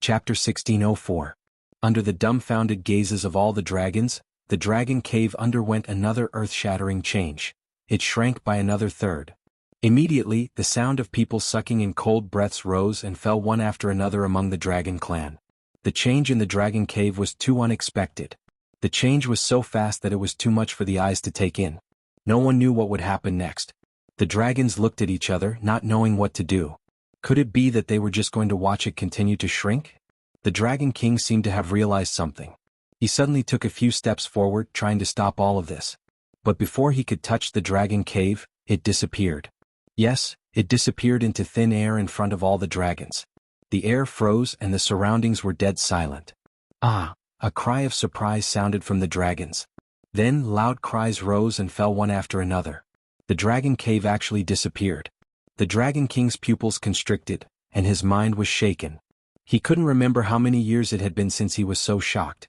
Chapter 1604. Under the dumbfounded gazes of all the dragons, the dragon cave underwent another earth-shattering change. It shrank by another third. Immediately, the sound of people sucking in cold breaths rose and fell one after another among the dragon clan. The change in the dragon cave was too unexpected. The change was so fast that it was too much for the eyes to take in. No one knew what would happen next. The dragons looked at each other, not knowing what to do. Could it be that they were just going to watch it continue to shrink? The Dragon King seemed to have realized something. He suddenly took a few steps forward, trying to stop all of this. But before he could touch the dragon cave, it disappeared. Yes, it disappeared into thin air in front of all the dragons. The air froze and the surroundings were dead silent. Ah! A cry of surprise sounded from the dragons. Then loud cries rose and fell one after another. The dragon cave actually disappeared. The Dragon King's pupils constricted, and his mind was shaken. He couldn't remember how many years it had been since he was so shocked.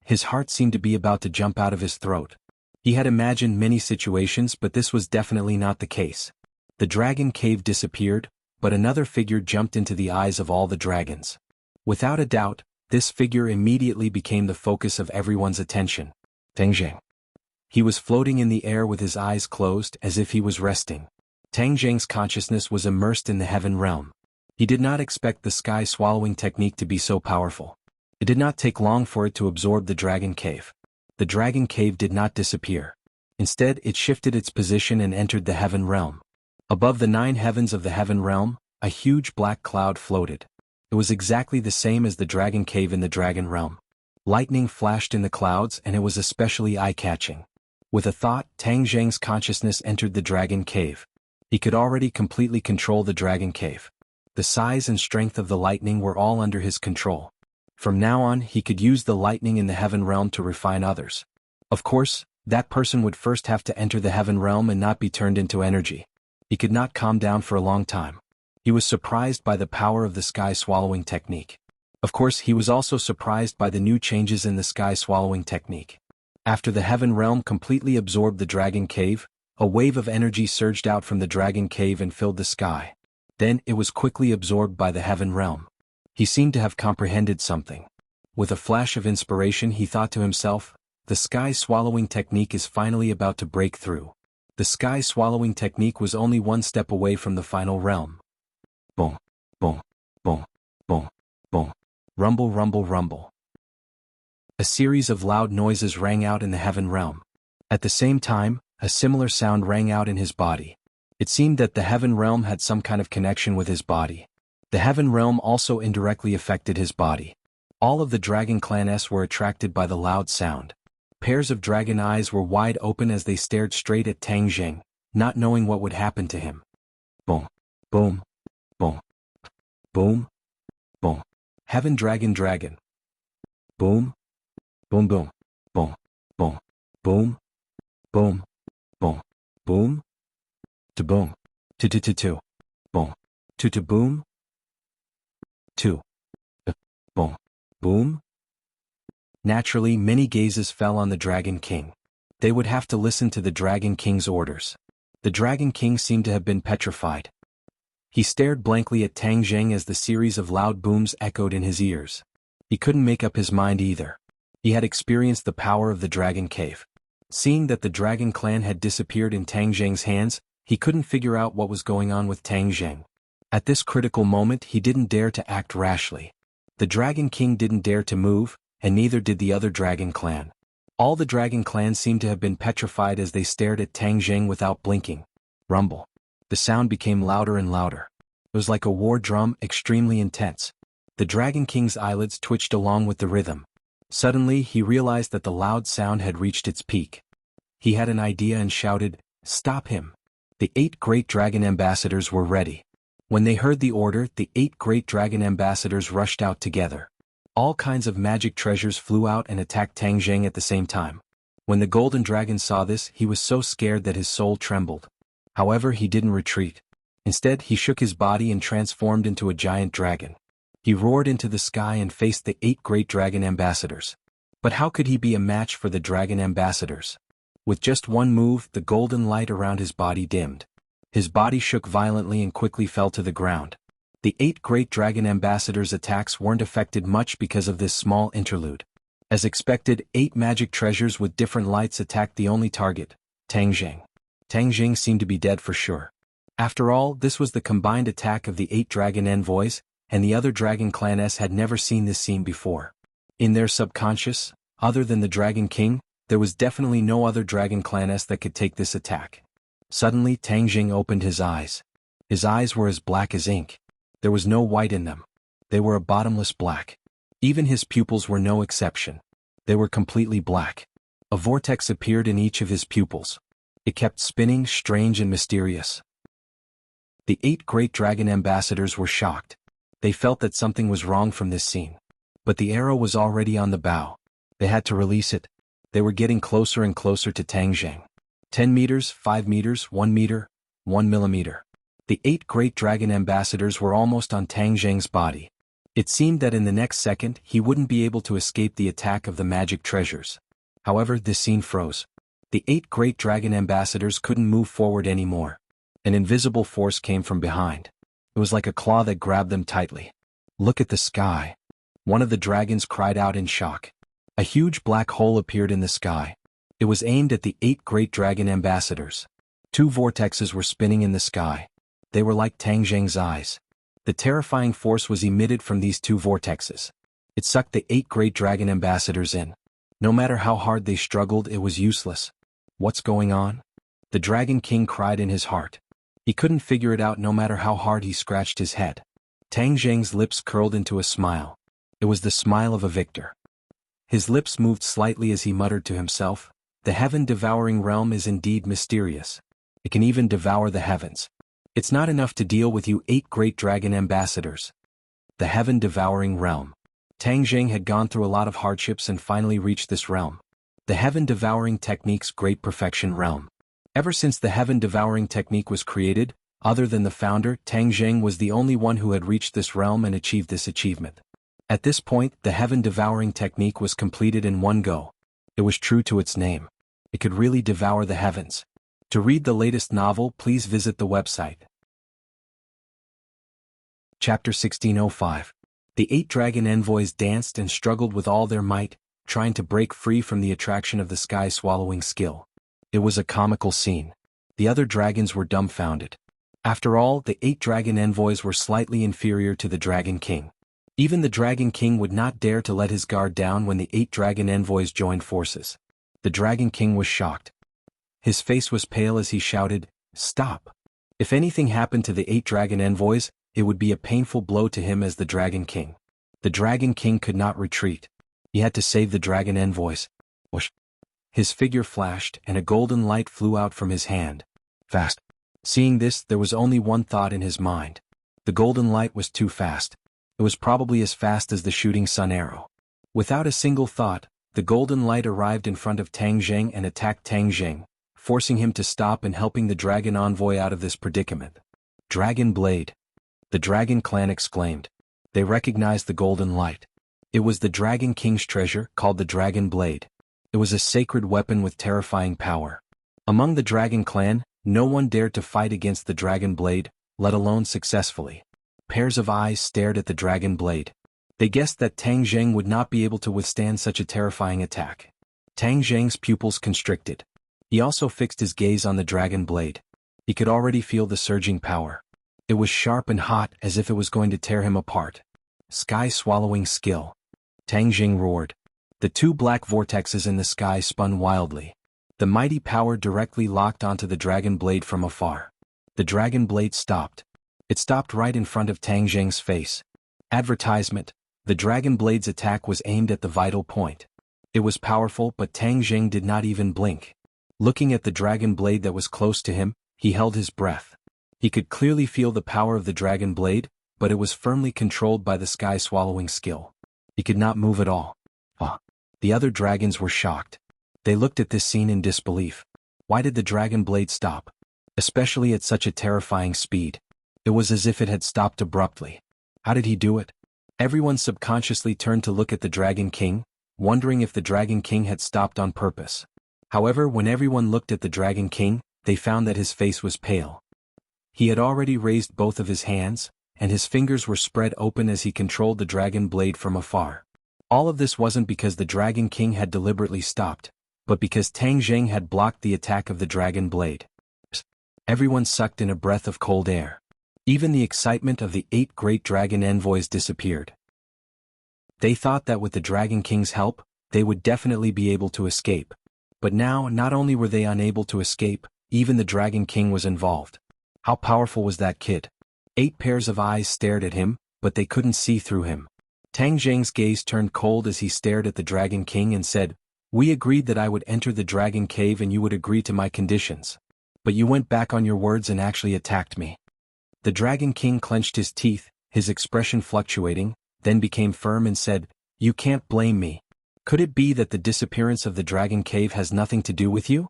His heart seemed to be about to jump out of his throat. He had imagined many situations, but this was definitely not the case. The dragon cave disappeared, but another figure jumped into the eyes of all the dragons. Without a doubt, this figure immediately became the focus of everyone's attention. Tang Zheng. He was floating in the air with his eyes closed as if he was resting. Tang Zheng's consciousness was immersed in the heaven realm. He did not expect the sky-swallowing technique to be so powerful. It did not take long for it to absorb the dragon cave. The dragon cave did not disappear. Instead, it shifted its position and entered the heaven realm. Above the 9 heavens of the heaven realm, a huge black cloud floated. It was exactly the same as the dragon cave in the dragon realm. Lightning flashed in the clouds and it was especially eye-catching. With a thought, Tang Zheng's consciousness entered the dragon cave. He could already completely control the dragon cave. The size and strength of the lightning were all under his control. From now on, he could use the lightning in the heaven realm to refine others. Of course, that person would first have to enter the heaven realm and not be turned into energy. He could not calm down for a long time. He was surprised by the power of the sky-swallowing technique. Of course, he was also surprised by the new changes in the sky-swallowing technique. After the heaven realm completely absorbed the dragon cave, a wave of energy surged out from the dragon cave and filled the sky. Then it was quickly absorbed by the heaven realm. He seemed to have comprehended something. With a flash of inspiration, he thought to himself, the sky-swallowing technique is finally about to break through. The sky-swallowing technique was only one step away from the final realm. Boom, boom, boom, boom, boom. Rumble, rumble, rumble. A series of loud noises rang out in the heaven realm. At the same time, a similar sound rang out in his body. It seemed that the heaven realm had some kind of connection with his body. The heaven realm also indirectly affected his body. All of the dragon clans were attracted by the loud sound. Pairs of dragon eyes were wide open as they stared straight at Tang Zheng, not knowing what would happen to him. Boom, boom, boom, boom, boom. Heaven dragon dragon. Boom, boom, boom, boom, boom, boom, boom, boom, boom, to boom, to, boom, to boom, to, boom, boom. Naturally, many gazes fell on the Dragon King. They would have to listen to the Dragon King's orders. The Dragon King seemed to have been petrified. He stared blankly at Tang Zheng as the series of loud booms echoed in his ears. He couldn't make up his mind either. He had experienced the power of the Dragon Cave. Seeing that the Dragon Clan had disappeared in Tang Zheng's hands, he couldn't figure out what was going on with Tang Zheng. At this critical moment, he didn't dare to act rashly. The Dragon King didn't dare to move, and neither did the other Dragon Clan. All the Dragon Clans seemed to have been petrified as they stared at Tang Zheng without blinking. Rumble. The sound became louder and louder. It was like a war drum, extremely intense. The Dragon King's eyelids twitched along with the rhythm. Suddenly, he realized that the loud sound had reached its peak. He had an idea and shouted, "Stop him!" The 8 great dragon ambassadors were ready. When they heard the order, the 8 great dragon ambassadors rushed out together. All kinds of magic treasures flew out and attacked Tang Zheng at the same time. When the golden dragon saw this, he was so scared that his soul trembled. However, he didn't retreat. Instead, he shook his body and transformed into a giant dragon. He roared into the sky and faced the 8 great dragon ambassadors. But how could he be a match for the dragon ambassadors? With just one move, the golden light around his body dimmed. His body shook violently and quickly fell to the ground. The 8 great dragon ambassadors' attacks weren't affected much because of this small interlude. As expected, 8 magic treasures with different lights attacked the only target, Tang Jing. Tang Jing seemed to be dead for sure. After all, this was the combined attack of the 8 dragon envoys, and the other dragon clans had never seen this scene before. In their subconscious, other than the Dragon King, there was definitely no other dragon clans that could take this attack. Suddenly Tang Jing opened his eyes. His eyes were as black as ink. There was no white in them. They were a bottomless black. Even his pupils were no exception. They were completely black. A vortex appeared in each of his pupils. It kept spinning, strange and mysterious. The 8 great dragon ambassadors were shocked. They felt that something was wrong from this scene. But the arrow was already on the bow. They had to release it. They were getting closer and closer to Tang Jing. 10 meters, 5 meters, 1 meter, 1 millimeter. The 8 great dragon ambassadors were almost on Tang Jing's body. It seemed that in the next second he wouldn't be able to escape the attack of the magic treasures. However, this scene froze. The 8 great dragon ambassadors couldn't move forward anymore. An invisible force came from behind. It was like a claw that grabbed them tightly. "Look at the sky." One of the dragons cried out in shock. A huge black hole appeared in the sky. It was aimed at the 8 great dragon ambassadors. 2 vortexes were spinning in the sky. They were like Tang Jing's eyes. The terrifying force was emitted from these 2 vortexes. It sucked the 8 great dragon ambassadors in. No matter how hard they struggled, it was useless. What's going on? The Dragon King cried in his heart. He couldn't figure it out no matter how hard he scratched his head. Tang Jing's lips curled into a smile. It was the smile of a victor. His lips moved slightly as he muttered to himself, "The heaven-devouring realm is indeed mysterious. It can even devour the heavens. It's not enough to deal with you 8 great dragon ambassadors." The heaven-devouring realm. Tang Jing had gone through a lot of hardships and finally reached this realm. The heaven-devouring technique's great perfection realm. Ever since the heaven-devouring technique was created, other than the founder, Tang Jing was the only one who had reached this realm and achieved this achievement. At this point, the heaven-devouring technique was completed in one go. It was true to its name. It could really devour the heavens. To read the latest novel, please visit the website. Chapter 1605. The 8 dragon envoys danced and struggled with all their might, trying to break free from the attraction of the sky-swallowing skill. It was a comical scene. The other dragons were dumbfounded. After all, the 8 dragon envoys were slightly inferior to the Dragon King. Even the Dragon King would not dare to let his guard down when the 8 dragon envoys joined forces. The Dragon King was shocked. His face was pale as he shouted, "Stop!" If anything happened to the 8 dragon envoys, it would be a painful blow to him as the Dragon King. The Dragon King could not retreat. He had to save the dragon envoys. Whoosh! His figure flashed, and a golden light flew out from his hand. Fast. Seeing this, there was only one thought in his mind. The golden light was too fast. It was probably as fast as the shooting sun arrow. Without a single thought, the golden light arrived in front of Tang Jing and attacked Tang Jing, forcing him to stop and helping the dragon envoy out of this predicament. "Dragon Blade!" The Dragon Clan exclaimed. They recognized the golden light. It was the Dragon King's treasure, called the Dragon Blade. It was a sacred weapon with terrifying power. Among the Dragon Clan, no one dared to fight against the Dragon Blade, let alone successfully. Pairs of eyes stared at the Dragon Blade. They guessed that Tang Jing would not be able to withstand such a terrifying attack. Tang Jing's pupils constricted. He also fixed his gaze on the Dragon Blade. He could already feel the surging power. It was sharp and hot, as if it was going to tear him apart. Sky-swallowing skill. Tang Jing roared. The 2 black vortexes in the sky spun wildly. The mighty power directly locked onto the Dragon Blade from afar. The Dragon Blade stopped. It stopped right in front of Tang Jing's face. Advertisement. The Dragon Blade's attack was aimed at the vital point. It was powerful, but Tang Jing did not even blink. Looking at the Dragon Blade that was close to him, he held his breath. He could clearly feel the power of the Dragon Blade, but it was firmly controlled by the sky-swallowing skill. He could not move at all. The other dragons were shocked. They looked at this scene in disbelief. Why did the Dragon Blade stop? Especially at such a terrifying speed. It was as if it had stopped abruptly. How did he do it? Everyone subconsciously turned to look at the Dragon King, wondering if the Dragon King had stopped on purpose. However, when everyone looked at the Dragon King, they found that his face was pale. He had already raised both of his hands, and his fingers were spread open as he controlled the dragon blade from afar. All of this wasn't because the Dragon King had deliberately stopped, but because Tang Zheng had blocked the attack of the dragon blade. Everyone sucked in a breath of cold air. Even the excitement of the 8 great dragon envoys disappeared. They thought that with the Dragon King's help, they would definitely be able to escape. But now, not only were they unable to escape, even the Dragon King was involved. How powerful was that kid? 8 pairs of eyes stared at him, but they couldn't see through him. Tang Zheng's gaze turned cold as he stared at the Dragon King and said, "We agreed that I would enter the Dragon Cave and you would agree to my conditions. But you went back on your words and actually attacked me." The Dragon King clenched his teeth, his expression fluctuating, then became firm and said, "You can't blame me. Could it be that the disappearance of the Dragon Cave has nothing to do with you?"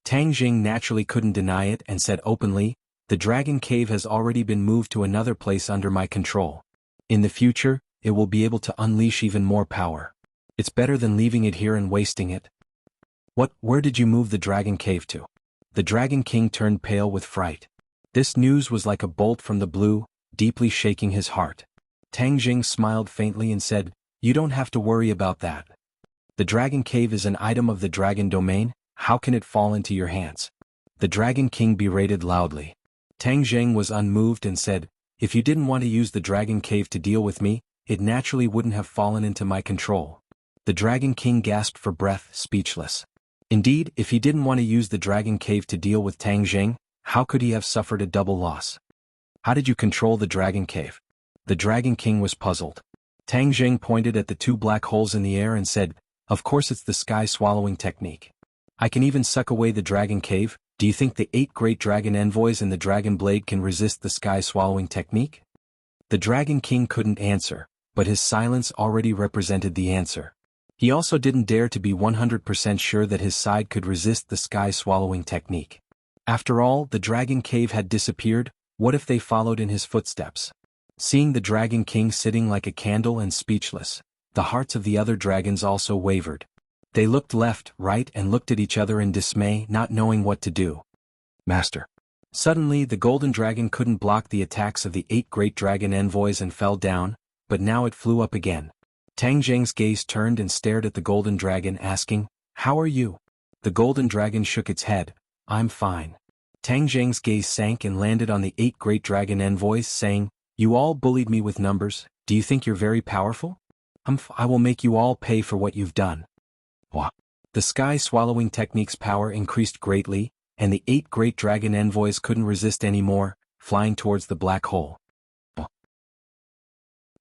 Tang Zheng naturally couldn't deny it and said openly, "The Dragon Cave has already been moved to another place under my control. In the future, it will be able to unleash even more power. It's better than leaving it here and wasting it." Where did you move the Dragon Cave to?" The Dragon King turned pale with fright. This news was like a bolt from the blue, deeply shaking his heart. Tang Zheng smiled faintly and said, "You don't have to worry about that. The Dragon Cave is an item of the Dragon Domain, how can it fall into your hands?" The Dragon King berated loudly. Tang Zheng was unmoved and said, "If you didn't want to use the Dragon Cave to deal with me, it naturally wouldn't have fallen into my control." The Dragon King gasped for breath, speechless. Indeed, if he didn't want to use the Dragon Cave to deal with Tang Zheng, how could he have suffered a double loss? "How did you control the Dragon Cave?" The Dragon King was puzzled. Tang Zheng pointed at the 2 black holes in the air and said, "Of course it's the sky-swallowing technique. I can even suck away the Dragon Cave. Do you think the 8 great dragon envoys and the Dragon Blade can resist the sky-swallowing technique?" The Dragon King couldn't answer, but his silence already represented the answer. He also didn't dare to be 100% sure that his side could resist the sky-swallowing technique. After all, the Dragon Cave had disappeared. What if they followed in his footsteps? Seeing the Dragon King sitting like a candle and speechless, the hearts of the other dragons also wavered. They looked left, right, and looked at each other in dismay, not knowing what to do. "Master." Suddenly, the Golden Dragon couldn't block the attacks of the 8 great dragon envoys and fell down, but now it flew up again. Tang Zheng's gaze turned and stared at the Golden Dragon, asking, "How are you?" The Golden Dragon shook its head, "I'm fine." Tang Zheng's gaze sank and landed on the 8 great dragon envoys, saying, "You all bullied me with numbers. Do you think you're very powerful? I will make you all pay for what you've done." What? The sky-swallowing technique's power increased greatly, and the 8 great dragon envoys couldn't resist anymore, flying towards the black hole.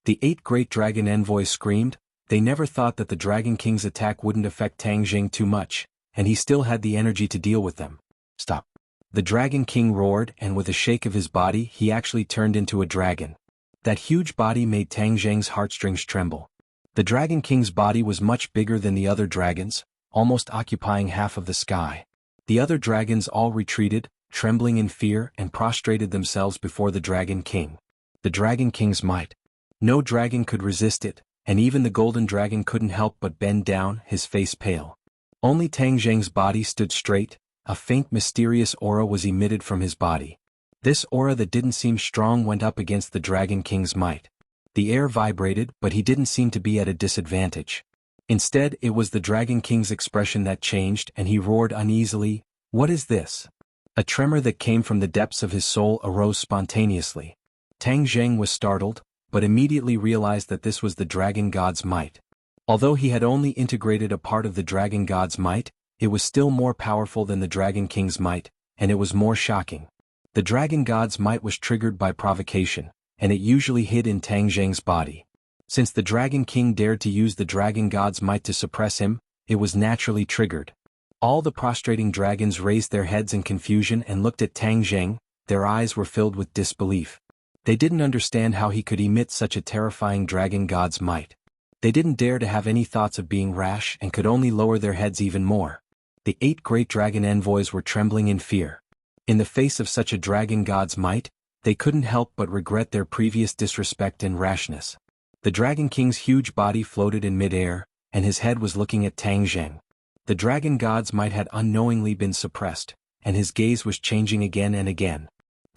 The 8 great dragon envoys screamed. They never thought that the Dragon King's attack wouldn't affect Tang Zheng too much, and he still had the energy to deal with them. "Stop." The Dragon King roared, and with a shake of his body he actually turned into a dragon. That huge body made Tang Zheng's heartstrings tremble. The Dragon King's body was much bigger than the other dragons, almost occupying half of the sky. The other dragons all retreated, trembling in fear, and prostrated themselves before the Dragon King. The Dragon King's might. No dragon could resist it, and even the Golden Dragon couldn't help but bend down, his face pale. Only Tang Zheng's body stood straight. A faint mysterious aura was emitted from his body. This aura that didn't seem strong went up against the Dragon King's might. The air vibrated, but he didn't seem to be at a disadvantage. Instead, it was the Dragon King's expression that changed, and he roared uneasily, "What is this?" A tremor that came from the depths of his soul arose spontaneously. Tang Zheng was startled, but immediately realized that this was the Dragon God's might. Although he had only integrated a part of the Dragon God's might, it was still more powerful than the Dragon King's might, and it was more shocking. The Dragon God's might was triggered by provocation, and it usually hid in Tang Zheng's body. Since the Dragon King dared to use the Dragon God's might to suppress him, it was naturally triggered. All the prostrating dragons raised their heads in confusion and looked at Tang Zheng. Their eyes were filled with disbelief. They didn't understand how he could emit such a terrifying Dragon God's might. They didn't dare to have any thoughts of being rash and could only lower their heads even more. The 8 great dragon envoys were trembling in fear. In the face of such a Dragon God's might, they couldn't help but regret their previous disrespect and rashness. The Dragon King's huge body floated in mid-air, and his head was looking at Tang Zheng. The Dragon God's might had unknowingly been suppressed, and his gaze was changing again and again.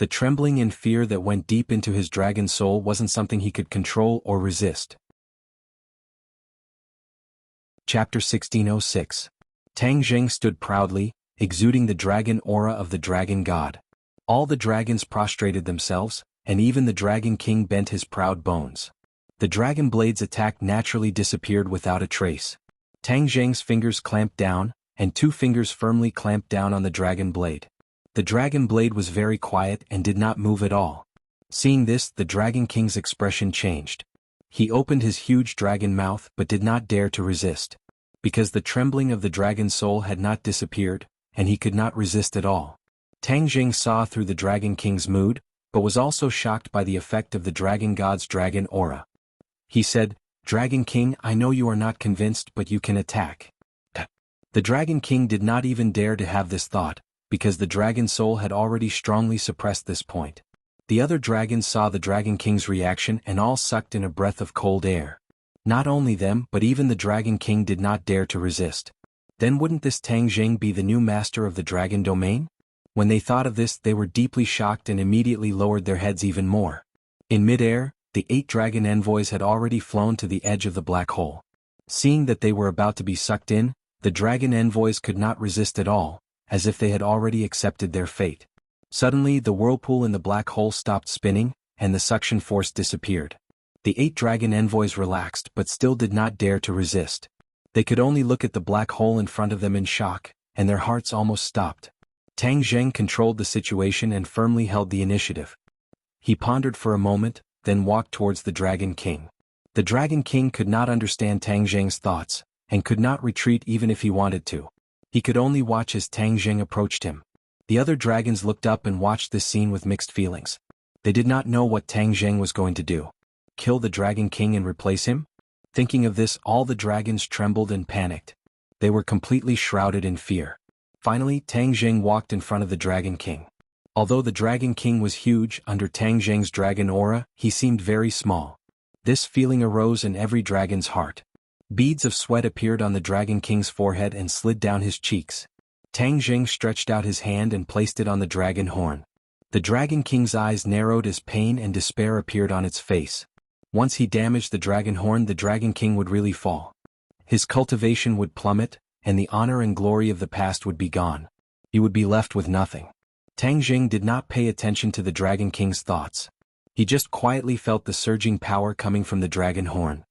The trembling and fear that went deep into his dragon soul wasn't something he could control or resist. Chapter 1606. Tang Zheng stood proudly, exuding the dragon aura of the dragon god. All the dragons prostrated themselves, and even the Dragon King bent his proud bones. The dragon blade's attack naturally disappeared without a trace. Tang Zheng's fingers clamped down, and 2 fingers firmly clamped down on the dragon blade. The dragon blade was very quiet and did not move at all. Seeing this, the Dragon King's expression changed. He opened his huge dragon mouth but did not dare to resist. Because the trembling of the dragon's soul had not disappeared, and he could not resist at all. Tang Zheng saw through the Dragon King's mood, but was also shocked by the effect of the dragon god's dragon aura. He said, "Dragon King, I know you are not convinced, but you can attack." The Dragon King did not even dare to have this thought, because the dragon soul had already strongly suppressed this point. The other dragons saw the Dragon King's reaction and all sucked in a breath of cold air. Not only them but even the Dragon King did not dare to resist. Then wouldn't this Tang Zheng be the new master of the dragon domain? When they thought of this, they were deeply shocked and immediately lowered their heads even more. In mid-air, the 8 dragon envoys had already flown to the edge of the black hole. Seeing that they were about to be sucked in, the dragon envoys could not resist at all, as if they had already accepted their fate. Suddenly the whirlpool in the black hole stopped spinning, and the suction force disappeared. The 8 dragon envoys relaxed but still did not dare to resist. They could only look at the black hole in front of them in shock, and their hearts almost stopped. Tang Zheng controlled the situation and firmly held the initiative. He pondered for a moment, then walked towards the Dragon King. The Dragon King could not understand Tang Zheng's thoughts, and could not retreat even if he wanted to. He could only watch as Tang Zheng approached him. The other dragons looked up and watched this scene with mixed feelings. They did not know what Tang Zheng was going to do. Kill the Dragon King and replace him? Thinking of this, all the dragons trembled and panicked. They were completely shrouded in fear. Finally, Tang Zheng walked in front of the Dragon King. Although the Dragon King was huge, under Tang Zheng's dragon aura, he seemed very small. This feeling arose in every dragon's heart. Beads of sweat appeared on the Dragon King's forehead and slid down his cheeks. Tang Zheng stretched out his hand and placed it on the dragon horn. The Dragon King's eyes narrowed as pain and despair appeared on its face. Once he damaged the dragon horn, the Dragon King would really fall. His cultivation would plummet, and the honor and glory of the past would be gone. He would be left with nothing. Tang Zheng did not pay attention to the Dragon King's thoughts. He just quietly felt the surging power coming from the dragon horn.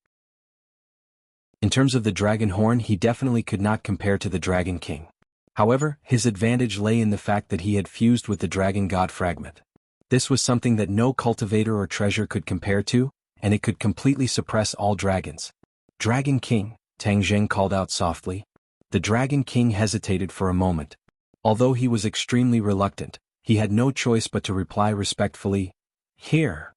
In terms of the dragon horn, he definitely could not compare to the Dragon King. However, his advantage lay in the fact that he had fused with the dragon god fragment. This was something that no cultivator or treasure could compare to, and it could completely suppress all dragons. "Dragon King," Tang Zheng called out softly. The Dragon King hesitated for a moment. Although he was extremely reluctant, he had no choice but to reply respectfully, "Here.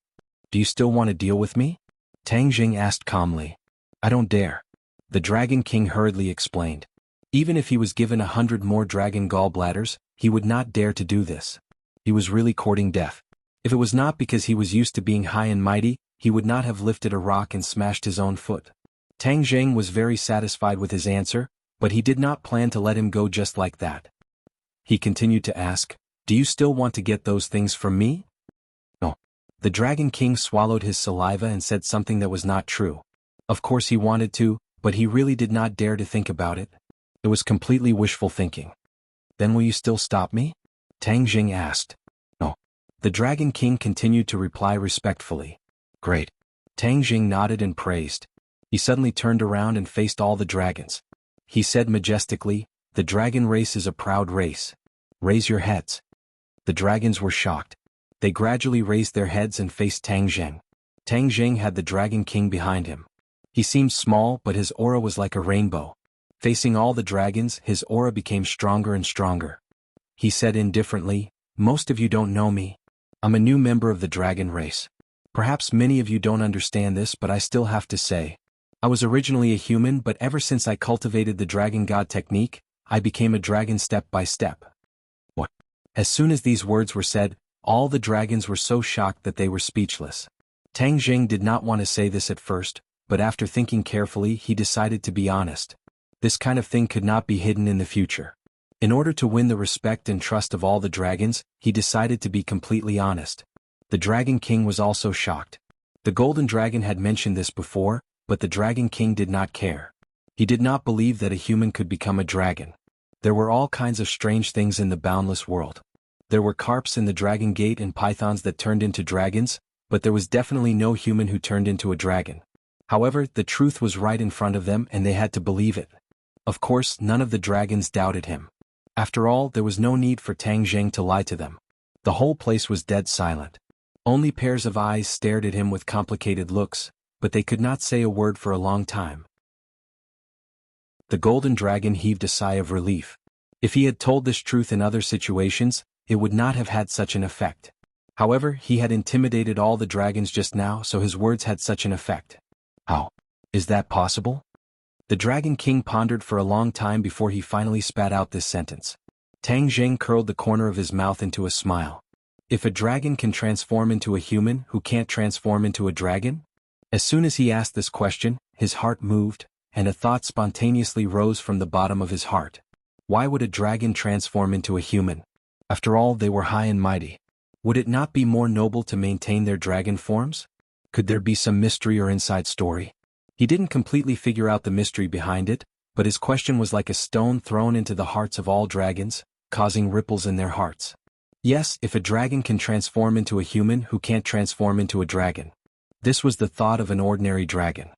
Do you still want to deal with me?" Tang Zheng asked calmly. "I don't dare." The Dragon King hurriedly explained. Even if he was given 100 more dragon gallbladders, he would not dare to do this. He was really courting death. If it was not because he was used to being high and mighty, he would not have lifted a rock and smashed his own foot. Tang Zheng was very satisfied with his answer, but he did not plan to let him go just like that. He continued to ask, "Do you still want to get those things from me?" "No." The Dragon King swallowed his saliva and said something that was not true. Of course he wanted to, but he really did not dare to think about it. It was completely wishful thinking. "Then will you still stop me?" Tang Zheng asked. "No." The Dragon King continued to reply respectfully. "Great." Tang Zheng nodded and praised. He suddenly turned around and faced all the dragons. He said majestically, "The dragon race is a proud race. Raise your heads." The dragons were shocked. They gradually raised their heads and faced Tang Zheng. Tang Zheng had the Dragon King behind him. He seemed small, but his aura was like a rainbow. Facing all the dragons, his aura became stronger and stronger. He said indifferently, "Most of you don't know me. I'm a new member of the dragon race. Perhaps many of you don't understand this, but I still have to say. I was originally a human, but ever since I cultivated the dragon god technique, I became a dragon step by step." What? As soon as these words were said, all the dragons were so shocked that they were speechless. Tang Zheng did not want to say this at first, but after thinking carefully he decided to be honest. This kind of thing could not be hidden in the future. In order to win the respect and trust of all the dragons, he decided to be completely honest. The Dragon King was also shocked. The Golden Dragon had mentioned this before, but the Dragon King did not care. He did not believe that a human could become a dragon. There were all kinds of strange things in the boundless world. There were carps in the Dragon Gate and pythons that turned into dragons, but there was definitely no human who turned into a dragon. However, the truth was right in front of them and they had to believe it. Of course, none of the dragons doubted him. After all, there was no need for Tang Zheng to lie to them. The whole place was dead silent. Only pairs of eyes stared at him with complicated looks, but they could not say a word for a long time. The Golden Dragon heaved a sigh of relief. If he had told this truth in other situations, it would not have had such an effect. However, he had intimidated all the dragons just now, so his words had such an effect. How? Is that possible? The Dragon King pondered for a long time before he finally spat out this sentence. Tang Zheng curled the corner of his mouth into a smile. If a dragon can transform into a human, who can't transform into a dragon? As soon as he asked this question, his heart moved, and a thought spontaneously rose from the bottom of his heart. Why would a dragon transform into a human? After all, they were high and mighty. Would it not be more noble to maintain their dragon forms? Could there be some mystery or inside story? He didn't completely figure out the mystery behind it, but his question was like a stone thrown into the hearts of all dragons, causing ripples in their hearts. Yes, if a dragon can transform into a human, who can't transform into a dragon? This was the thought of an ordinary dragon.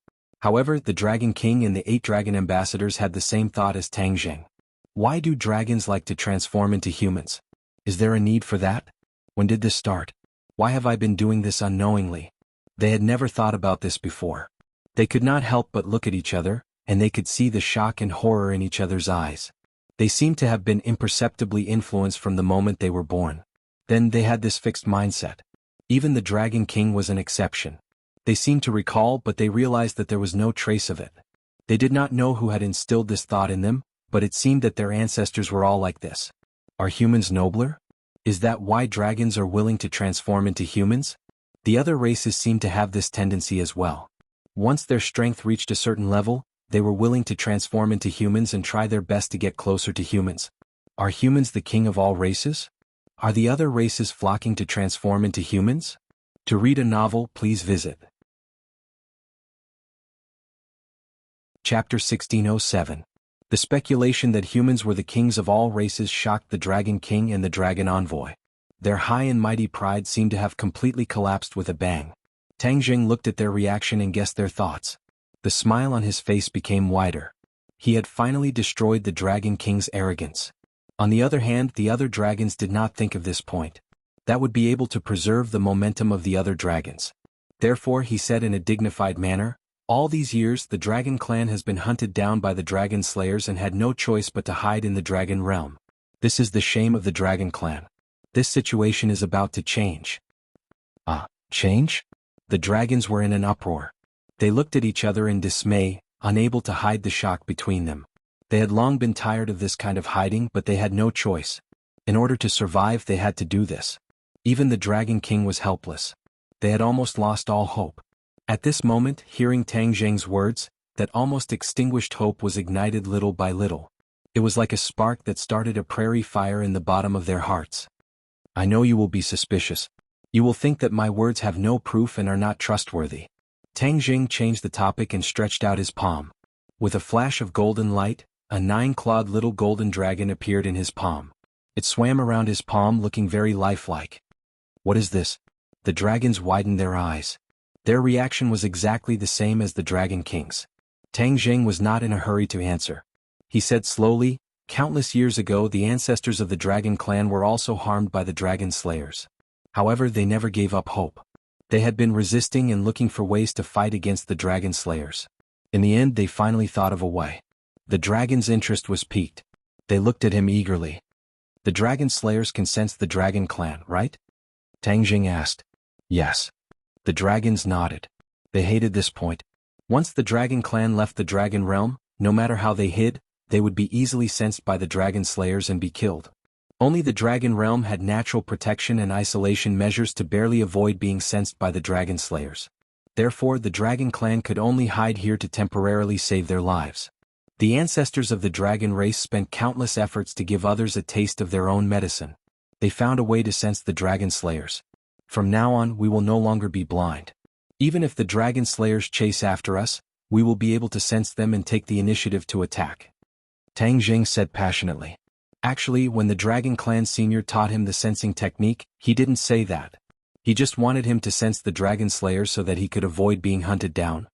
However, the Dragon King and the 8 dragon ambassadors had the same thought as Tang Zheng. Why do dragons like to transform into humans? Is there a need for that? When did this start? Why have I been doing this unknowingly? They had never thought about this before. They could not help but look at each other, and they could see the shock and horror in each other's eyes. They seemed to have been imperceptibly influenced from the moment they were born. Then they had this fixed mindset. Even the Dragon King was an exception. They seemed to recall, but they realized that there was no trace of it. They did not know who had instilled this thought in them, but it seemed that their ancestors were all like this. Are humans nobler? Is that why dragons are willing to transform into humans? The other races seemed to have this tendency as well. Once their strength reached a certain level, they were willing to transform into humans and try their best to get closer to humans. Are humans the king of all races? Are the other races flocking to transform into humans? To read a novel, please visit Chapter 1607. The speculation that humans were the kings of all races shocked the Dragon King and the Dragon Envoy. Their high and mighty pride seemed to have completely collapsed with a bang. Tang Zheng looked at their reaction and guessed their thoughts. The smile on his face became wider. He had finally destroyed the Dragon King's arrogance. On the other hand, the other dragons did not think of this point. That would be able to preserve the momentum of the other dragons. Therefore, he said in a dignified manner, all these years the Dragon Clan has been hunted down by the Dragon Slayers and had no choice but to hide in the Dragon Realm. This is the shame of the Dragon Clan. This situation is about to change. Change? The dragons were in an uproar. They looked at each other in dismay, unable to hide the shock between them. They had long been tired of this kind of hiding, but they had no choice. In order to survive, they had to do this. Even the Dragon King was helpless. They had almost lost all hope. At this moment, hearing Tang Zheng's words, that almost extinguished hope was ignited little by little. It was like a spark that started a prairie fire in the bottom of their hearts. I know you will be suspicious. You will think that my words have no proof and are not trustworthy. Tang Zheng changed the topic and stretched out his palm. With a flash of golden light, a 9-clawed little golden dragon appeared in his palm. It swam around his palm looking very lifelike. What is this? The dragons widened their eyes. Their reaction was exactly the same as the Dragon King's. Tang Zheng was not in a hurry to answer. He said slowly, countless years ago the ancestors of the Dragon Clan were also harmed by the Dragon Slayers. However, they never gave up hope. They had been resisting and looking for ways to fight against the Dragon Slayers. In the end, they finally thought of a way. The dragon's interest was piqued. They looked at him eagerly. The Dragon Slayers can sense the Dragon Clan, right? Tang Zheng asked. Yes. The dragons nodded. They hated this point. Once the Dragon Clan left the Dragon Realm, no matter how they hid, they would be easily sensed by the Dragon Slayers and be killed. Only the Dragon Realm had natural protection and isolation measures to barely avoid being sensed by the Dragon Slayers. Therefore, the Dragon Clan could only hide here to temporarily save their lives. The ancestors of the dragon race spent countless efforts to give others a taste of their own medicine. They found a way to sense the dragon slayers. From now on, we will no longer be blind. Even if the dragon slayers chase after us, we will be able to sense them and take the initiative to attack. Tang Jing said passionately. Actually, when the Dragon Clan senior taught him the sensing technique, he didn't say that. He just wanted him to sense the dragon slayers so that he could avoid being hunted down.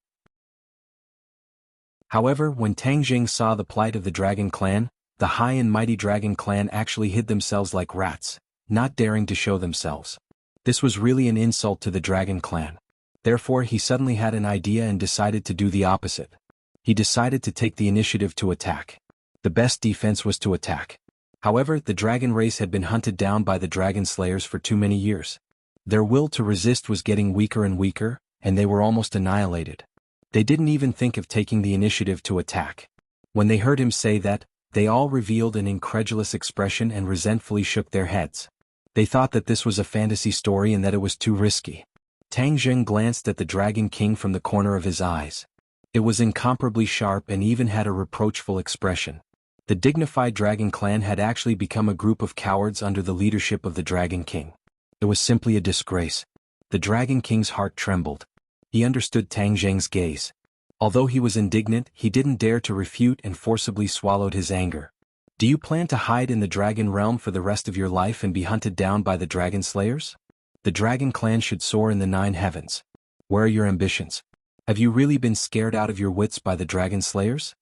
However, when Tang Jing saw the plight of the Dragon Clan, the high and mighty Dragon Clan actually hid themselves like rats, not daring to show themselves. This was really an insult to the Dragon Clan. Therefore, he suddenly had an idea and decided to do the opposite. He decided to take the initiative to attack. The best defense was to attack. However, the dragon race had been hunted down by the dragon slayers for too many years. Their will to resist was getting weaker and weaker, and they were almost annihilated. They didn't even think of taking the initiative to attack. When they heard him say that, they all revealed an incredulous expression and resentfully shook their heads. They thought that this was a fantasy story and that it was too risky. Tang Jing glanced at the Dragon King from the corner of his eyes. It was incomparably sharp and even had a reproachful expression. The dignified Dragon Clan had actually become a group of cowards under the leadership of the Dragon King. It was simply a disgrace. The Dragon King's heart trembled. He understood Tang Jing's gaze. Although he was indignant, he didn't dare to refute and forcibly swallowed his anger. Do you plan to hide in the Dragon Realm for the rest of your life and be hunted down by the Dragon Slayers? The Dragon Clan should soar in the 9 heavens. Where are your ambitions? Have you really been scared out of your wits by the Dragon Slayers?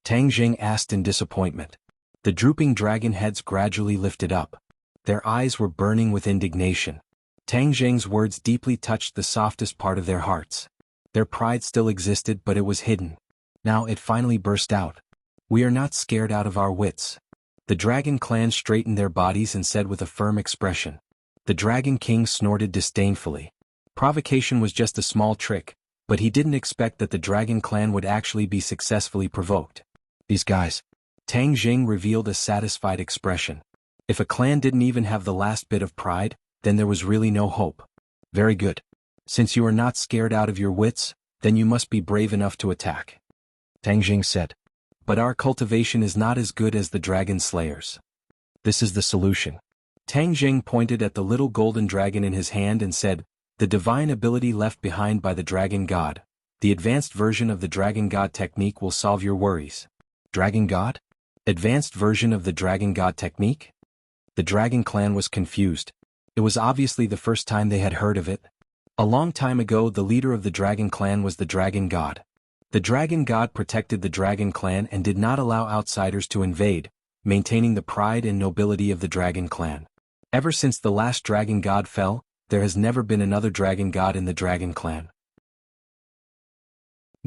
Tang Jing asked in disappointment. The drooping dragon heads gradually lifted up. Their eyes were burning with indignation. Tang Jing's words deeply touched the softest part of their hearts. Their pride still existed, but it was hidden. Now it finally burst out. We are not scared out of our wits. The Dragon Clan straightened their bodies and said with a firm expression. The Dragon King snorted disdainfully. Provocation was just a small trick, but he didn't expect that the Dragon Clan would actually be successfully provoked. These guys. Tang Jing revealed a satisfied expression. If a clan didn't even have the last bit of pride, then there was really no hope. Very good. Since you are not scared out of your wits, then you must be brave enough to attack. Tang Jing said. But our cultivation is not as good as the Dragon Slayers. This is the solution. Tang Jing pointed at the little golden dragon in his hand and said, the divine ability left behind by the Dragon God. The advanced version of the Dragon God technique will solve your worries. Dragon God? Advanced version of the Dragon God technique? The Dragon Clan was confused. It was obviously the first time they had heard of it. A long time ago, the leader of the Dragon Clan was the Dragon God. The Dragon God protected the Dragon Clan and did not allow outsiders to invade, maintaining the pride and nobility of the Dragon Clan. Ever since the last Dragon God fell, there has never been another Dragon God in the Dragon Clan.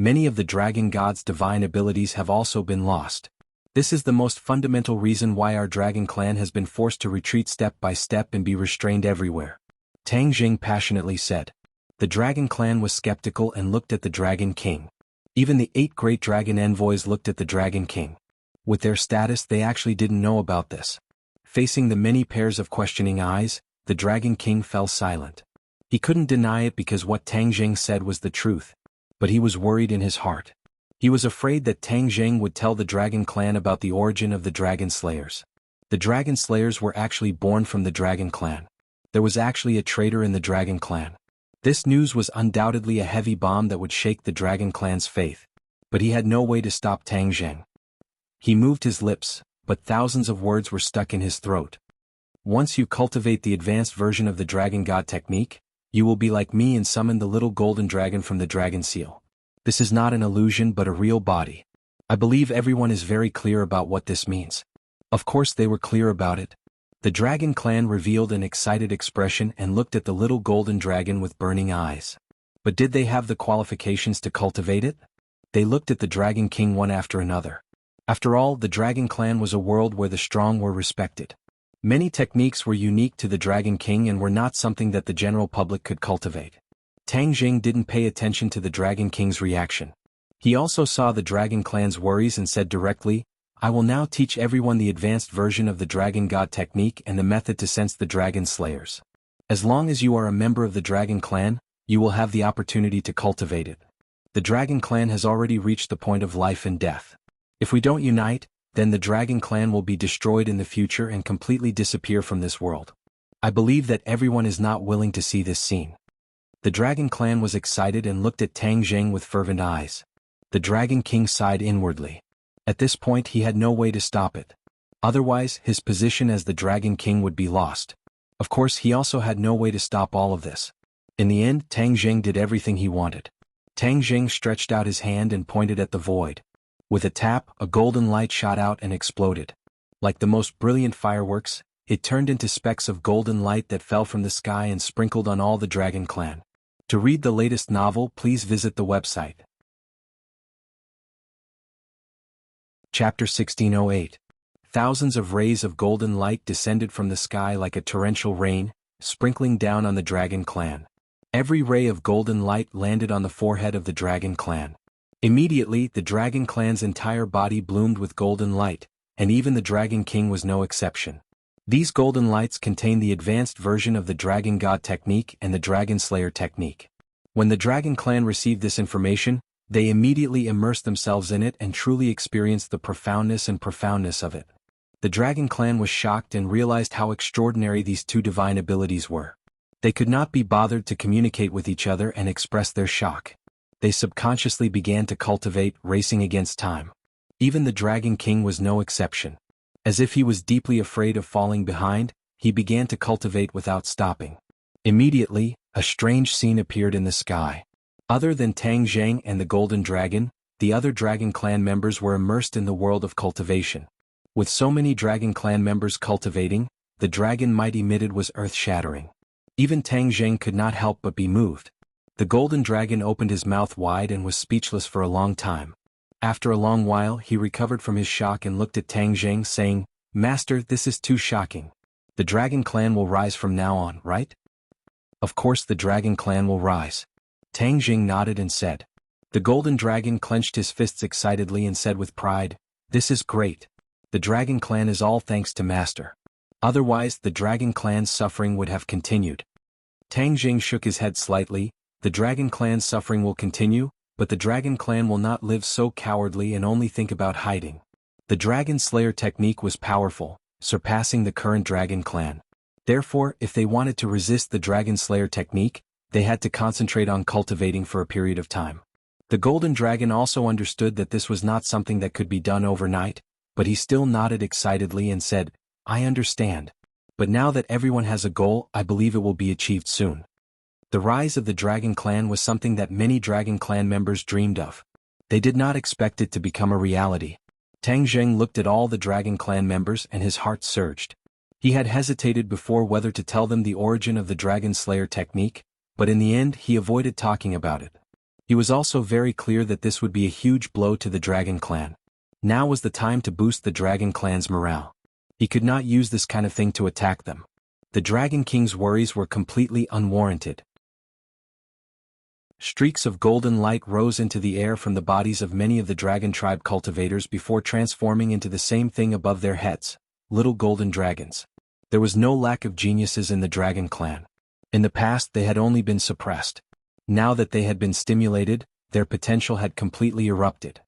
Many of the Dragon God's divine abilities have also been lost. This is the most fundamental reason why our Dragon Clan has been forced to retreat step by step and be restrained everywhere. Tang Jing passionately said. The Dragon Clan was skeptical and looked at the Dragon King. Even the 8 great dragon envoys looked at the Dragon King. With their status, they actually didn't know about this. Facing the many pairs of questioning eyes, the Dragon King fell silent. He couldn't deny it because what Tang Jing said was the truth. But he was worried in his heart. He was afraid that Tang Jing would tell the Dragon Clan about the origin of the Dragon Slayers. The Dragon Slayers were actually born from the Dragon Clan. There was actually a traitor in the Dragon Clan. This news was undoubtedly a heavy bomb that would shake the Dragon Clan's faith. But he had no way to stop Tang Jing. He moved his lips, but thousands of words were stuck in his throat. Once you cultivate the advanced version of the Dragon God technique, you will be like me and summon the little golden dragon from the Dragon Seal. This is not an illusion but a real body. I believe everyone is very clear about what this means. Of course they were clear about it. The Dragon Clan revealed an excited expression and looked at the little golden dragon with burning eyes. But did they have the qualifications to cultivate it? They looked at the Dragon King one after another. After all, the Dragon Clan was a world where the strong were respected. Many techniques were unique to the Dragon King and were not something that the general public could cultivate. Tang Jing didn't pay attention to the Dragon King's reaction. He also saw the Dragon Clan's worries and said directly, I will now teach everyone the advanced version of the Dragon God technique and the method to sense the Dragon Slayers. As long as you are a member of the Dragon Clan, you will have the opportunity to cultivate it. The Dragon Clan has already reached the point of life and death. If we don't unite, then the Dragon Clan will be destroyed in the future and completely disappear from this world. I believe that everyone is not willing to see this scene. The Dragon Clan was excited and looked at Tang Zheng with fervent eyes. The Dragon King sighed inwardly. At this point he had no way to stop it. Otherwise, his position as the Dragon King would be lost. Of course, he also had no way to stop all of this. In the end, Tang Zheng did everything he wanted. Tang Zheng stretched out his hand and pointed at the void. With a tap, a golden light shot out and exploded. Like the most brilliant fireworks, it turned into specks of golden light that fell from the sky and sprinkled on all the Dragon Clan. To read the latest novel, please visit the website. Chapter 1608. Thousands of rays of golden light descended from the sky like a torrential rain, sprinkling down on the Dragon Clan. Every ray of golden light landed on the forehead of the Dragon Clan. Immediately, the Dragon Clan's entire body bloomed with golden light, and even the Dragon King was no exception. These golden lights contain the advanced version of the Dragon God technique and the Dragon Slayer technique. When the Dragon Clan received this information, they immediately immersed themselves in it and truly experienced the profoundness of it. The Dragon Clan was shocked and realized how extraordinary these two divine abilities were. They could not be bothered to communicate with each other and express their shock. They subconsciously began to cultivate, racing against time. Even the Dragon King was no exception. As if he was deeply afraid of falling behind, he began to cultivate without stopping. Immediately, a strange scene appeared in the sky. Other than Tang Zheng and the Golden Dragon, the other Dragon Clan members were immersed in the world of cultivation. With so many Dragon Clan members cultivating, the dragon might emitted was earth-shattering. Even Tang Zheng could not help but be moved. The Golden Dragon opened his mouth wide and was speechless for a long time. After a long while he recovered from his shock and looked at Tang Zheng saying, "Master, this is too shocking. The Dragon Clan will rise from now on, right?" "Of course the Dragon Clan will rise." Tang Zheng nodded and said. The Golden Dragon clenched his fists excitedly and said with pride, "This is great. The Dragon Clan is all thanks to Master. Otherwise the Dragon Clan's suffering would have continued." Tang Zheng shook his head slightly. The Dragon Clan's suffering will continue, but the Dragon Clan will not live so cowardly and only think about hiding. The Dragon Slayer technique was powerful, surpassing the current Dragon Clan. Therefore, if they wanted to resist the Dragon Slayer technique, they had to concentrate on cultivating for a period of time. The Golden Dragon also understood that this was not something that could be done overnight, but he still nodded excitedly and said, "I understand. But now that everyone has a goal, I believe it will be achieved soon." The rise of the Dragon Clan was something that many Dragon Clan members dreamed of. They did not expect it to become a reality. Tang Zheng looked at all the Dragon Clan members and his heart surged. He had hesitated before whether to tell them the origin of the Dragon Slayer technique, but in the end he avoided talking about it. He was also very clear that this would be a huge blow to the Dragon Clan. Now was the time to boost the Dragon Clan's morale. He could not use this kind of thing to attack them. The Dragon King's worries were completely unwarranted. Streaks of golden light rose into the air from the bodies of many of the Dragon Tribe cultivators before transforming into the same thing above their heads, little golden dragons. There was no lack of geniuses in the Dragon Clan. In the past they had only been suppressed. Now that they had been stimulated, their potential had completely erupted.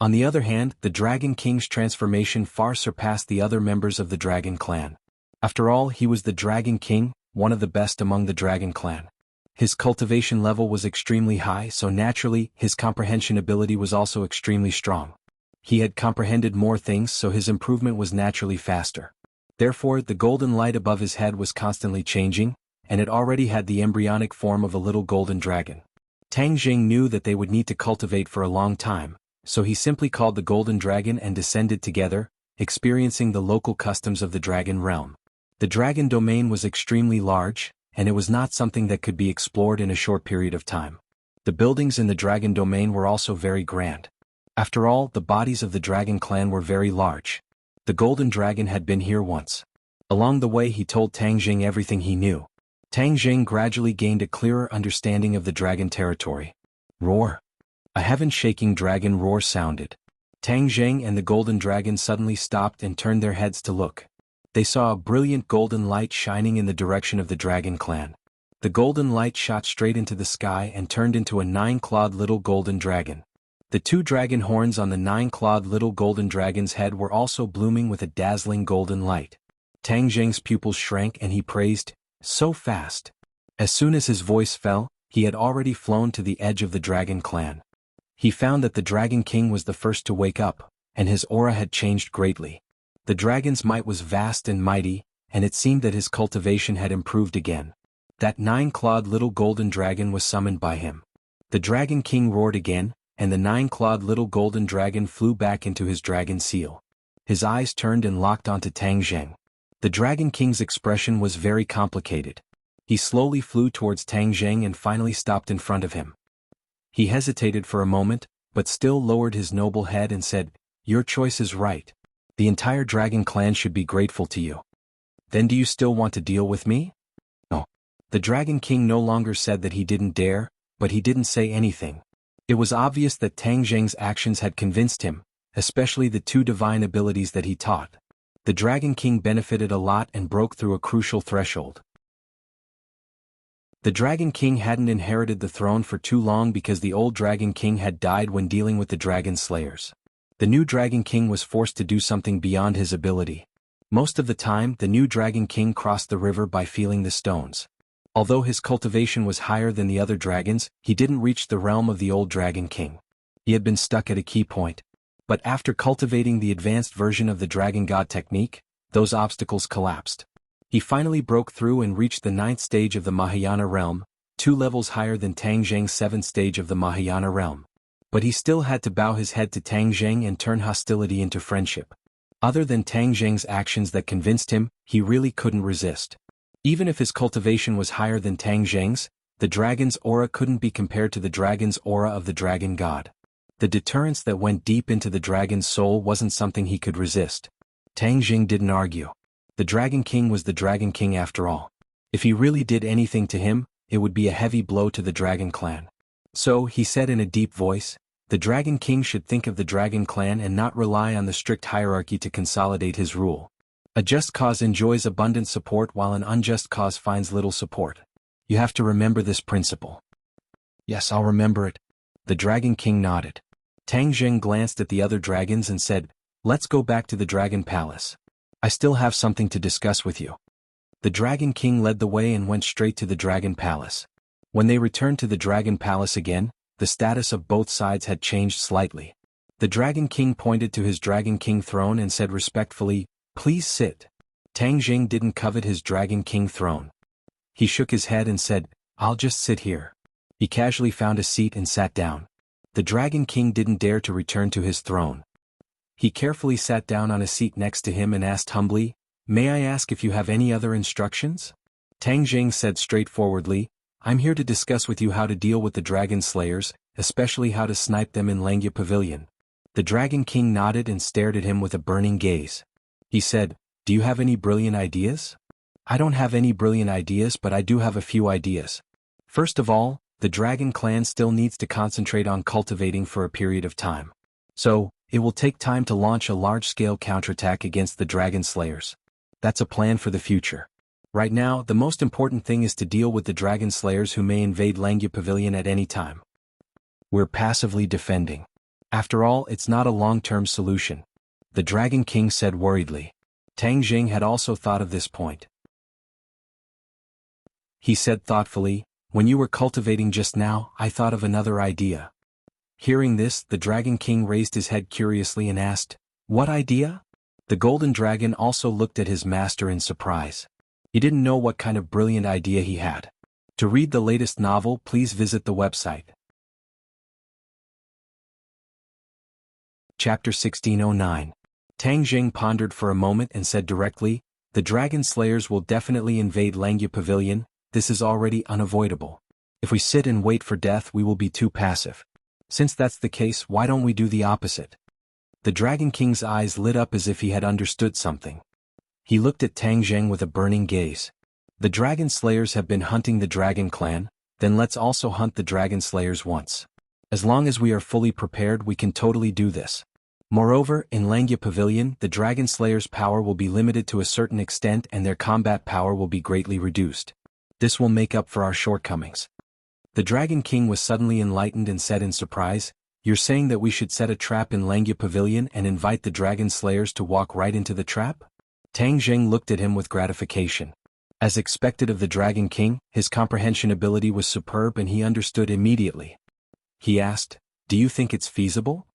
On the other hand, the Dragon King's transformation far surpassed the other members of the Dragon Clan. After all, he was the Dragon King, one of the best among the Dragon Clan. His cultivation level was extremely high, so naturally, his comprehension ability was also extremely strong. He had comprehended more things, so his improvement was naturally faster. Therefore, the golden light above his head was constantly changing, and it already had the embryonic form of a little golden dragon. Tang Zheng knew that they would need to cultivate for a long time, so he simply called the golden dragon and descended together, experiencing the local customs of the dragon realm. The dragon domain was extremely large, and it was not something that could be explored in a short period of time. The buildings in the dragon domain were also very grand. After all, the bodies of the Dragon Clan were very large. The golden dragon had been here once. Along the way he told Tang Zheng everything he knew. Tang Zheng gradually gained a clearer understanding of the dragon territory. Roar! A heaven-shaking dragon roar sounded. Tang Zheng and the golden dragon suddenly stopped and turned their heads to look. They saw a brilliant golden light shining in the direction of the Dragon Clan. The golden light shot straight into the sky and turned into a 9-clawed little golden dragon. The 2 dragon horns on the 9-clawed little golden dragon's head were also blooming with a dazzling golden light. Tang Zheng's pupils shrank and he praised, "So fast." As soon as his voice fell, he had already flown to the edge of the dragon clan. He found that the Dragon King was the first to wake up, and his aura had changed greatly. The dragon's might was vast and mighty, and it seemed that his cultivation had improved again. That 9-clawed little golden dragon was summoned by him. The Dragon King roared again, and the 9-clawed little golden dragon flew back into his dragon seal. His eyes turned and locked onto Tang Zheng. The Dragon King's expression was very complicated. He slowly flew towards Tang Zheng and finally stopped in front of him. He hesitated for a moment, but still lowered his noble head and said, "Your choice is right. The entire dragon clan should be grateful to you. Then do you still want to deal with me?" "No." The Dragon King no longer said that he didn't dare, but he didn't say anything. It was obvious that Tang Zheng's actions had convinced him, especially the 2 divine abilities that he taught. The Dragon King benefited a lot and broke through a crucial threshold. The Dragon King hadn't inherited the throne for too long because the old Dragon King had died when dealing with the Dragon Slayers. The new Dragon King was forced to do something beyond his ability. Most of the time, the new Dragon King crossed the river by feeling the stones. Although his cultivation was higher than the other dragons, he didn't reach the realm of the old Dragon King. He had been stuck at a key point. But after cultivating the advanced version of the Dragon God technique, those obstacles collapsed. He finally broke through and reached the 9th stage of the Mahayana realm, 2 levels higher than Tang Zheng's 7th stage of the Mahayana realm. But he still had to bow his head to Tang Zheng and turn hostility into friendship. Other than Tang Zheng's actions that convinced him, he really couldn't resist. Even if his cultivation was higher than Tang Zheng's, the dragon's aura couldn't be compared to the dragon's aura of the Dragon God. The deterrence that went deep into the dragon's soul wasn't something he could resist. Tang Zheng didn't argue. The Dragon King was the Dragon King after all. If he really did anything to him, it would be a heavy blow to the Dragon Clan. So, he said in a deep voice, the Dragon King should think of the Dragon Clan and not rely on the strict hierarchy to consolidate his rule. A just cause enjoys abundant support while an unjust cause finds little support. You have to remember this principle. "Yes, I'll remember it." The Dragon King nodded. Tang Zheng glanced at the other dragons and said, "Let's go back to the Dragon Palace. I still have something to discuss with you." The Dragon King led the way and went straight to the Dragon Palace. When they returned to the Dragon Palace again, the status of both sides had changed slightly. The Dragon King pointed to his Dragon King throne and said respectfully, "Please sit." Tang Zheng didn't covet his Dragon King throne. He shook his head and said, "I'll just sit here." He casually found a seat and sat down. The Dragon King didn't dare to return to his throne. He carefully sat down on a seat next to him and asked humbly, "May I ask if you have any other instructions?" Tang Zheng said straightforwardly, "I'm here to discuss with you how to deal with the Dragon Slayers, especially how to snipe them in Langya Pavilion." The Dragon King nodded and stared at him with a burning gaze. He said, "Do you have any brilliant ideas?" "I don't have any brilliant ideas, but I do have a few ideas. First of all, the Dragon Clan still needs to concentrate on cultivating for a period of time. So, it will take time to launch a large-scale counterattack against the Dragon Slayers. That's a plan for the future. Right now, the most important thing is to deal with the Dragon Slayers who may invade Langya Pavilion at any time. We're passively defending. After all, it's not a long-term solution," the Dragon King said worriedly. Tang Zheng had also thought of this point. He said thoughtfully, "When you were cultivating just now, I thought of another idea." Hearing this, the Dragon King raised his head curiously and asked, "What idea?" The Golden Dragon also looked at his master in surprise. He didn't know what kind of brilliant idea he had. To read the latest novel, please visit the website. Chapter 1609. Tang Zheng pondered for a moment and said directly, "The Dragon Slayers will definitely invade Langya Pavilion. This is already unavoidable. If we sit and wait for death, we will be too passive. Since that's the case, why don't we do the opposite?" The Dragon King's eyes lit up as if he had understood something. He looked at Tang Zheng with a burning gaze. "The Dragon Slayers have been hunting the Dragon Clan, then let's also hunt the Dragon Slayers once. As long as we are fully prepared, we can totally do this. Moreover, in Langya Pavilion, the Dragon Slayers' power will be limited to a certain extent and their combat power will be greatly reduced. This will make up for our shortcomings." The Dragon King was suddenly enlightened and said in surprise, You're saying that we should set a trap in Langya Pavilion and invite the dragon slayers to walk right into the trap? Tang Jing looked at him with gratification. As expected of the Dragon King, his comprehension ability was superb and he understood immediately. He asked, "Do you think it's feasible?"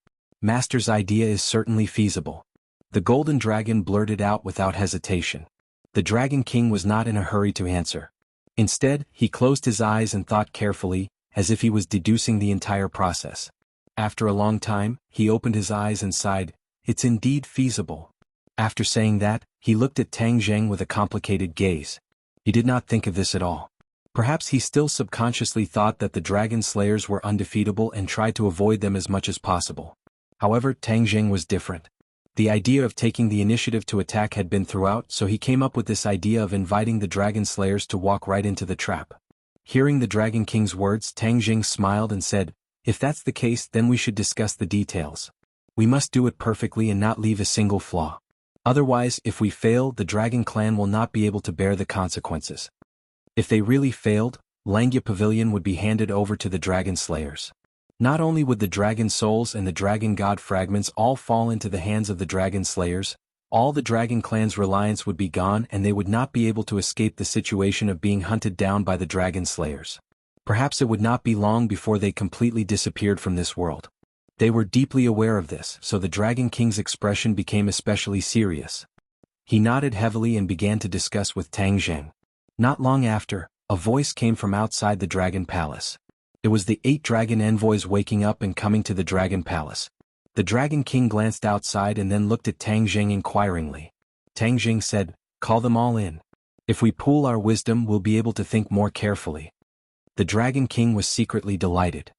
"Master's idea is certainly feasible." The golden dragon blurted out without hesitation. The Dragon King was not in a hurry to answer. Instead, he closed his eyes and thought carefully, as if he was deducing the entire process. After a long time, he opened his eyes and sighed, "It's indeed feasible." After saying that, he looked at Tang Zheng with a complicated gaze. He did not think of this at all. Perhaps he still subconsciously thought that the dragon slayers were undefeatable and tried to avoid them as much as possible. However, Tang Zheng was different. The idea of taking the initiative to attack had been throughout, so he came up with this idea of inviting the dragon slayers to walk right into the trap. Hearing the Dragon King's words, Tang Zheng smiled and said, "If that's the case, then we should discuss the details. We must do it perfectly and not leave a single flaw. Otherwise, if we fail, the Dragon Clan will not be able to bear the consequences. If they really failed, Langya Pavilion would be handed over to the Dragon Slayers. Not only would the Dragon Souls and the Dragon God Fragments all fall into the hands of the Dragon Slayers, all the Dragon Clan's reliance would be gone and they would not be able to escape the situation of being hunted down by the Dragon Slayers. Perhaps it would not be long before they completely disappeared from this world." They were deeply aware of this, so the Dragon King's expression became especially serious. He nodded heavily and began to discuss with Tang Zheng. Not long after, a voice came from outside the Dragon Palace. It was the 8 dragon envoys waking up and coming to the Dragon Palace. The Dragon King glanced outside and then looked at Tang Zheng inquiringly. Tang Zheng said, "Call them all in. If we pool our wisdom, we'll be able to think more carefully." The Dragon King was secretly delighted.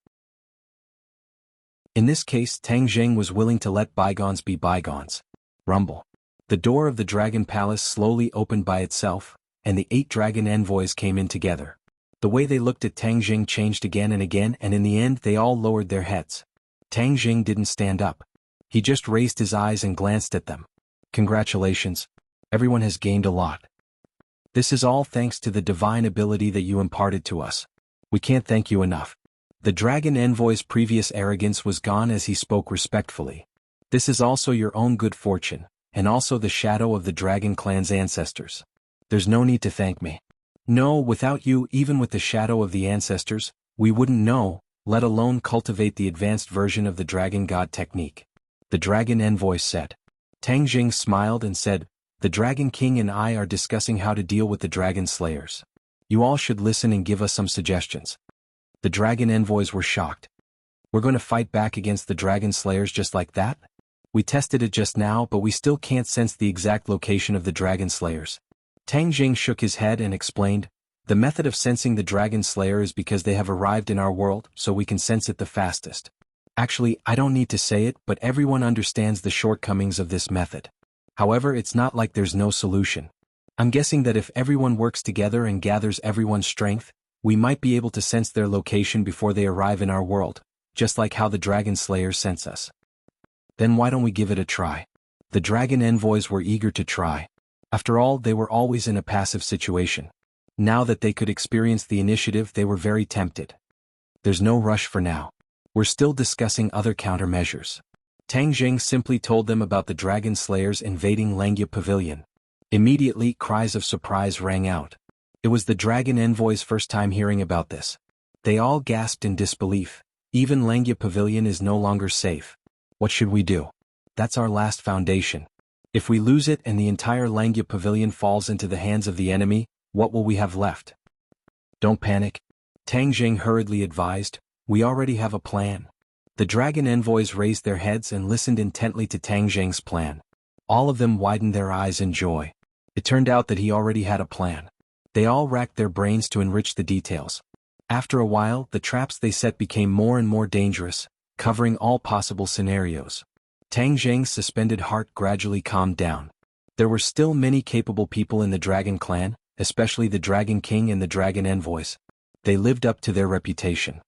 In this case, Tang Zheng was willing to let bygones be bygones. Rumble. The door of the Dragon Palace slowly opened by itself, and the 8 dragon envoys came in together. The way they looked at Tang Zheng changed again, and in the end they all lowered their heads. Tang Zheng didn't stand up. He just raised his eyes and glanced at them. "Congratulations. Everyone has gained a lot. This is all thanks to the divine ability that you imparted to us. We can't thank you enough." The dragon envoy's previous arrogance was gone as he spoke respectfully. "This is also your own good fortune, and also the shadow of the Dragon Clan's ancestors. There's no need to thank me. No, without you, even with the shadow of the ancestors, we wouldn't know, let alone cultivate the advanced version of the Dragon God technique," the dragon envoy said. Tang Jing smiled and said, "The Dragon King and I are discussing how to deal with the Dragon Slayers. You all should listen and give us some suggestions." The dragon envoys were shocked. "We're going to fight back against the Dragon Slayers just like that? We tested it just now, but we still can't sense the exact location of the Dragon Slayers." Tang Jing shook his head and explained, "The method of sensing the Dragon Slayer is because they have arrived in our world, so we can sense it the fastest. Actually, I don't need to say it, but everyone understands the shortcomings of this method. However, it's not like there's no solution. I'm guessing that if everyone works together and gathers everyone's strength, we might be able to sense their location before they arrive in our world, just like how the Dragon Slayers sense us." "Then why don't we give it a try?" The dragon envoys were eager to try. After all, they were always in a passive situation. Now that they could experience the initiative, they were very tempted. "There's no rush for now. We're still discussing other countermeasures." Tang Jing simply told them about the Dragon Slayers invading Langya Pavilion. Immediately, cries of surprise rang out. It was the dragon envoys' first time hearing about this. They all gasped in disbelief. "Even Langya Pavilion is no longer safe. What should we do? That's our last foundation. If we lose it and the entire Langya Pavilion falls into the hands of the enemy, what will we have left?" "Don't panic," Tang Jing hurriedly advised. "We already have a plan." The dragon envoys raised their heads and listened intently to Tang Jing's plan. All of them widened their eyes in joy. It turned out that he already had a plan. They all racked their brains to enrich the details. After a while, the traps they set became more and more dangerous, covering all possible scenarios. Tang Zheng's suspended heart gradually calmed down. There were still many capable people in the Dragon Clan, especially the Dragon King and the Dragon Envoys. They lived up to their reputation.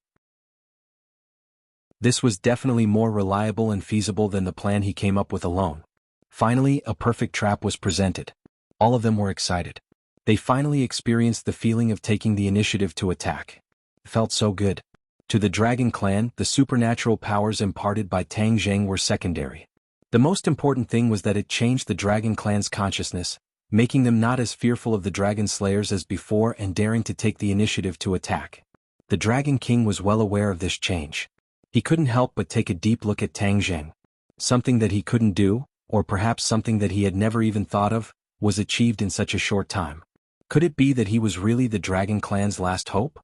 This was definitely more reliable and feasible than the plan he came up with alone. Finally, a perfect trap was presented. All of them were excited. They finally experienced the feeling of taking the initiative to attack. It felt so good. To the Dragon Clan, the supernatural powers imparted by Tang Zheng were secondary. The most important thing was that it changed the Dragon Clan's consciousness, making them not as fearful of the Dragon Slayers as before and daring to take the initiative to attack. The Dragon King was well aware of this change. He couldn't help but take a deep look at Tang Zheng. Something that he couldn't do, or perhaps something that he had never even thought of, was achieved in such a short time. Could it be that he was really the Dragon Clan's last hope?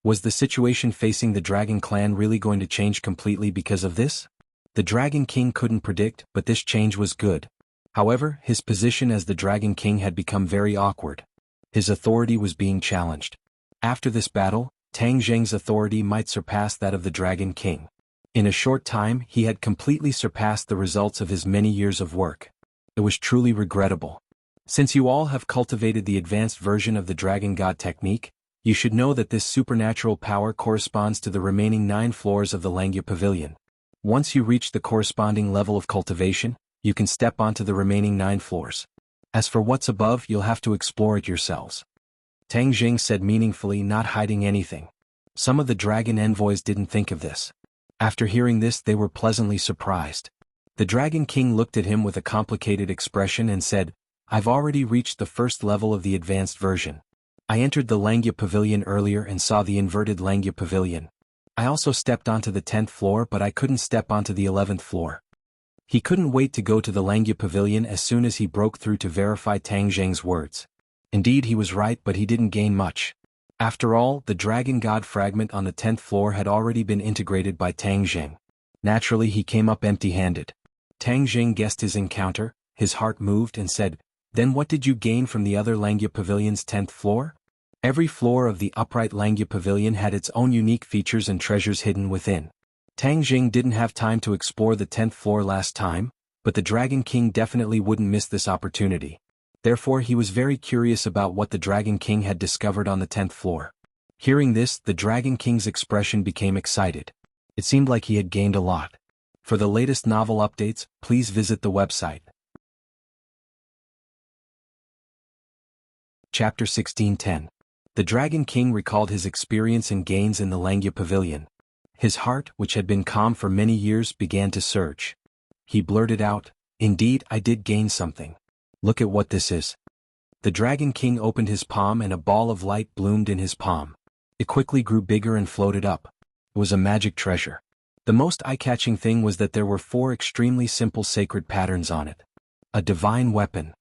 Was the situation facing the Dragon Clan really going to change completely because of this? The Dragon King couldn't predict, but this change was good. However, his position as the Dragon King had become very awkward. His authority was being challenged. After this battle, Tang Zheng's authority might surpass that of the Dragon King. In a short time, he had completely surpassed the results of his many years of work. It was truly regrettable. Since you all have cultivated the advanced version of the Dragon God technique, you should know that this supernatural power corresponds to the remaining 9 floors of the Langya Pavilion. Once you reach the corresponding level of cultivation, you can step onto the remaining 9 floors. As for what's above, you'll have to explore it yourselves. Tang Zheng said meaningfully, not hiding anything. Some of the dragon envoys didn't think of this. After hearing this, they were pleasantly surprised. The Dragon King looked at him with a complicated expression and said, "I've already reached the first level of the advanced version. I entered the Langya Pavilion earlier and saw the inverted Langya Pavilion. I also stepped onto the 10th floor, but I couldn't step onto the 11th floor." He couldn't wait to go to the Langya Pavilion as soon as he broke through to verify Tang Zheng's words. Indeed, he was right, but he didn't gain much. After all, the Dragon God fragment on the 10th floor had already been integrated by Tang Zheng. Naturally, he came up empty-handed. Tang Zheng guessed his encounter, his heart moved and said, "Then what did you gain from the other Langya Pavilion's 10th floor?" Every floor of the upright Langya Pavilion had its own unique features and treasures hidden within. Tang Zheng didn't have time to explore the 10th floor last time, but the Dragon King definitely wouldn't miss this opportunity. Therefore, he was very curious about what the Dragon King had discovered on the 10th floor. Hearing this, the Dragon King's expression became excited. It seemed like he had gained a lot. For the latest novel updates, please visit the website. Chapter 16:10. The Dragon King recalled his experience and gains in the Langya Pavilion. His heart, which had been calm for many years, began to surge. He blurted out, "Indeed, I did gain something. Look at what this is." The Dragon King opened his palm and a ball of light bloomed in his palm. It quickly grew bigger and floated up. It was a magic treasure. The most eye-catching thing was that there were 4 extremely simple sacred patterns on it. A divine weapon.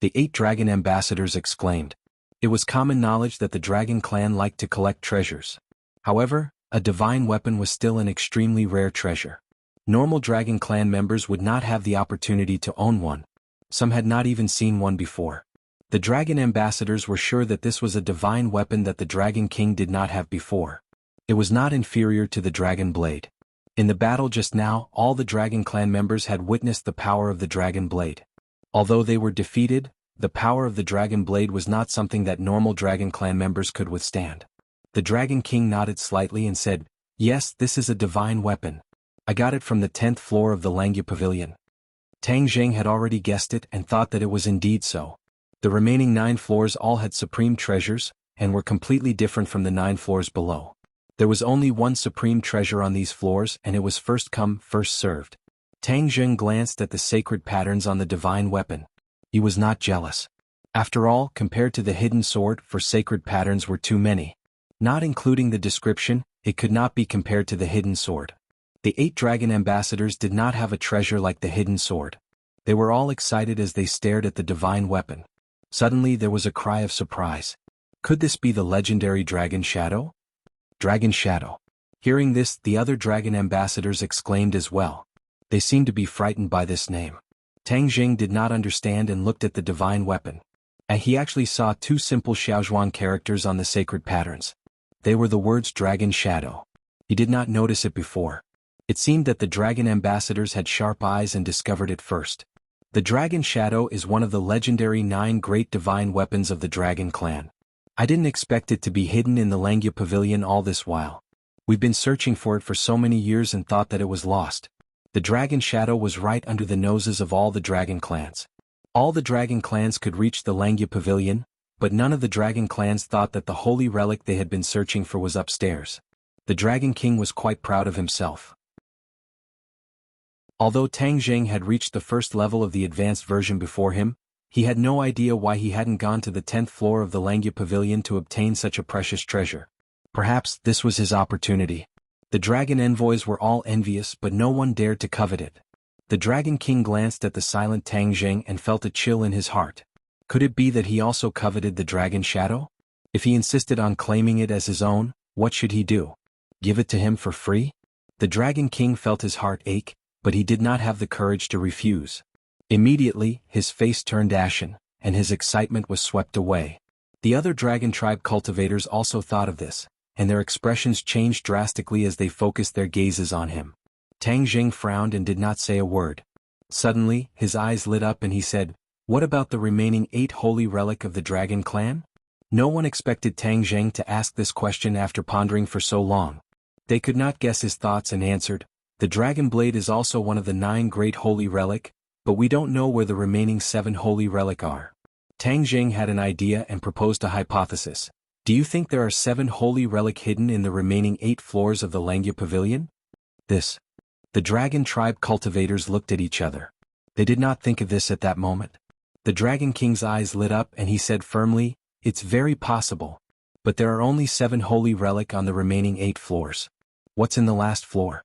The 8 dragon ambassadors exclaimed. It was common knowledge that the Dragon Clan liked to collect treasures. However, a divine weapon was still an extremely rare treasure. Normal Dragon Clan members would not have the opportunity to own one. Some had not even seen one before. The Dragon Ambassadors were sure that this was a divine weapon that the Dragon King did not have before. It was not inferior to the Dragon Blade. In the battle just now, all the Dragon Clan members had witnessed the power of the Dragon Blade. Although they were defeated, the power of the Dragon Blade was not something that normal Dragon Clan members could withstand. The Dragon King nodded slightly and said, "Yes, this is a divine weapon. I got it from the 10th floor of the Langya Pavilion." Tang Zheng had already guessed it and thought that it was indeed so. The remaining 9 floors all had supreme treasures, and were completely different from the 9 floors below. There was only one supreme treasure on these floors, and it was first come, first served. Tang Zheng glanced at the sacred patterns on the divine weapon. He was not jealous. After all, compared to the hidden sword, for sacred patterns were too many. Not including the description, it could not be compared to the hidden sword. The 8 dragon ambassadors did not have a treasure like the hidden sword. They were all excited as they stared at the divine weapon. Suddenly there was a cry of surprise. Could this be the legendary Dragon Shadow? Dragon Shadow. Hearing this, the other dragon ambassadors exclaimed as well. They seemed to be frightened by this name. Tang Zheng did not understand and looked at the divine weapon. And he actually saw 2 simple Xiaozhuan characters on the sacred patterns. They were the words Dragon Shadow. He did not notice it before. It seemed that the dragon ambassadors had sharp eyes and discovered it first. The Dragon Shadow is one of the legendary 9 great divine weapons of the Dragon Clan. I didn't expect it to be hidden in the Langya Pavilion all this while. We've been searching for it for so many years and thought that it was lost. The Dragon Shadow was right under the noses of all the Dragon Clans. All the Dragon Clans could reach the Langya Pavilion, but none of the Dragon Clans thought that the holy relic they had been searching for was upstairs. The Dragon King was quite proud of himself. Although Tang Zheng had reached the first level of the advanced version before him, he had no idea why he hadn't gone to the 10th floor of the Langya Pavilion to obtain such a precious treasure. Perhaps this was his opportunity. The dragon envoys were all envious, but no one dared to covet it. The Dragon King glanced at the silent Tang Zheng and felt a chill in his heart. Could it be that he also coveted the dragon shadow? If he insisted on claiming it as his own, what should he do? Give it to him for free? The Dragon King felt his heart ache, but he did not have the courage to refuse. Immediately, his face turned ashen, and his excitement was swept away. The other dragon tribe cultivators also thought of this, and their expressions changed drastically as they focused their gazes on him. Tang Zheng frowned and did not say a word. Suddenly, his eyes lit up and he said, "What about the remaining 8 holy relic of the dragon clan?" No one expected Tang Zheng to ask this question after pondering for so long. They could not guess his thoughts and answered, "The dragon blade is also one of the 9 great holy relic, but we don't know where the remaining 7 holy relic are." Tang Zheng had an idea and proposed a hypothesis. "Do you think there are 7 holy relic hidden in the remaining 8 floors of the Langya Pavilion?" The dragon tribe cultivators looked at each other. They did not think of this at that moment. The Dragon King's eyes lit up and he said firmly, "It's very possible. But there are only 7 holy relic on the remaining 8 floors. What's in the last floor?"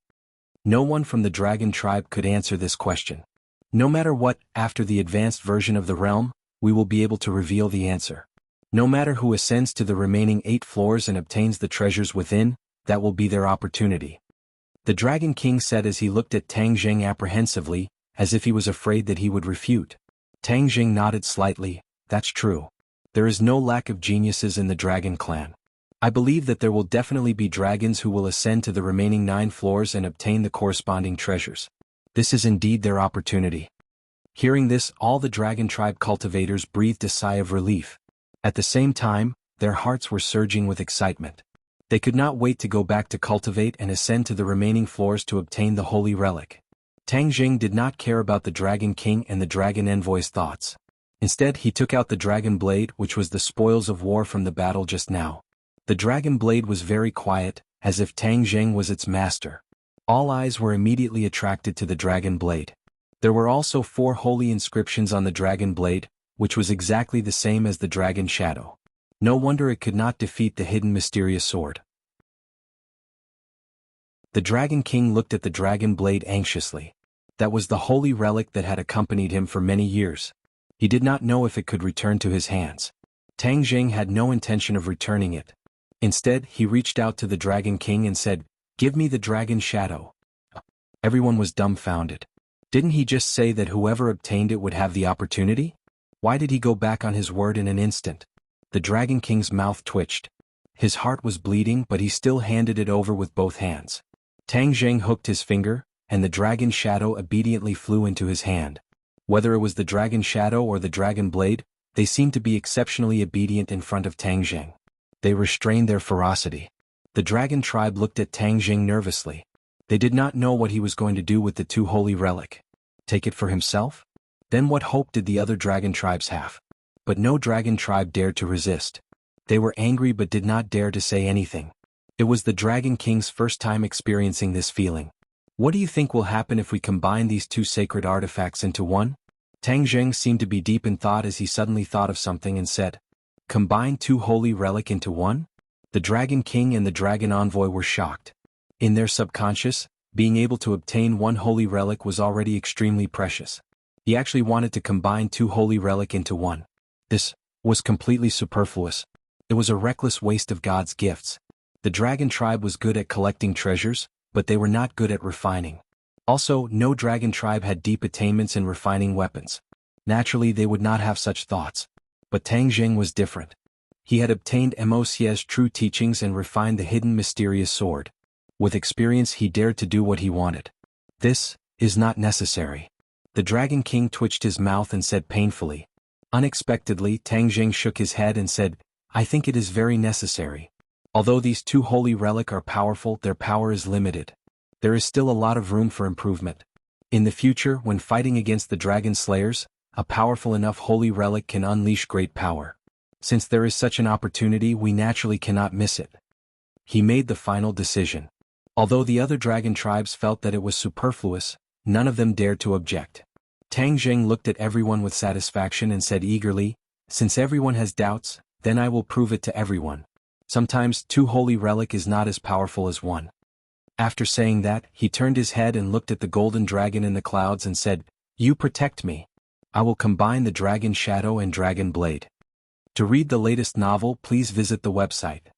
No one from the dragon tribe could answer this question. No matter what, after the advanced version of the realm, we will be able to reveal the answer. No matter who ascends to the remaining 8 floors and obtains the treasures within, that will be their opportunity. The Dragon King said as he looked at Tang Zheng apprehensively, as if he was afraid that he would refute. Tang Zheng nodded slightly. "That's true. There is no lack of geniuses in the dragon clan. I believe that there will definitely be dragons who will ascend to the remaining 9 floors and obtain the corresponding treasures. This is indeed their opportunity." Hearing this, all the dragon tribe cultivators breathed a sigh of relief. At the same time, their hearts were surging with excitement. They could not wait to go back to cultivate and ascend to the remaining floors to obtain the holy relic. Tang Zheng did not care about the Dragon King and the Dragon Envoy's thoughts. Instead, he took out the dragon blade, which was the spoils of war from the battle just now. The dragon blade was very quiet, as if Tang Zheng was its master. All eyes were immediately attracted to the dragon blade. There were also 4 holy inscriptions on the dragon blade, which was exactly the same as the dragon shadow. No wonder it could not defeat the hidden mysterious sword. The Dragon King looked at the dragon blade anxiously. That was the holy relic that had accompanied him for many years. He did not know if it could return to his hands. Tang Zheng had no intention of returning it. Instead, he reached out to the Dragon King and said, "Give me the dragon shadow." Everyone was dumbfounded. Didn't he just say that whoever obtained it would have the opportunity? Why did he go back on his word in an instant? The Dragon King's mouth twitched. His heart was bleeding, but he still handed it over with both hands. Tang Zheng hooked his finger, and the dragon shadow obediently flew into his hand. Whether it was the dragon shadow or the dragon blade, they seemed to be exceptionally obedient in front of Tang Zheng. They restrained their ferocity. The dragon tribe looked at Tang Zheng nervously. They did not know what he was going to do with the 2 holy relic. Take it for himself? Then what hope did the other dragon tribes have? But no dragon tribe dared to resist. They were angry but did not dare to say anything. It was the Dragon King's first time experiencing this feeling. "What do you think will happen if we combine these 2 sacred artifacts into one?" Tang Zheng seemed to be deep in thought as he suddenly thought of something and said, "Combine 2 holy relic into one?" The Dragon King and the Dragon Envoy were shocked. In their subconscious, being able to obtain 1 holy relic was already extremely precious. He actually wanted to combine 2 holy relic into one. This was completely superfluous. It was a reckless waste of God's gifts. The dragon tribe was good at collecting treasures, but they were not good at refining. Also, no dragon tribe had deep attainments in refining weapons. Naturally, they would not have such thoughts. But Tang Zheng was different. He had obtained Moc's true teachings and refined the hidden mysterious sword. With experience, he dared to do what he wanted. "This is not necessary." The Dragon King twitched his mouth and said painfully. Unexpectedly, Tang Zheng shook his head and said, "I think it is very necessary. Although these 2 holy relic are powerful, their power is limited. There is still a lot of room for improvement. In the future, when fighting against the dragon slayers, a powerful enough holy relic can unleash great power. Since there is such an opportunity, we naturally cannot miss it." he made the final decision. Although the other dragon tribes felt that it was superfluous, none of them dared to object. Tang Zheng looked at everyone with satisfaction and said eagerly, "Since everyone has doubts, then I will prove it to everyone. Sometimes two holy relic is not as powerful as one." After saying that, he turned his head and looked at the golden dragon in the clouds and said, "You protect me. I will combine the dragon shadow and dragon blade." To read the latest novel, please visit the website.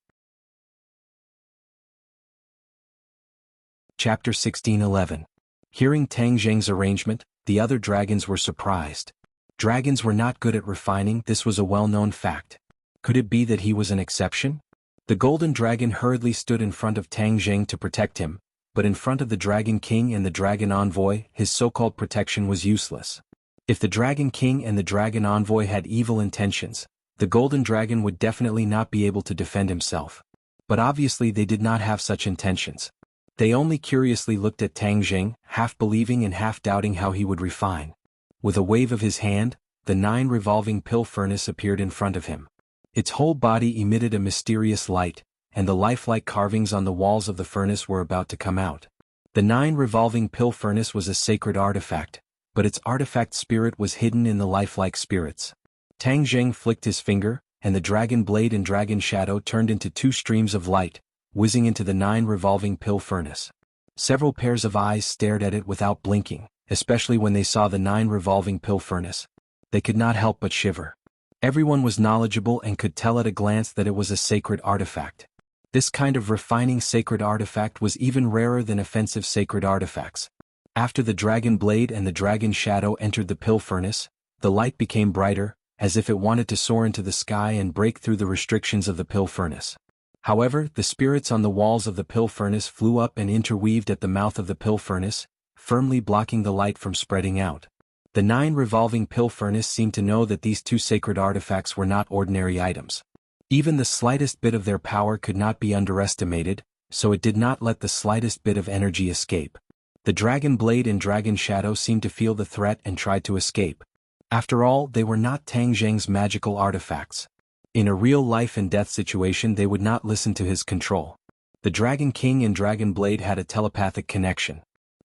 Chapter 1611. Hearing Tang Zheng's arrangement, the other dragons were surprised. Dragons were not good at refining, this was a well-known fact. Could it be that he was an exception? The golden dragon hurriedly stood in front of Tang Zheng to protect him, but in front of the Dragon King and the Dragon Envoy, his so-called protection was useless. If the Dragon King and the Dragon Envoy had evil intentions, the golden dragon would definitely not be able to defend himself. But obviously they did not have such intentions. They only curiously looked at Tang Zheng, half believing and half doubting how he would refine. With a wave of his hand, the 9 revolving pill furnace appeared in front of him. Its whole body emitted a mysterious light, and the lifelike carvings on the walls of the furnace were about to come out. The 9 revolving pill furnace was a sacred artifact, but its artifact spirit was hidden in the lifelike spirits. Tang Zheng flicked his finger, and the dragon blade and dragon shadow turned into 2 streams of light, whizzing into the 9 revolving pill furnace. Several pairs of eyes stared at it without blinking, especially when they saw the 9 revolving pill furnace. They could not help but shiver. Everyone was knowledgeable and could tell at a glance that it was a sacred artifact. This kind of refining sacred artifact was even rarer than offensive sacred artifacts. After the dragon blade and the dragon shadow entered the pill furnace, the light became brighter, as if it wanted to soar into the sky and break through the restrictions of the pill furnace. However, the spirits on the walls of the pill furnace flew up and interweaved at the mouth of the pill furnace, firmly blocking the light from spreading out. The 9 revolving pill furnace seemed to know that these 2 sacred artifacts were not ordinary items. Even the slightest bit of their power could not be underestimated, so it did not let the slightest bit of energy escape. The dragon blade and dragon shadow seemed to feel the threat and tried to escape. After all, they were not Tang Zheng's magical artifacts. In a real life and death situation they would not listen to his control. The Dragon King and Dragon Blade had a telepathic connection.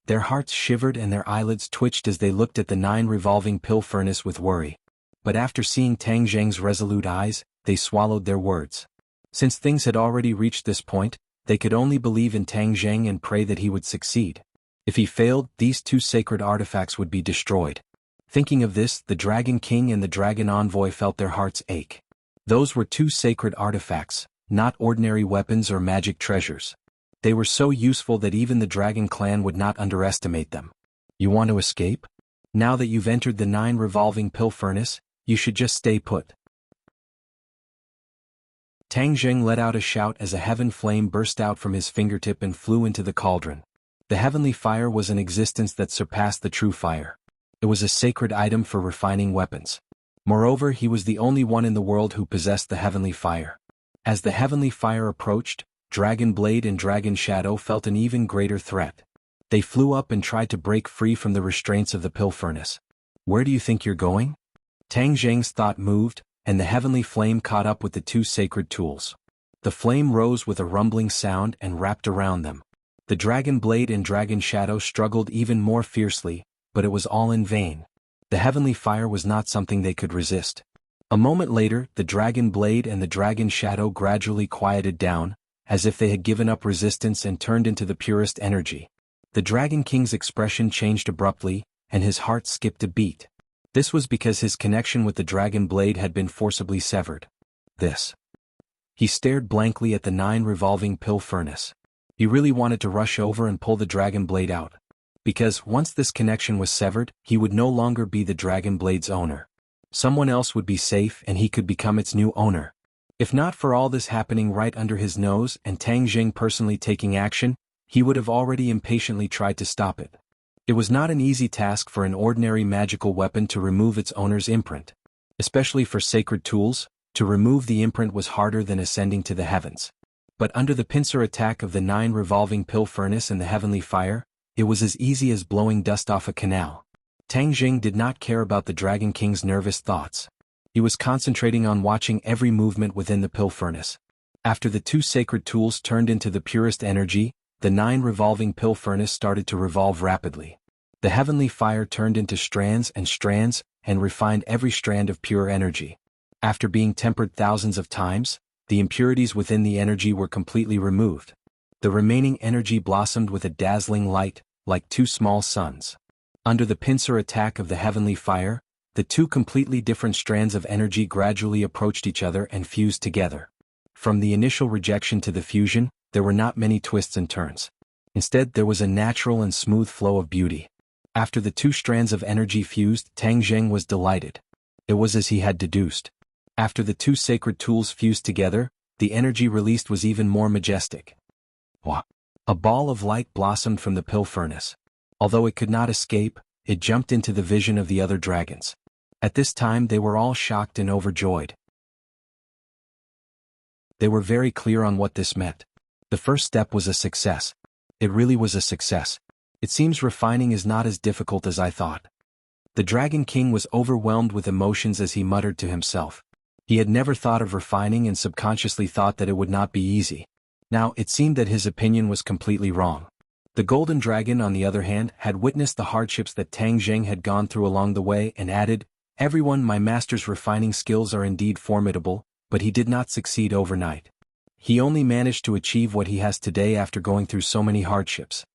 Their hearts shivered and their eyelids twitched as they looked at the 9 revolving pill furnace with worry. But after seeing Tang Zheng's resolute eyes, they swallowed their words. Since things had already reached this point, they could only believe in Tang Zheng and pray that he would succeed. If he failed, these 2 sacred artifacts would be destroyed. Thinking of this, the Dragon King and the Dragon Envoy felt their hearts ache. Those were 2 sacred artifacts, not ordinary weapons or magic treasures. They were so useful that even the Dragon Clan would not underestimate them. You want to escape? Now that you've entered the 9 revolving pill furnace, you should just stay put. Tang Zheng let out a shout as a heaven flame burst out from his fingertip and flew into the cauldron. The heavenly fire was an existence that surpassed the true fire. It was a sacred item for refining weapons. Moreover, he was the only one in the world who possessed the heavenly fire. As the heavenly fire approached, Dragon Blade and Dragon Shadow felt an even greater threat. They flew up and tried to break free from the restraints of the pill furnace. Where do you think you're going? Tang Zheng's thought moved, and the heavenly flame caught up with the 2 sacred tools. The flame rose with a rumbling sound and wrapped around them. The Dragon Blade and Dragon Shadow struggled even more fiercely, but it was all in vain. The heavenly fire was not something they could resist. A moment later, the Dragon Blade and the Dragon Shadow gradually quieted down, as if they had given up resistance and turned into the purest energy. The Dragon King's expression changed abruptly, and his heart skipped a beat. This was because his connection with the Dragon Blade had been forcibly severed. He stared blankly at the 9 revolving pill furnace. He really wanted to rush over and pull the Dragon Blade out. Because once this connection was severed, he would no longer be the Dragon Blade's owner. Someone else would be safe and he could become its new owner. If not for all this happening right under his nose and Tang Zheng personally taking action, he would have already impatiently tried to stop it. It was not an easy task for an ordinary magical weapon to remove its owner's imprint. Especially for sacred tools, to remove the imprint was harder than ascending to the heavens. But under the pincer attack of the 9 revolving pill furnace and the heavenly fire, it was as easy as blowing dust off a canal. Tang Zheng did not care about the Dragon King's nervous thoughts. He was concentrating on watching every movement within the pill furnace. After the two sacred tools turned into the purest energy, the 9 revolving pill furnace started to revolve rapidly. The heavenly fire turned into strands, and refined every strand of pure energy. After being tempered thousands of times, the impurities within the energy were completely removed. The remaining energy blossomed with a dazzling light, like 2 small suns. Under the pincer attack of the heavenly fire, the 2 completely different strands of energy gradually approached each other and fused together. From the initial rejection to the fusion, there were not many twists and turns. Instead, there was a natural and smooth flow of beauty. After the 2 strands of energy fused, Tang Zheng was delighted. It was as he had deduced. After the 2 sacred tools fused together, the energy released was even more majestic. Wah! A ball of light blossomed from the pill furnace. Although it could not escape, it jumped into the vision of the other dragons. At this time they were all shocked and overjoyed. They were very clear on what this meant. The first step was a success. It really was a success. It seems refining is not as difficult as I thought. The Dragon King was overwhelmed with emotions as he muttered to himself. He had never thought of refining and subconsciously thought that it would not be easy. Now it seemed that his opinion was completely wrong. The Golden Dragon, on the other hand, had witnessed the hardships that Tang Zheng had gone through along the way and added, "Everyone, my master's refining skills are indeed formidable, but he did not succeed overnight. He only managed to achieve what he has today after going through so many hardships."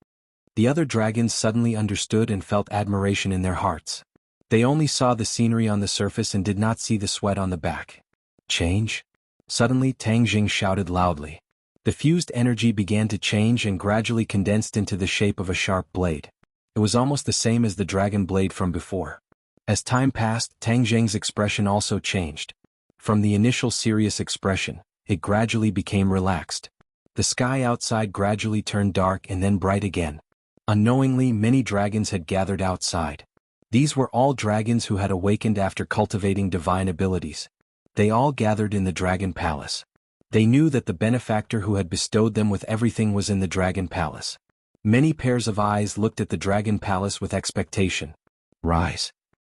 The other dragons suddenly understood and felt admiration in their hearts. They only saw the scenery on the surface and did not see the sweat on the back. Change? Suddenly Tang Zheng shouted loudly. The fused energy began to change and gradually condensed into the shape of a sharp blade. It was almost the same as the dragon blade from before. As time passed, Tang Zheng's expression also changed. From the initial serious expression, it gradually became relaxed. The sky outside gradually turned dark and then bright again. Unknowingly, many dragons had gathered outside. These were all dragons who had awakened after cultivating divine abilities. They all gathered in the Dragon Palace. They knew that the benefactor who had bestowed them with everything was in the Dragon Palace. Many pairs of eyes looked at the Dragon Palace with expectation. Rise.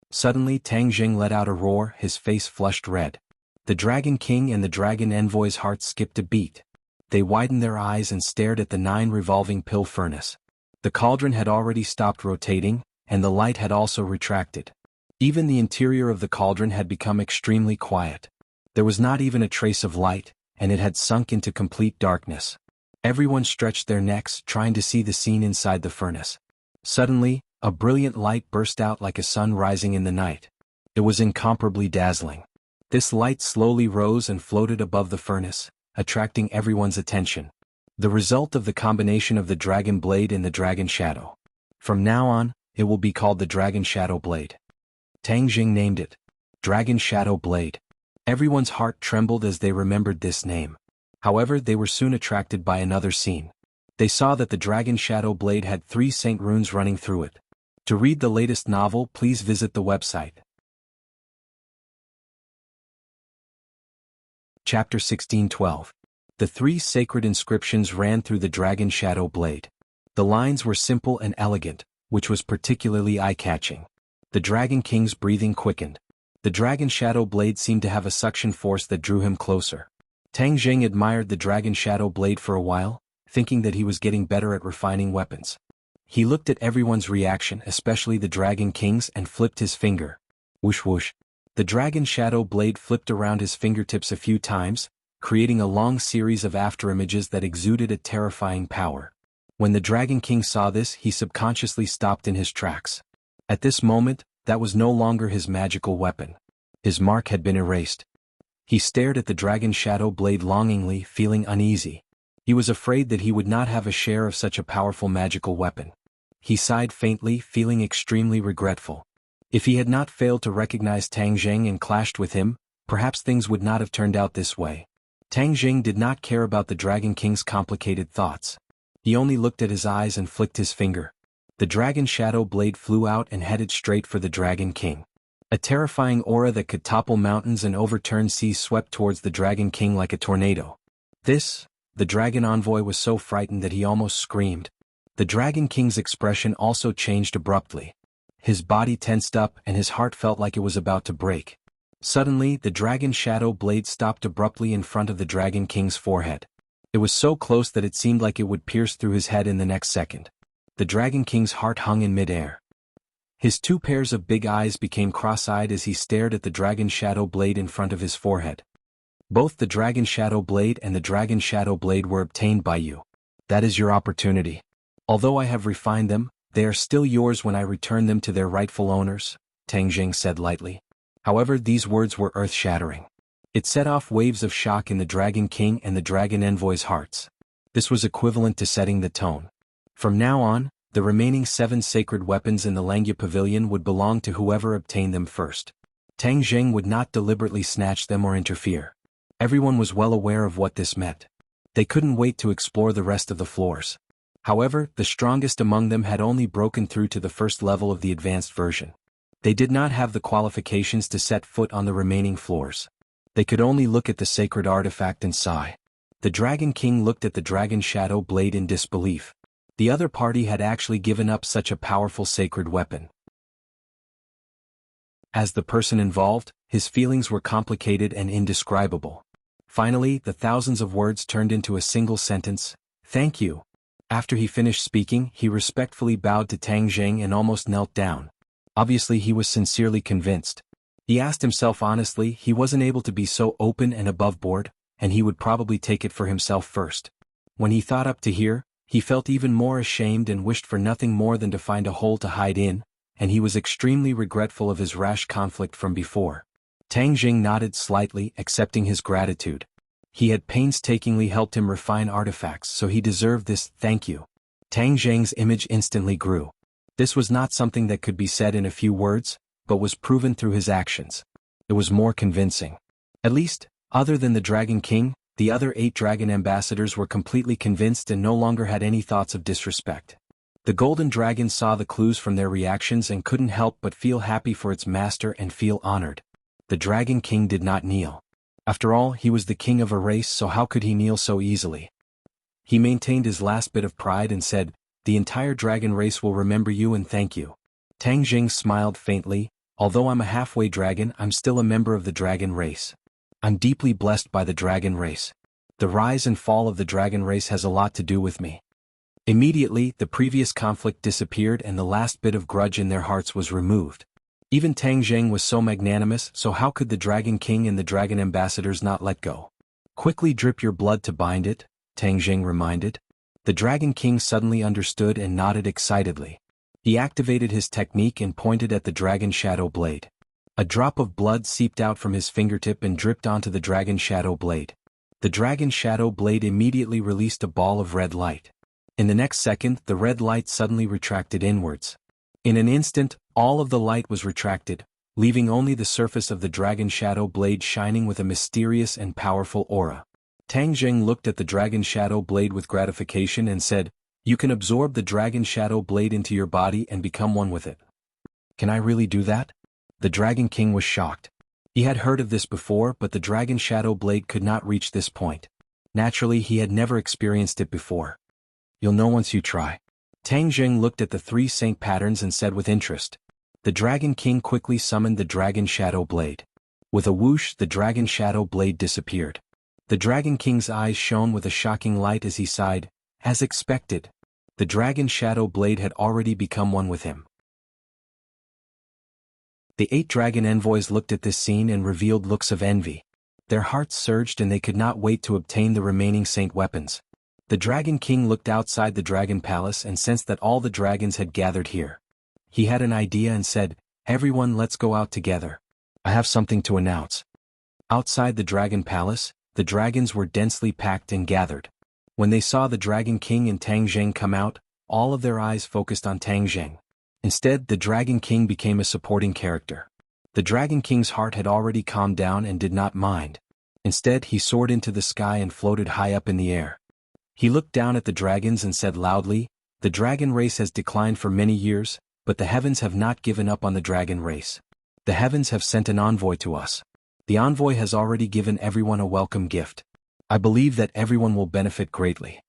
Suddenly Tang Zheng let out a roar, his face flushed red. The Dragon King and the Dragon Envoy's hearts skipped a beat. They widened their eyes and stared at the 9 revolving pill furnace. The cauldron had already stopped rotating, and the light had also retracted. Even the interior of the cauldron had become extremely quiet. There was not even a trace of light, and it had sunk into complete darkness. Everyone stretched their necks, trying to see the scene inside the furnace. Suddenly, a brilliant light burst out like a sun rising in the night. It was incomparably dazzling. This light slowly rose and floated above the furnace, attracting everyone's attention. The result of the combination of the Dragon Blade and the Dragon Shadow. From now on, it will be called the Dragon Shadow Blade. Tang Zheng named it Dragon Shadow Blade. Everyone's heart trembled as they remembered this name. However, they were soon attracted by another scene. They saw that the Dragon Shadow Blade had 3 saint runes running through it. To read the latest novel, please visit the website. Chapter 16:12. The 3 sacred inscriptions ran through the Dragon Shadow Blade. The lines were simple and elegant, which was particularly eye-catching. The Dragon King's breathing quickened. The Dragon Shadow Blade seemed to have a suction force that drew him closer. Tang Zheng admired the Dragon Shadow Blade for a while, thinking that he was getting better at refining weapons. He looked at everyone's reaction, especially the Dragon King's, and flipped his finger. Whoosh whoosh. The Dragon Shadow Blade flipped around his fingertips a few times, creating a long series of afterimages that exuded a terrifying power. When the Dragon King saw this, he subconsciously stopped in his tracks. At this moment, that was no longer his magical weapon. His mark had been erased. He stared at the Dragon Shadow Blade longingly, feeling uneasy. He was afraid that he would not have a share of such a powerful magical weapon. He sighed faintly, feeling extremely regretful. If he had not failed to recognize Tang Zheng and clashed with him, perhaps things would not have turned out this way. Tang Zheng did not care about the Dragon King's complicated thoughts. He only looked at his eyes and flicked his finger. The Dragon Shadow Blade flew out and headed straight for the Dragon King. A terrifying aura that could topple mountains and overturn seas swept towards the Dragon King like a tornado. The Dragon Envoy was so frightened that he almost screamed. The Dragon King's expression also changed abruptly. His body tensed up and his heart felt like it was about to break. Suddenly, the dragon shadow blade stopped abruptly in front of the Dragon King's forehead. It was so close that it seemed like it would pierce through his head in the next second. The Dragon King's heart hung in midair. His two pairs of big eyes became cross-eyed as he stared at the dragon shadow blade in front of his forehead. Both the dragon shadow blade and the dragon shadow blade were obtained by you. That is your opportunity. Although I have refined them, they are still yours when I return them to their rightful owners, Tang Jing said lightly. However, these words were earth-shattering. It set off waves of shock in the Dragon King and the Dragon Envoy's hearts. This was equivalent to setting the tone. From now on, the remaining 7 sacred weapons in the Langya Pavilion would belong to whoever obtained them first. Tang Jing would not deliberately snatch them or interfere. Everyone was well aware of what this meant. They couldn't wait to explore the rest of the floors. However, the strongest among them had only broken through to the first level of the advanced version. They did not have the qualifications to set foot on the remaining floors. They could only look at the sacred artifact and sigh. The Dragon King looked at the dragon shadow blade in disbelief. The other party had actually given up such a powerful sacred weapon. As the person involved, his feelings were complicated and indescribable. Finally, the thousands of words turned into a single sentence, "Thank you." After he finished speaking, he respectfully bowed to Tang Jing and almost knelt down. Obviously he was sincerely convinced. He asked himself honestly, he wasn't able to be so open and above board, and he would probably take it for himself first. When he thought up to here, he felt even more ashamed and wished for nothing more than to find a hole to hide in, and he was extremely regretful of his rash conflict from before. Tang Jing nodded slightly, accepting his gratitude. He had painstakingly helped him refine artifacts, so he deserved this "thank you." Tang Jing's image instantly grew. This was not something that could be said in a few words, but was proven through his actions. It was more convincing. At least, other than the Dragon King, the other 8 dragon ambassadors were completely convinced and no longer had any thoughts of disrespect. The golden dragon saw the clues from their reactions and couldn't help but feel happy for its master and feel honored. The Dragon King did not kneel. After all, he was the king of a race, so how could he kneel so easily? He maintained his last bit of pride and said, "The entire dragon race will remember you and thank you." Tang Jing smiled faintly. "Although I'm a halfway dragon, I'm still a member of the dragon race. I'm deeply blessed by the dragon race. The rise and fall of the dragon race has a lot to do with me." Immediately, the previous conflict disappeared and the last bit of grudge in their hearts was removed. Even Tang Jing was so magnanimous, so how could the Dragon King and the dragon ambassadors not let go? "Quickly drip your blood to bind it," Tang Jing reminded. The Dragon King suddenly understood and nodded excitedly. He activated his technique and pointed at the dragon shadow blade. A drop of blood seeped out from his fingertip and dripped onto the dragon shadow blade. The dragon shadow blade immediately released a ball of red light. In the next second, the red light suddenly retracted inwards. In an instant, all of the light was retracted, leaving only the surface of the dragon shadow blade shining with a mysterious and powerful aura. Tang Jing looked at the dragon shadow blade with gratification and said, "You can absorb the dragon shadow blade into your body and become one with it." "Can I really do that?" The Dragon King was shocked. He had heard of this before, but the dragon shadow blade could not reach this point. Naturally, he had never experienced it before. "You'll know once you try." Tang Jing looked at the 3 saint patterns and said with interest. The Dragon King quickly summoned the dragon shadow blade. With a whoosh, the dragon shadow blade disappeared. The Dragon King's eyes shone with a shocking light as he sighed. As expected, the dragon shadow blade had already become one with him. The 8 dragon envoys looked at this scene and revealed looks of envy. Their hearts surged and they could not wait to obtain the remaining saint weapons. The Dragon King looked outside the dragon palace and sensed that all the dragons had gathered here. He had an idea and said, "Everyone, let's go out together. I have something to announce." Outside the dragon palace, the dragons were densely packed and gathered. When they saw the Dragon King and Tang Jing come out, all of their eyes focused on Tang Jing. Instead, the Dragon King became a supporting character. The Dragon King's heart had already calmed down and did not mind. Instead, he soared into the sky and floated high up in the air. He looked down at the dragons and said loudly, "The dragon race has declined for many years, but the heavens have not given up on the dragon race. The heavens have sent an envoy to us. The envoy has already given everyone a welcome gift. I believe that everyone will benefit greatly."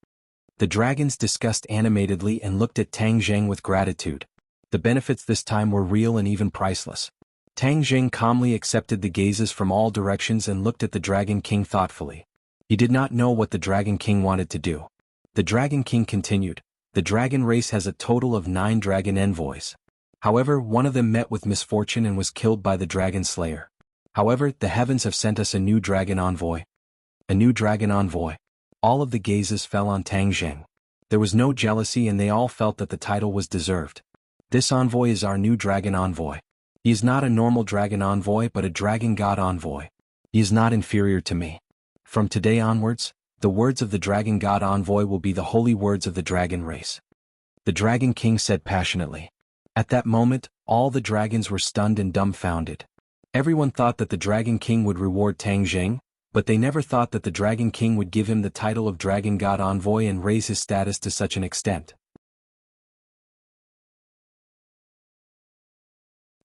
The dragons discussed animatedly and looked at Tang Jing with gratitude. The benefits this time were real and even priceless. Tang Jing calmly accepted the gazes from all directions and looked at the Dragon King thoughtfully. He did not know what the Dragon King wanted to do. The Dragon King continued, "The dragon race has a total of 9 dragon envoys. However, one of them met with misfortune and was killed by the Dragon Slayer. However, the heavens have sent us a new dragon envoy." A new dragon envoy. All of the gazes fell on Tang Jing. There was no jealousy and they all felt that the title was deserved. "This envoy is our new dragon envoy. He is not a normal dragon envoy but a dragon god envoy. He is not inferior to me. From today onwards, the words of the dragon god envoy will be the holy words of the dragon race," the Dragon King said passionately. At that moment, all the dragons were stunned and dumbfounded. Everyone thought that the Dragon King would reward Tang Jing, but they never thought that the Dragon King would give him the title of Dragon God Envoy and raise his status to such an extent.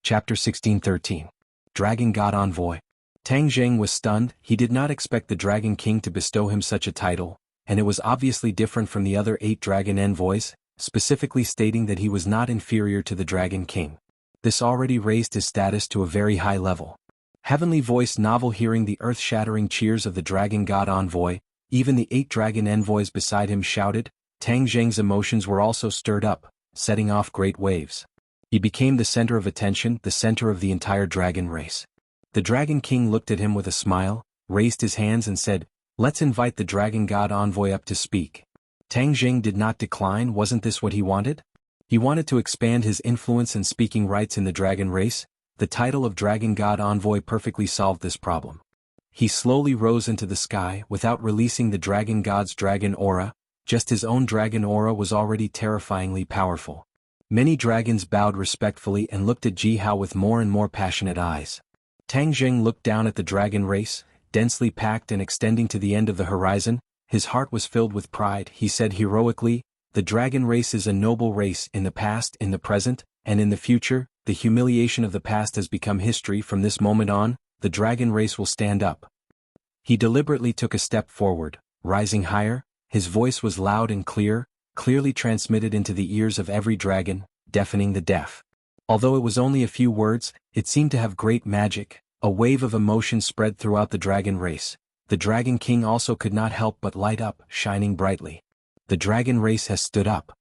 Chapter 16:13. Dragon God Envoy. Tang Jing was stunned. He did not expect the Dragon King to bestow him such a title, and it was obviously different from the other 8 dragon envoys, specifically stating that he was not inferior to the Dragon King. This already raised his status to a very high level. Heavenly voice novel. Hearing the earth-shattering cheers of the Dragon God Envoy, even the 8 dragon envoys beside him shouted. Tang Jing's emotions were also stirred up, setting off great waves. He became the center of attention, the center of the entire dragon race. The Dragon King looked at him with a smile, raised his hands and said, "Let's invite the Dragon God Envoy up to speak." Tang Jing did not decline. Wasn't this what he wanted? He wanted to expand his influence and speaking rights in the dragon race. The title of Dragon God Envoy perfectly solved this problem. He slowly rose into the sky without releasing the Dragon God's dragon aura. Just his own dragon aura was already terrifyingly powerful. Many dragons bowed respectfully and looked at Jianghu with more and more passionate eyes. Tang Jing looked down at the dragon race, densely packed and extending to the end of the horizon. His heart was filled with pride. He said heroically, "The dragon race is a noble race in the past, in the present, and in the future. The humiliation of the past has become history. From this moment on, the dragon race will stand up." He deliberately took a step forward, rising higher. His voice was loud and clear, clearly transmitted into the ears of every dragon, deafening the deaf. Although it was only a few words, it seemed to have great magic. A wave of emotion spread throughout the dragon race. The Dragon King also could not help but light up, shining brightly. The dragon race has stood up.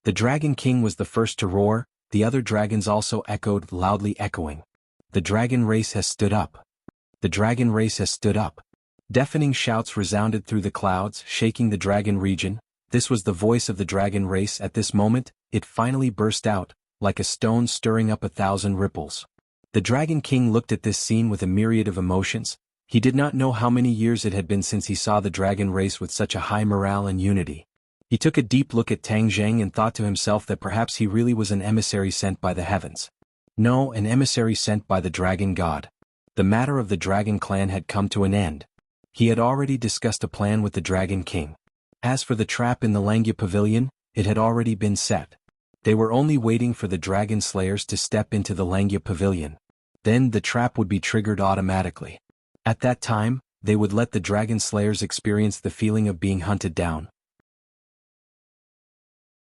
The Dragon King was the first to roar. The other dragons also echoed, loudly echoing. The dragon race has stood up. The dragon race has stood up. Deafening shouts resounded through the clouds, shaking the dragon region. This was the voice of the dragon race. At this moment, it finally burst out, like a stone stirring up 1,000 ripples. The Dragon King looked at this scene with a myriad of emotions. He did not know how many years it had been since he saw the dragon race with such a high morale and unity. He took a deep look at Tang Jing and thought to himself that perhaps he really was an emissary sent by the heavens. No, an emissary sent by the dragon god. The matter of the dragon clan had come to an end. He had already discussed a plan with the Dragon King. As for the trap in the Langya Pavilion, it had already been set. They were only waiting for the dragon slayers to step into the Langya Pavilion. Then the trap would be triggered automatically. At that time, they would let the dragon slayers experience the feeling of being hunted down.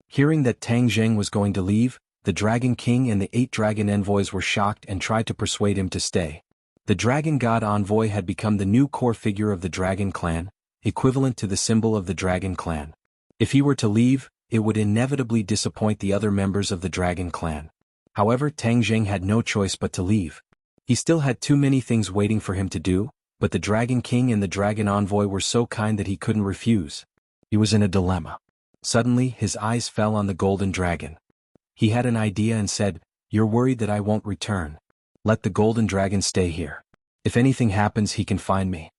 Hearing that Tang Jing was going to leave, the Dragon King and the 8 dragon envoys were shocked and tried to persuade him to stay. The Dragon God Envoy had become the new core figure of the Dragon Clan, equivalent to the symbol of the Dragon Clan. If he were to leave, it would inevitably disappoint the other members of the Dragon Clan. However, Tang Jing had no choice but to leave. He still had too many things waiting for him to do, but the Dragon King and the Dragon Envoy were so kind that he couldn't refuse. He was in a dilemma. Suddenly, his eyes fell on the golden dragon. He had an idea and said, "You're worried that I won't return. Let the golden dragon stay here. If anything happens, he can find me."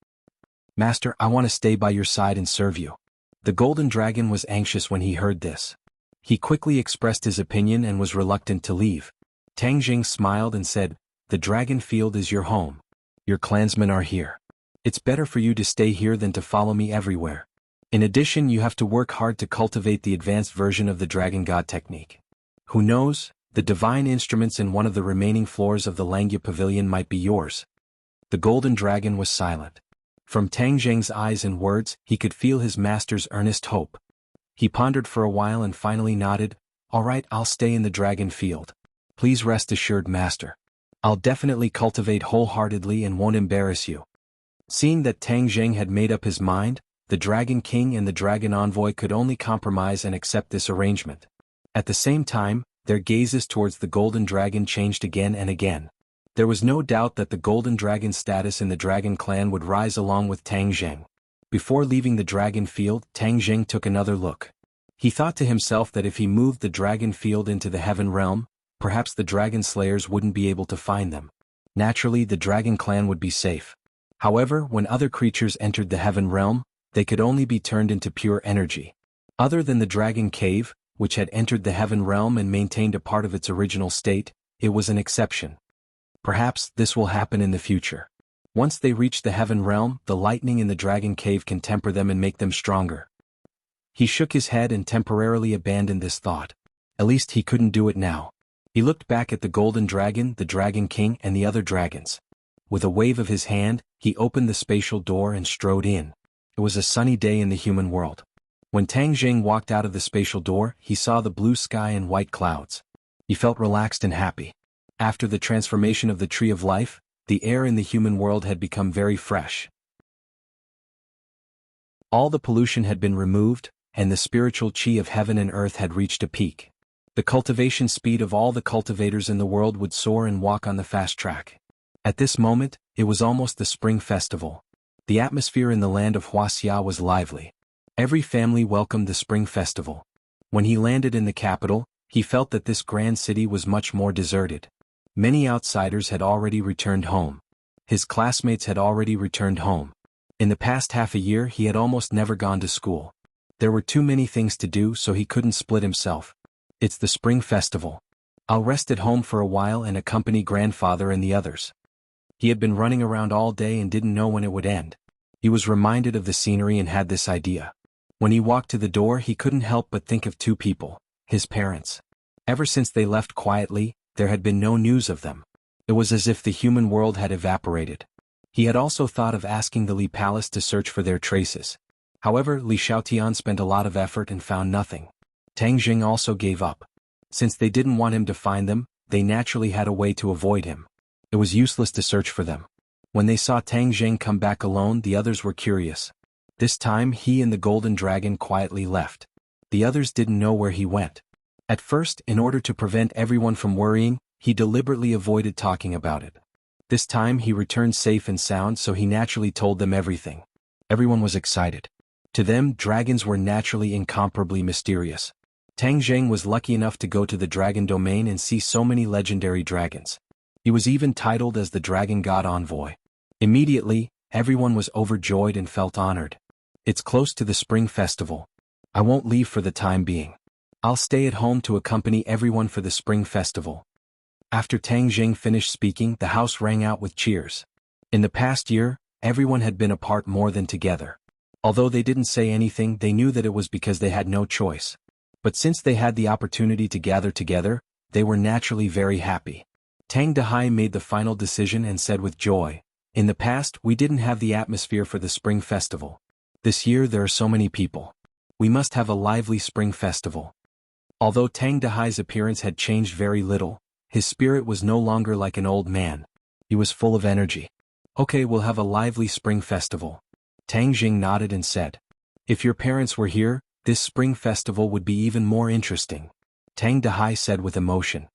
"Master, I want to stay by your side and serve you." The golden dragon was anxious when he heard this. He quickly expressed his opinion and was reluctant to leave. Tang Jing smiled and said, "The dragon field is your home. Your clansmen are here. It's better for you to stay here than to follow me everywhere. In addition, you have to work hard to cultivate the advanced version of the Dragon God technique. Who knows, the divine instruments in one of the remaining floors of the Langya Pavilion might be yours." The golden dragon was silent. From Tang Jing's eyes and words, he could feel his master's earnest hope. He pondered for a while and finally nodded, "All right, I'll stay in the dragon field. Please rest assured, master." I'll definitely cultivate wholeheartedly and won't embarrass you. Seeing that Tang Zheng had made up his mind, the Dragon King and the Dragon Envoy could only compromise and accept this arrangement. At the same time, their gazes towards the Golden Dragon changed again and again. There was no doubt that the Golden Dragon's status in the Dragon Clan would rise along with Tang Zheng. Before leaving the Dragon Field, Tang Zheng took another look. He thought to himself that if he moved the Dragon Field into the Heaven Realm, perhaps the Dragon Slayers wouldn't be able to find them. Naturally, the Dragon Clan would be safe. However, when other creatures entered the Heaven Realm, they could only be turned into pure energy. Other than the Dragon Cave, which had entered the Heaven Realm and maintained a part of its original state, it was an exception. Perhaps this will happen in the future. Once they reach the Heaven Realm, the lightning in the Dragon Cave can temper them and make them stronger. He shook his head and temporarily abandoned this thought. At least he couldn't do it now. He looked back at the Golden Dragon, the Dragon King, and the other dragons. With a wave of his hand, he opened the spatial door and strode in. It was a sunny day in the human world. When Tang Zheng walked out of the spatial door, he saw the blue sky and white clouds. He felt relaxed and happy. After the transformation of the Tree of Life, the air in the human world had become very fresh. All the pollution had been removed, and the spiritual chi of heaven and earth had reached a peak. The cultivation speed of all the cultivators in the world would soar and walk on the fast track. At this moment, it was almost the spring festival. The atmosphere in the land of Wuxia was lively. Every family welcomed the spring festival. When he landed in the capital, he felt that this grand city was much more deserted. Many outsiders had already returned home. His classmates had already returned home. In the past half a year he had almost never gone to school. There were too many things to do, so he couldn't split himself. It's the spring festival. I'll rest at home for a while and accompany grandfather and the others. He had been running around all day and didn't know when it would end. He was reminded of the scenery and had this idea. When he walked to the door, he couldn't help but think of two people, his parents. Ever since they left quietly, there had been no news of them. It was as if the human world had evaporated. He had also thought of asking the Li Palace to search for their traces. However, Li Xiaotian spent a lot of effort and found nothing. Tang Zheng also gave up. Since they didn't want him to find them, they naturally had a way to avoid him. It was useless to search for them. When they saw Tang Zheng come back alone, the others were curious. This time he and the Golden Dragon quietly left. The others didn't know where he went. At first, in order to prevent everyone from worrying, he deliberately avoided talking about it. This time he returned safe and sound, so he naturally told them everything. Everyone was excited. To them, dragons were naturally incomparably mysterious. Tang Zheng was lucky enough to go to the dragon domain and see so many legendary dragons. He was even titled as the Dragon God Envoy. Immediately, everyone was overjoyed and felt honored. It's close to the spring festival. I won't leave for the time being. I'll stay at home to accompany everyone for the spring festival. After Tang Zheng finished speaking, the house rang out with cheers. In the past year, everyone had been apart more than together. Although they didn't say anything, they knew that it was because they had no choice. But since they had the opportunity to gather together, they were naturally very happy. Tang Dehai made the final decision and said with joy, "In the past, we didn't have the atmosphere for the spring festival. This year there are so many people. We must have a lively spring festival." Although Tang Dehai's appearance had changed very little, his spirit was no longer like an old man. He was full of energy. "Okay, we'll have a lively spring festival." Tang Zheng nodded and said, "If your parents were here, this spring festival would be even more interesting," Tang Dehai said with emotion.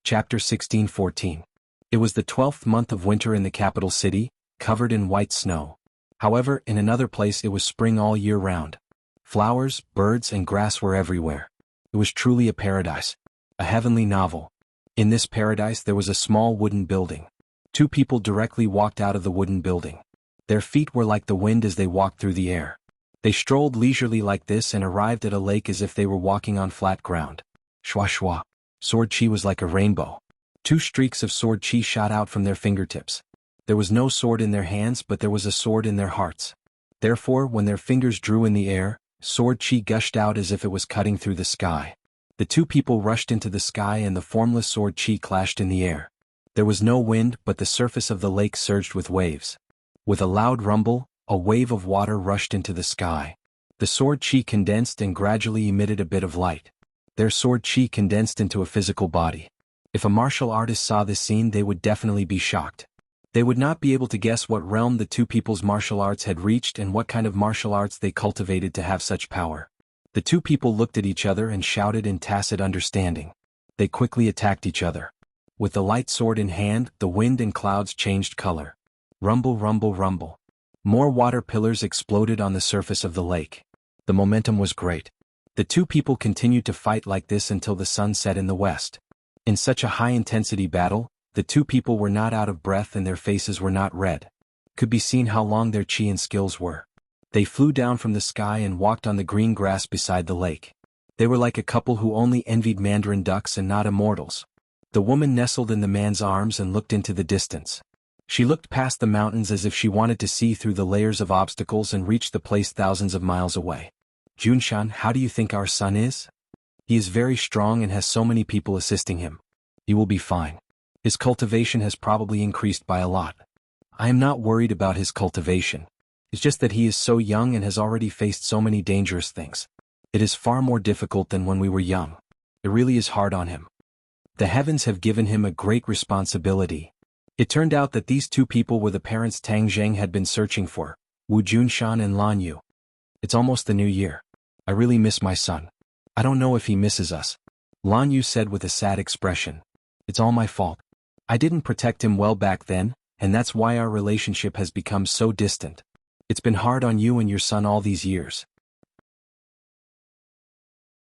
Chapter 16:14. It was the 12th month of winter in the capital city, covered in white snow. However, in another place it was spring all year round. Flowers, birds, and grass were everywhere. It was truly a paradise. A heavenly novel. In this paradise there was a small wooden building. Two people directly walked out of the wooden building. Their feet were like the wind as they walked through the air. They strolled leisurely like this and arrived at a lake as if they were walking on flat ground. Shwa shwa. Sword chi was like a rainbow. Two streaks of sword chi shot out from their fingertips. There was no sword in their hands, but there was a sword in their hearts. Therefore, when their fingers drew in the air, sword chi gushed out as if it was cutting through the sky. The two people rushed into the sky and the formless sword chi clashed in the air. There was no wind, but the surface of the lake surged with waves. With a loud rumble, a wave of water rushed into the sky. The sword chi condensed and gradually emitted a bit of light. Their sword chi condensed into a physical body. If a martial artist saw this scene, they would definitely be shocked. They would not be able to guess what realm the two people's martial arts had reached and what kind of martial arts they cultivated to have such power. The two people looked at each other and shouted in tacit understanding. They quickly attacked each other. With the light sword in hand, the wind and clouds changed color. Rumble, rumble, rumble. More water pillars exploded on the surface of the lake. The momentum was great. The two people continued to fight like this until the sun set in the west. In such a high-intensity battle, the two people were not out of breath and their faces were not red. Could be seen how long their chi and skills were. They flew down from the sky and walked on the green grass beside the lake. They were like a couple who only envied mandarin ducks and not immortals. The woman nestled in the man's arms and looked into the distance. She looked past the mountains as if she wanted to see through the layers of obstacles and reach the place thousands of miles away. Junshan, how do you think our son is? He is very strong and has so many people assisting him. He will be fine. His cultivation has probably increased by a lot. I am not worried about his cultivation. It's just that he is so young and has already faced so many dangerous things. It is far more difficult than when we were young. It really is hard on him. The heavens have given him a great responsibility. It turned out that these two people were the parents Tang Zheng had been searching for, Wu Junshan and Lan Yu. It's almost the new year. I really miss my son. I don't know if he misses us. Lan Yu said with a sad expression. It's all my fault. I didn't protect him well back then, and that's why our relationship has become so distant. It's been hard on you and your son all these years.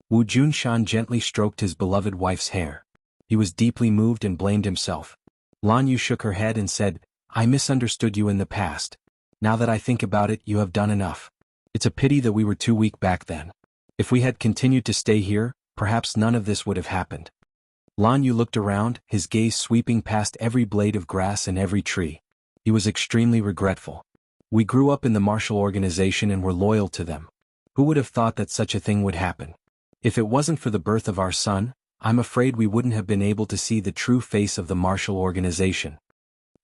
Wu Junshan gently stroked his beloved wife's hair. He was deeply moved and blamed himself. Lan Yu shook her head and said, I misunderstood you in the past. Now that I think about it, you have done enough. It's a pity that we were too weak back then. If we had continued to stay here, perhaps none of this would have happened. Lan Yu looked around, his gaze sweeping past every blade of grass and every tree. He was extremely regretful. We grew up in the martial organization and were loyal to them. Who would have thought that such a thing would happen? If it wasn't for the birth of our son, I'm afraid we wouldn't have been able to see the true face of the martial organization.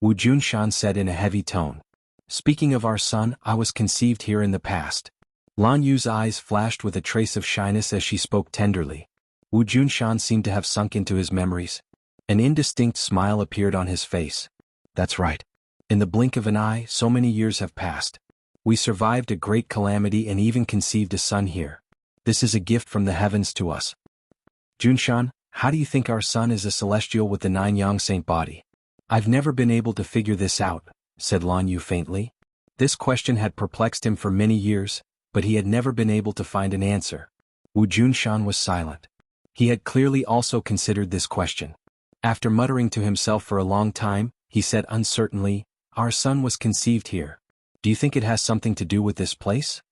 Wu Junshan said in a heavy tone. Speaking of our son, I was conceived here in the past. Lan Yu's eyes flashed with a trace of shyness as she spoke tenderly. Wu Junshan seemed to have sunk into his memories. An indistinct smile appeared on his face. That's right. In the blink of an eye, so many years have passed. We survived a great calamity and even conceived a son here. This is a gift from the heavens to us. Junshan, how do you think our son is a celestial with the 9 yang saint body? I've never been able to figure this out, said Lan Yu faintly. This question had perplexed him for many years, but he had never been able to find an answer. Wu Junshan was silent. He had clearly also considered this question. After muttering to himself for a long time, he said uncertainly, Our son was conceived here. Do you think it has something to do with this place?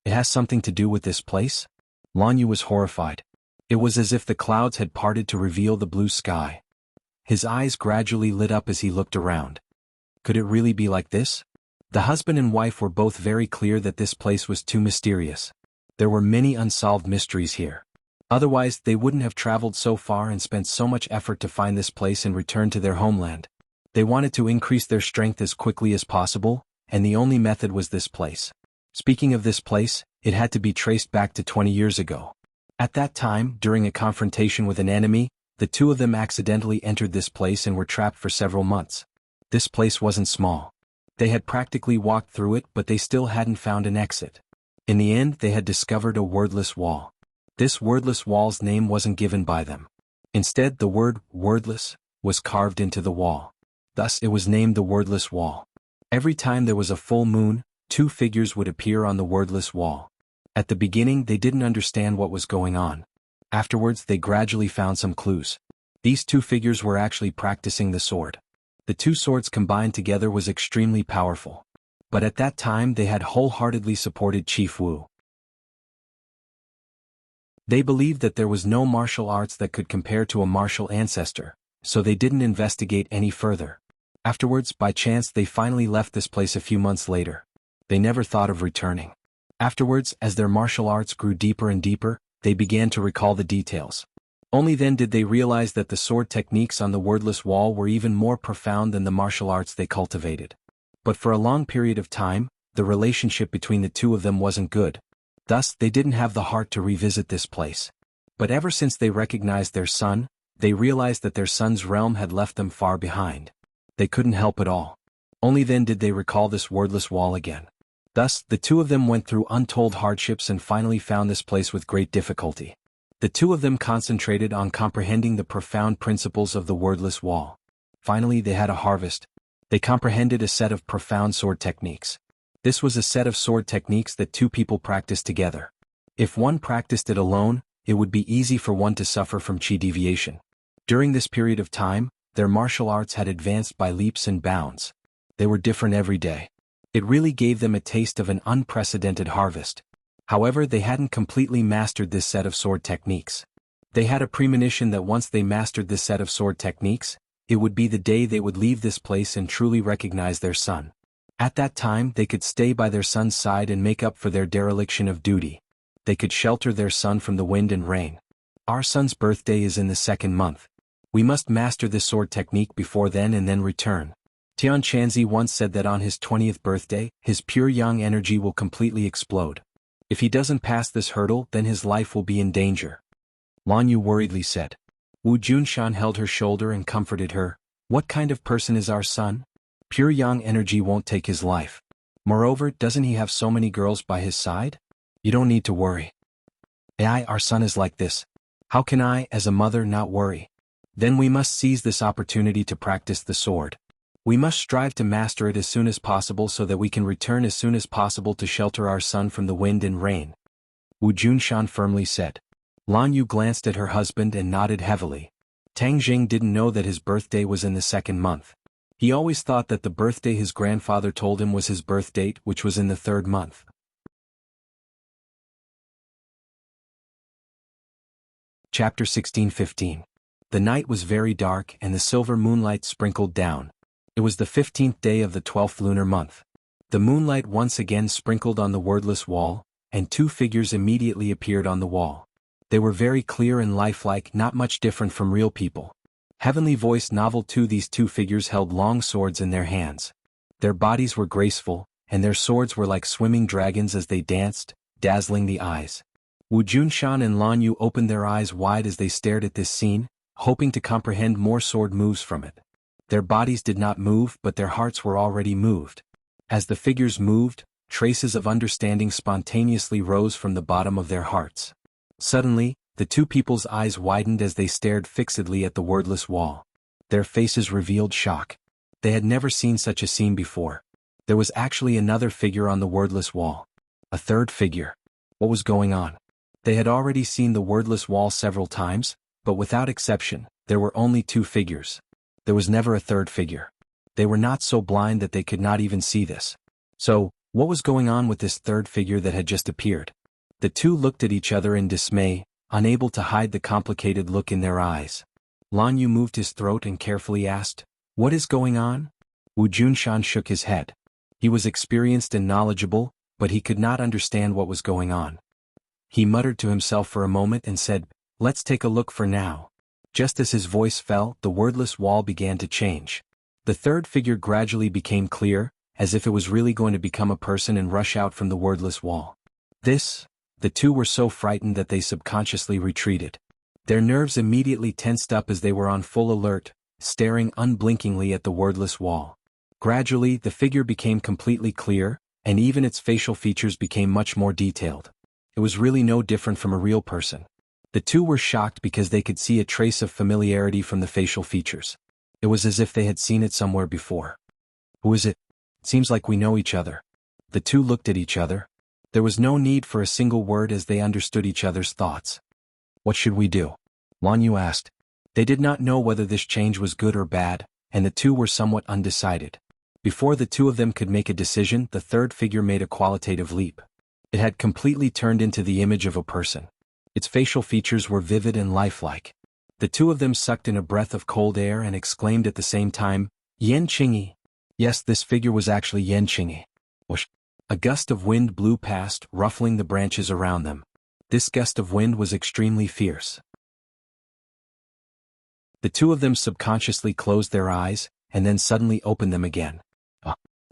It has something to do with this place? Lan Yu was horrified. It was as if the clouds had parted to reveal the blue sky. His eyes gradually lit up as he looked around. Could it really be like this? The husband and wife were both very clear that this place was too mysterious. There were many unsolved mysteries here. Otherwise, they wouldn't have traveled so far and spent so much effort to find this place and return to their homeland. They wanted to increase their strength as quickly as possible, and the only method was this place. Speaking of this place, it had to be traced back to 20 years ago. At that time, during a confrontation with an enemy, the two of them accidentally entered this place and were trapped for several months. This place wasn't small. They had practically walked through it, but they still hadn't found an exit. In the end, they had discovered a wordless wall. This wordless wall's name wasn't given by them. Instead, the word, wordless, was carved into the wall. Thus, it was named the wordless wall. Every time there was a full moon, 2 figures would appear on the wordless wall. At the beginning, they didn't understand what was going on. Afterwards, they gradually found some clues. These 2 figures were actually practicing the sword. The 2 swords combined together was extremely powerful. But at that time, they had wholeheartedly supported Chief Wu. They believed that there was no martial arts that could compare to a martial ancestor, so they didn't investigate any further. Afterwards, by chance, they finally left this place a few months later. They never thought of returning. Afterwards, as their martial arts grew deeper and deeper, they began to recall the details. Only then did they realize that the sword techniques on the wordless wall were even more profound than the martial arts they cultivated. But for a long period of time, the relationship between the two of them wasn't good. Thus, they didn't have the heart to revisit this place. But ever since they recognized their son, they realized that their son's realm had left them far behind. They couldn't help it all. Only then did they recall this wordless wall again. Thus, the two of them went through untold hardships and finally found this place with great difficulty. The two of them concentrated on comprehending the profound principles of the wordless wall. Finally, they had a harvest. They comprehended a set of profound sword techniques. This was a set of sword techniques that two people practiced together. If one practiced it alone, it would be easy for one to suffer from chi deviation. During this period of time, their martial arts had advanced by leaps and bounds. They were different every day. It really gave them a taste of an unprecedented harvest. However, they hadn't completely mastered this set of sword techniques. They had a premonition that once they mastered this set of sword techniques, it would be the day they would leave this place and truly recognize their son. At that time, they could stay by their son's side and make up for their dereliction of duty. They could shelter their son from the wind and rain. Our son's birthday is in the 2nd month. We must master this sword technique before then and then return. Tian Chanzi once said that on his 20th birthday, his pure yang energy will completely explode. If he doesn't pass this hurdle, then his life will be in danger. Lan Yu worriedly said. Wu Junshan held her shoulder and comforted her. What kind of person is our son? Pure yang energy won't take his life. Moreover, doesn't he have so many girls by his side? You don't need to worry. Our son is like this. How can I, as a mother, not worry? Then we must seize this opportunity to practice the sword. We must strive to master it as soon as possible so that we can return as soon as possible to shelter our son from the wind and rain. Wu Junshan firmly said. Lan Yu glanced at her husband and nodded heavily. Tang Jing didn't know that his birthday was in the 2nd month. He always thought that the birthday his grandfather told him was his birth date, which was in the 3rd month. Chapter 16:15. The night was very dark and the silver moonlight sprinkled down. It was the 15th day of the 12th lunar month. The moonlight once again sprinkled on the wordless wall, and two figures immediately appeared on the wall. They were very clear and lifelike, not much different from real people. Heavenly Voice Novel 2. These two figures held long swords in their hands. Their bodies were graceful, and their swords were like swimming dragons as they danced, dazzling the eyes. Wu Junshan and Lan Yu opened their eyes wide as they stared at this scene, hoping to comprehend more sword moves from it. Their bodies did not move, but their hearts were already moved. As the figures moved, traces of understanding spontaneously rose from the bottom of their hearts. Suddenly, the two people's eyes widened as they stared fixedly at the wordless wall. Their faces revealed shock. They had never seen such a scene before. There was actually another figure on the wordless wall. A third figure. What was going on? They had already seen the wordless wall several times, but without exception, there were only two figures. There was never a third figure. They were not so blind that they could not even see this. So, what was going on with this third figure that had just appeared? The two looked at each other in dismay, unable to hide the complicated look in their eyes. Lan Yu moved his throat and carefully asked, "What is going on?" Wu Junshan shook his head. He was experienced and knowledgeable, but he could not understand what was going on. He muttered to himself for a moment and said, "Let's take a look for now." Just as his voice fell, the wordless wall began to change. The third figure gradually became clear, as if it was really going to become a person and rush out from the wordless wall. The two were so frightened that they subconsciously retreated. Their nerves immediately tensed up as they were on full alert, staring unblinkingly at the wordless wall. Gradually, the figure became completely clear, and even its facial features became much more detailed. It was really no different from a real person. The two were shocked because they could see a trace of familiarity from the facial features. It was as if they had seen it somewhere before. "Who is it? Seems like we know each other." The two looked at each other. There was no need for a single word as they understood each other's thoughts. "What should we do?" Lan Yu asked. They did not know whether this change was good or bad, and the two were somewhat undecided. Before the two of them could make a decision, the third figure made a qualitative leap. It had completely turned into the image of a person. Its facial features were vivid and lifelike. The two of them sucked in a breath of cold air and exclaimed at the same time, "Yan Qingyi." Yes, this figure was actually Yan Qingyi. Whoosh! A gust of wind blew past, ruffling the branches around them. This gust of wind was extremely fierce. The two of them subconsciously closed their eyes, and then suddenly opened them again.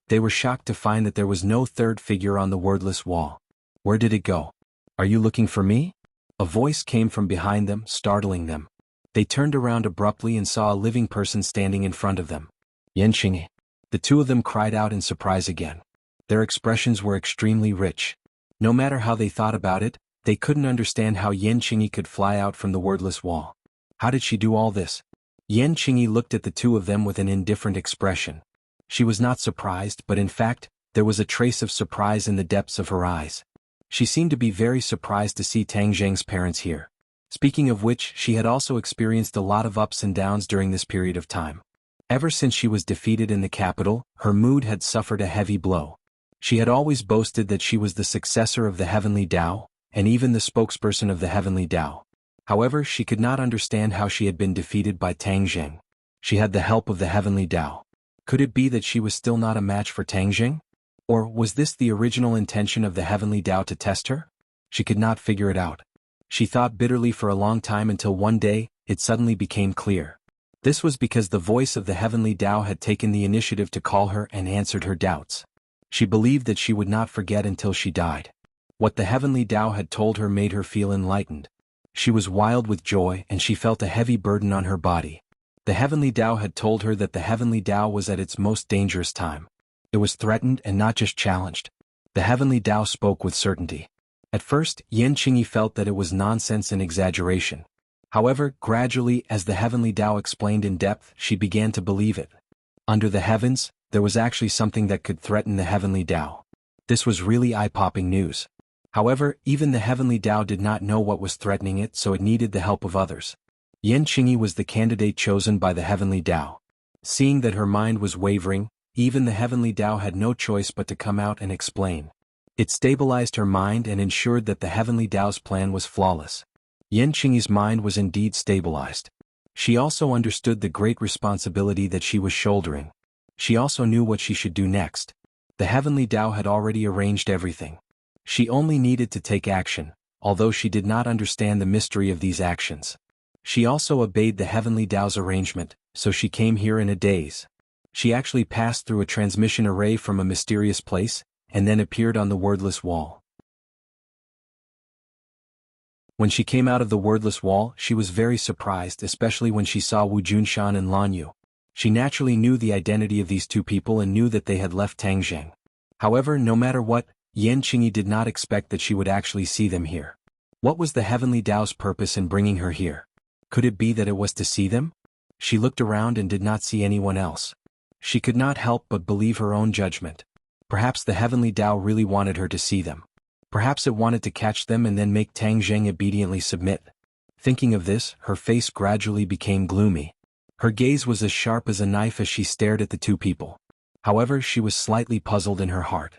They were shocked to find that there was no third figure on the wordless wall. Where did it go? "Are you looking for me?" A voice came from behind them, startling them. They turned around abruptly and saw a living person standing in front of them. Yanqing. The two of them cried out in surprise again. Their expressions were extremely rich. No matter how they thought about it, they couldn't understand how Yanqing could fly out from the wordless wall. How did she do all this? Yanqing looked at the two of them with an indifferent expression. She was not surprised, but in fact, there was a trace of surprise in the depths of her eyes. She seemed to be very surprised to see Tang Zheng's parents here. Speaking of which, she had also experienced a lot of ups and downs during this period of time. Ever since she was defeated in the capital, her mood had suffered a heavy blow. She had always boasted that she was the successor of the Heavenly Tao, and even the spokesperson of the Heavenly Tao. However, she could not understand how she had been defeated by Tang Zheng. She had the help of the Heavenly Tao. Could it be that she was still not a match for Tang Zheng? Or was this the original intention of the Heavenly Tao to test her? She could not figure it out. She thought bitterly for a long time until one day, it suddenly became clear. This was because the voice of the Heavenly Tao had taken the initiative to call her and answered her doubts. She believed that she would not forget until she died. What the Heavenly Tao had told her made her feel enlightened. She was wild with joy and she felt a heavy burden on her body. The Heavenly Tao had told her that the Heavenly Tao was at its most dangerous time. It was threatened and not just challenged. The Heavenly Tao spoke with certainty. At first, Yanqing felt that it was nonsense and exaggeration. However, gradually, as the Heavenly Tao explained in depth, she began to believe it. Under the heavens, there was actually something that could threaten the Heavenly Tao. This was really eye-popping news. However, even the Heavenly Tao did not know what was threatening it, so it needed the help of others. Yanqing was the candidate chosen by the Heavenly Tao. Seeing that her mind was wavering, even the Heavenly Tao had no choice but to come out and explain. It stabilized her mind and ensured that the Heavenly Tao's plan was flawless. Yanqing's mind was indeed stabilized. She also understood the great responsibility that she was shouldering. She also knew what she should do next. The Heavenly Tao had already arranged everything. She only needed to take action, although she did not understand the mystery of these actions. She also obeyed the Heavenly Tao's arrangement, so she came here in a daze. She actually passed through a transmission array from a mysterious place, and then appeared on the wordless wall. When she came out of the wordless wall, she was very surprised, especially when she saw Wu Junshan and Lan Yu. She naturally knew the identity of these two people and knew that they had left Tang Zheng. However, no matter what, Yanqing did not expect that she would actually see them here. What was the Heavenly Tao's purpose in bringing her here? Could it be that it was to see them? She looked around and did not see anyone else. She could not help but believe her own judgment. Perhaps the Heavenly Tao really wanted her to see them. Perhaps it wanted to catch them and then make Tang Zheng obediently submit. Thinking of this, her face gradually became gloomy. Her gaze was as sharp as a knife as she stared at the two people. However, she was slightly puzzled in her heart.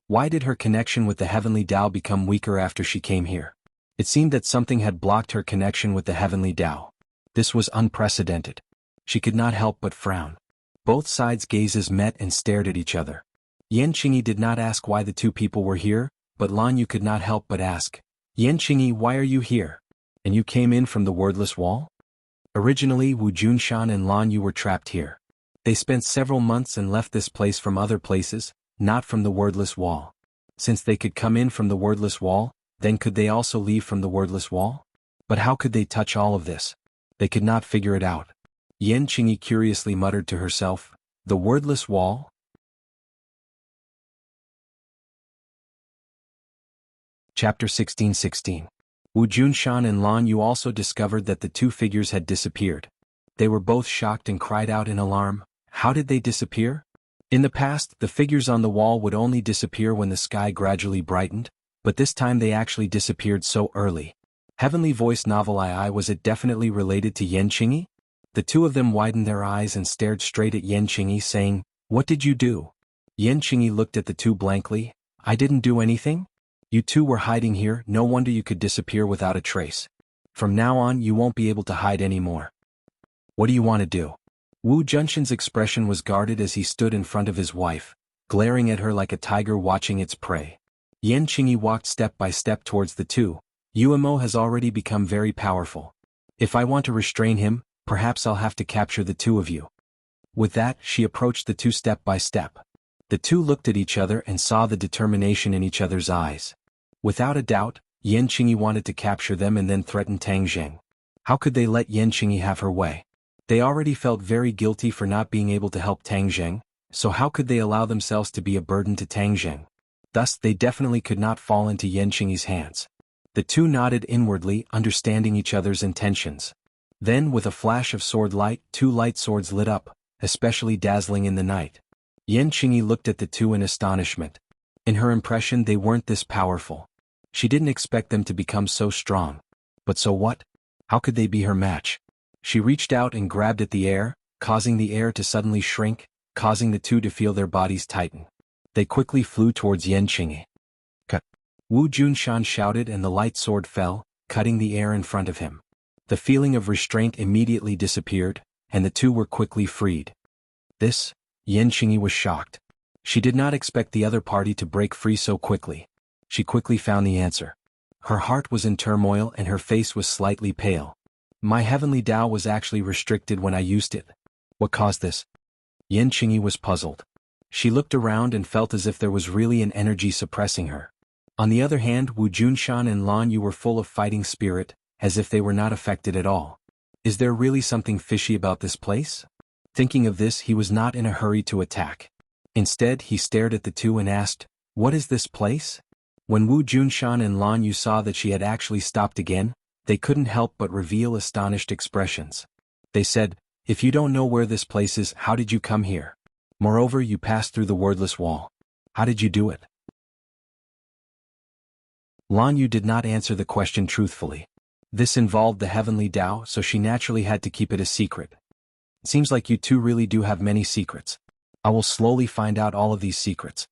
Why did her connection with the Heavenly Tao become weaker after she came here? It seemed that something had blocked her connection with the Heavenly Tao. This was unprecedented. She could not help but frown. Both sides' gazes met and stared at each other. Yanqing did not ask why the two people were here, but Lan Yu could not help but ask, "Yanqing, why are you here? And you came in from the wordless wall?" Originally, Wu Junshan and Lan Yu were trapped here. They spent several months and left this place from other places, not from the wordless wall. Since they could come in from the wordless wall, then could they also leave from the wordless wall? But how could they touch all of this? They could not figure it out. Yanqing curiously muttered to herself, "The wordless wall?" Chapter 16:16. Wu Junshan and Lan Yu also discovered that the two figures had disappeared. They were both shocked and cried out in alarm, "How did they disappear?" In the past, the figures on the wall would only disappear when the sky gradually brightened, but this time they actually disappeared so early. Heavenly Voice Novel II, was it definitely related to Yanqing? The two of them widened their eyes and stared straight at Yanqing, saying, "What did you do?" Yanqing looked at the two blankly. "I didn't do anything? You two were hiding here, no wonder you could disappear without a trace. From now on you won't be able to hide anymore. What do you want to do?" Wu Junshan's expression was guarded as he stood in front of his wife, glaring at her like a tiger watching its prey. Yanqing walked step by step towards the two. "Uemo has already become very powerful. If I want to restrain him, perhaps I'll have to capture the two of you." With that, she approached the two step by step. The two looked at each other and saw the determination in each other's eyes. Without a doubt, Yan Qingyi wanted to capture them and then threaten Tang Zheng. How could they let Yan Qingyi have her way? They already felt very guilty for not being able to help Tang Zheng, so how could they allow themselves to be a burden to Tang Zheng? Thus they definitely could not fall into Yan Qingyi's hands. The two nodded inwardly, understanding each other's intentions. Then with a flash of sword light, two light swords lit up, especially dazzling in the night. Yan Qingyi looked at the two in astonishment. In her impression they weren't this powerful. She didn't expect them to become so strong. But so what? How could they be her match? She reached out and grabbed at the air, causing the air to suddenly shrink, causing the two to feel their bodies tighten. They quickly flew towards Yan Qingyi. Cut! Wu Junshan shouted and the light sword fell, cutting the air in front of him. The feeling of restraint immediately disappeared, and the two were quickly freed. This? Yan Qingyi was shocked. She did not expect the other party to break free so quickly. She quickly found the answer. Her heart was in turmoil and her face was slightly pale. My heavenly Tao was actually restricted when I used it. What caused this? Yan Qingyi was puzzled. She looked around and felt as if there was really an energy suppressing her. On the other hand, Wu Junshan and Lan Yu were full of fighting spirit, as if they were not affected at all. Is there really something fishy about this place? Thinking of this, he was not in a hurry to attack. Instead, he stared at the two and asked, "What is this place?" When Wu Junshan and Lan Yu saw that she had actually stopped again, they couldn't help but reveal astonished expressions. They said, "If you don't know where this place is, how did you come here? Moreover, you passed through the wordless wall. How did you do it?" Lan Yu did not answer the question truthfully. This involved the heavenly Tao, so she naturally had to keep it a secret. It seems like you two really do have many secrets. I will slowly find out all of these secrets.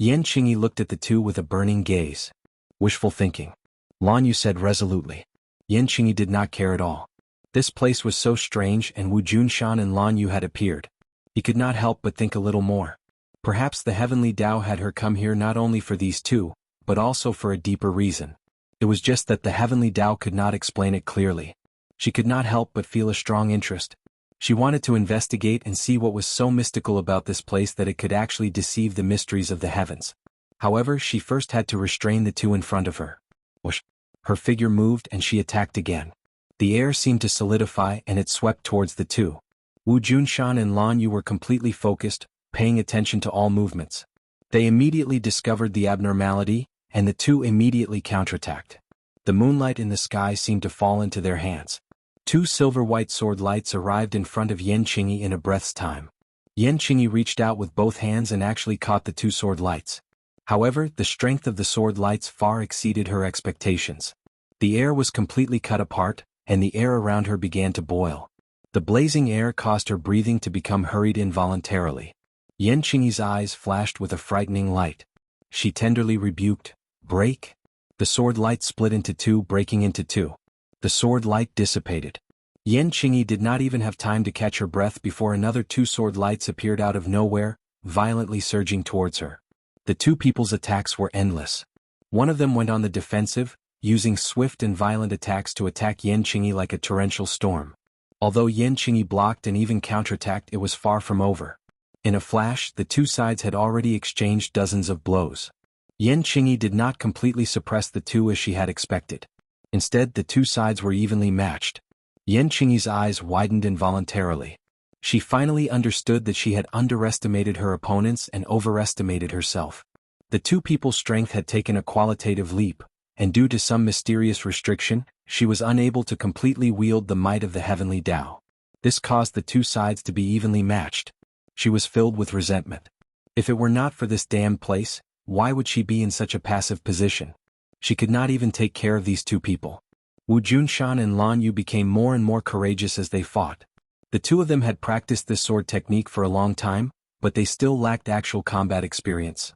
Yan Qingyi looked at the two with a burning gaze. Wishful thinking. Lan Yu said resolutely. Yan Qingyi did not care at all. This place was so strange and Wu Junshan and Lan Yu had appeared. He could not help but think a little more. Perhaps the heavenly Tao had her come here not only for these two, but also for a deeper reason. It was just that the heavenly Tao could not explain it clearly. She could not help but feel a strong interest. She wanted to investigate and see what was so mystical about this place that it could actually deceive the mysteries of the heavens. However, she first had to restrain the two in front of her. Whoosh! Her figure moved and she attacked again. The air seemed to solidify and it swept towards the two. Wu Junshan and Lan Yu were completely focused, paying attention to all movements. They immediately discovered the abnormality, and the two immediately counterattacked. The moonlight in the sky seemed to fall into their hands. Two silver-white sword lights arrived in front of Yan Qingyi in a breath's time. Yan Qingyi reached out with both hands and actually caught the two sword lights. However, the strength of the sword lights far exceeded her expectations. The air was completely cut apart, and the air around her began to boil. The blazing air caused her breathing to become hurried involuntarily. Yan Qingyi's eyes flashed with a frightening light. She tenderly rebuked, "Break!" The sword light split into two, breaking into two. The sword light dissipated. Yan Qingyi did not even have time to catch her breath before another two sword lights appeared out of nowhere, violently surging towards her. The two people's attacks were endless. One of them went on the defensive, using swift and violent attacks to attack Yan Qingyi like a torrential storm. Although Yan Qingyi blocked and even counterattacked, it was far from over. In a flash, the two sides had already exchanged dozens of blows. Yan Qingyi did not completely suppress the two as she had expected. Instead, the two sides were evenly matched. Yan Qingyi's eyes widened involuntarily. She finally understood that she had underestimated her opponents and overestimated herself. The two people's strength had taken a qualitative leap, and due to some mysterious restriction, she was unable to completely wield the might of the heavenly Tao. This caused the two sides to be evenly matched. She was filled with resentment. If it were not for this damned place, why would she be in such a passive position? She could not even take care of these two people. Wu Junshan and Lan Yu became more and more courageous as they fought. The two of them had practiced this sword technique for a long time, but they still lacked actual combat experience.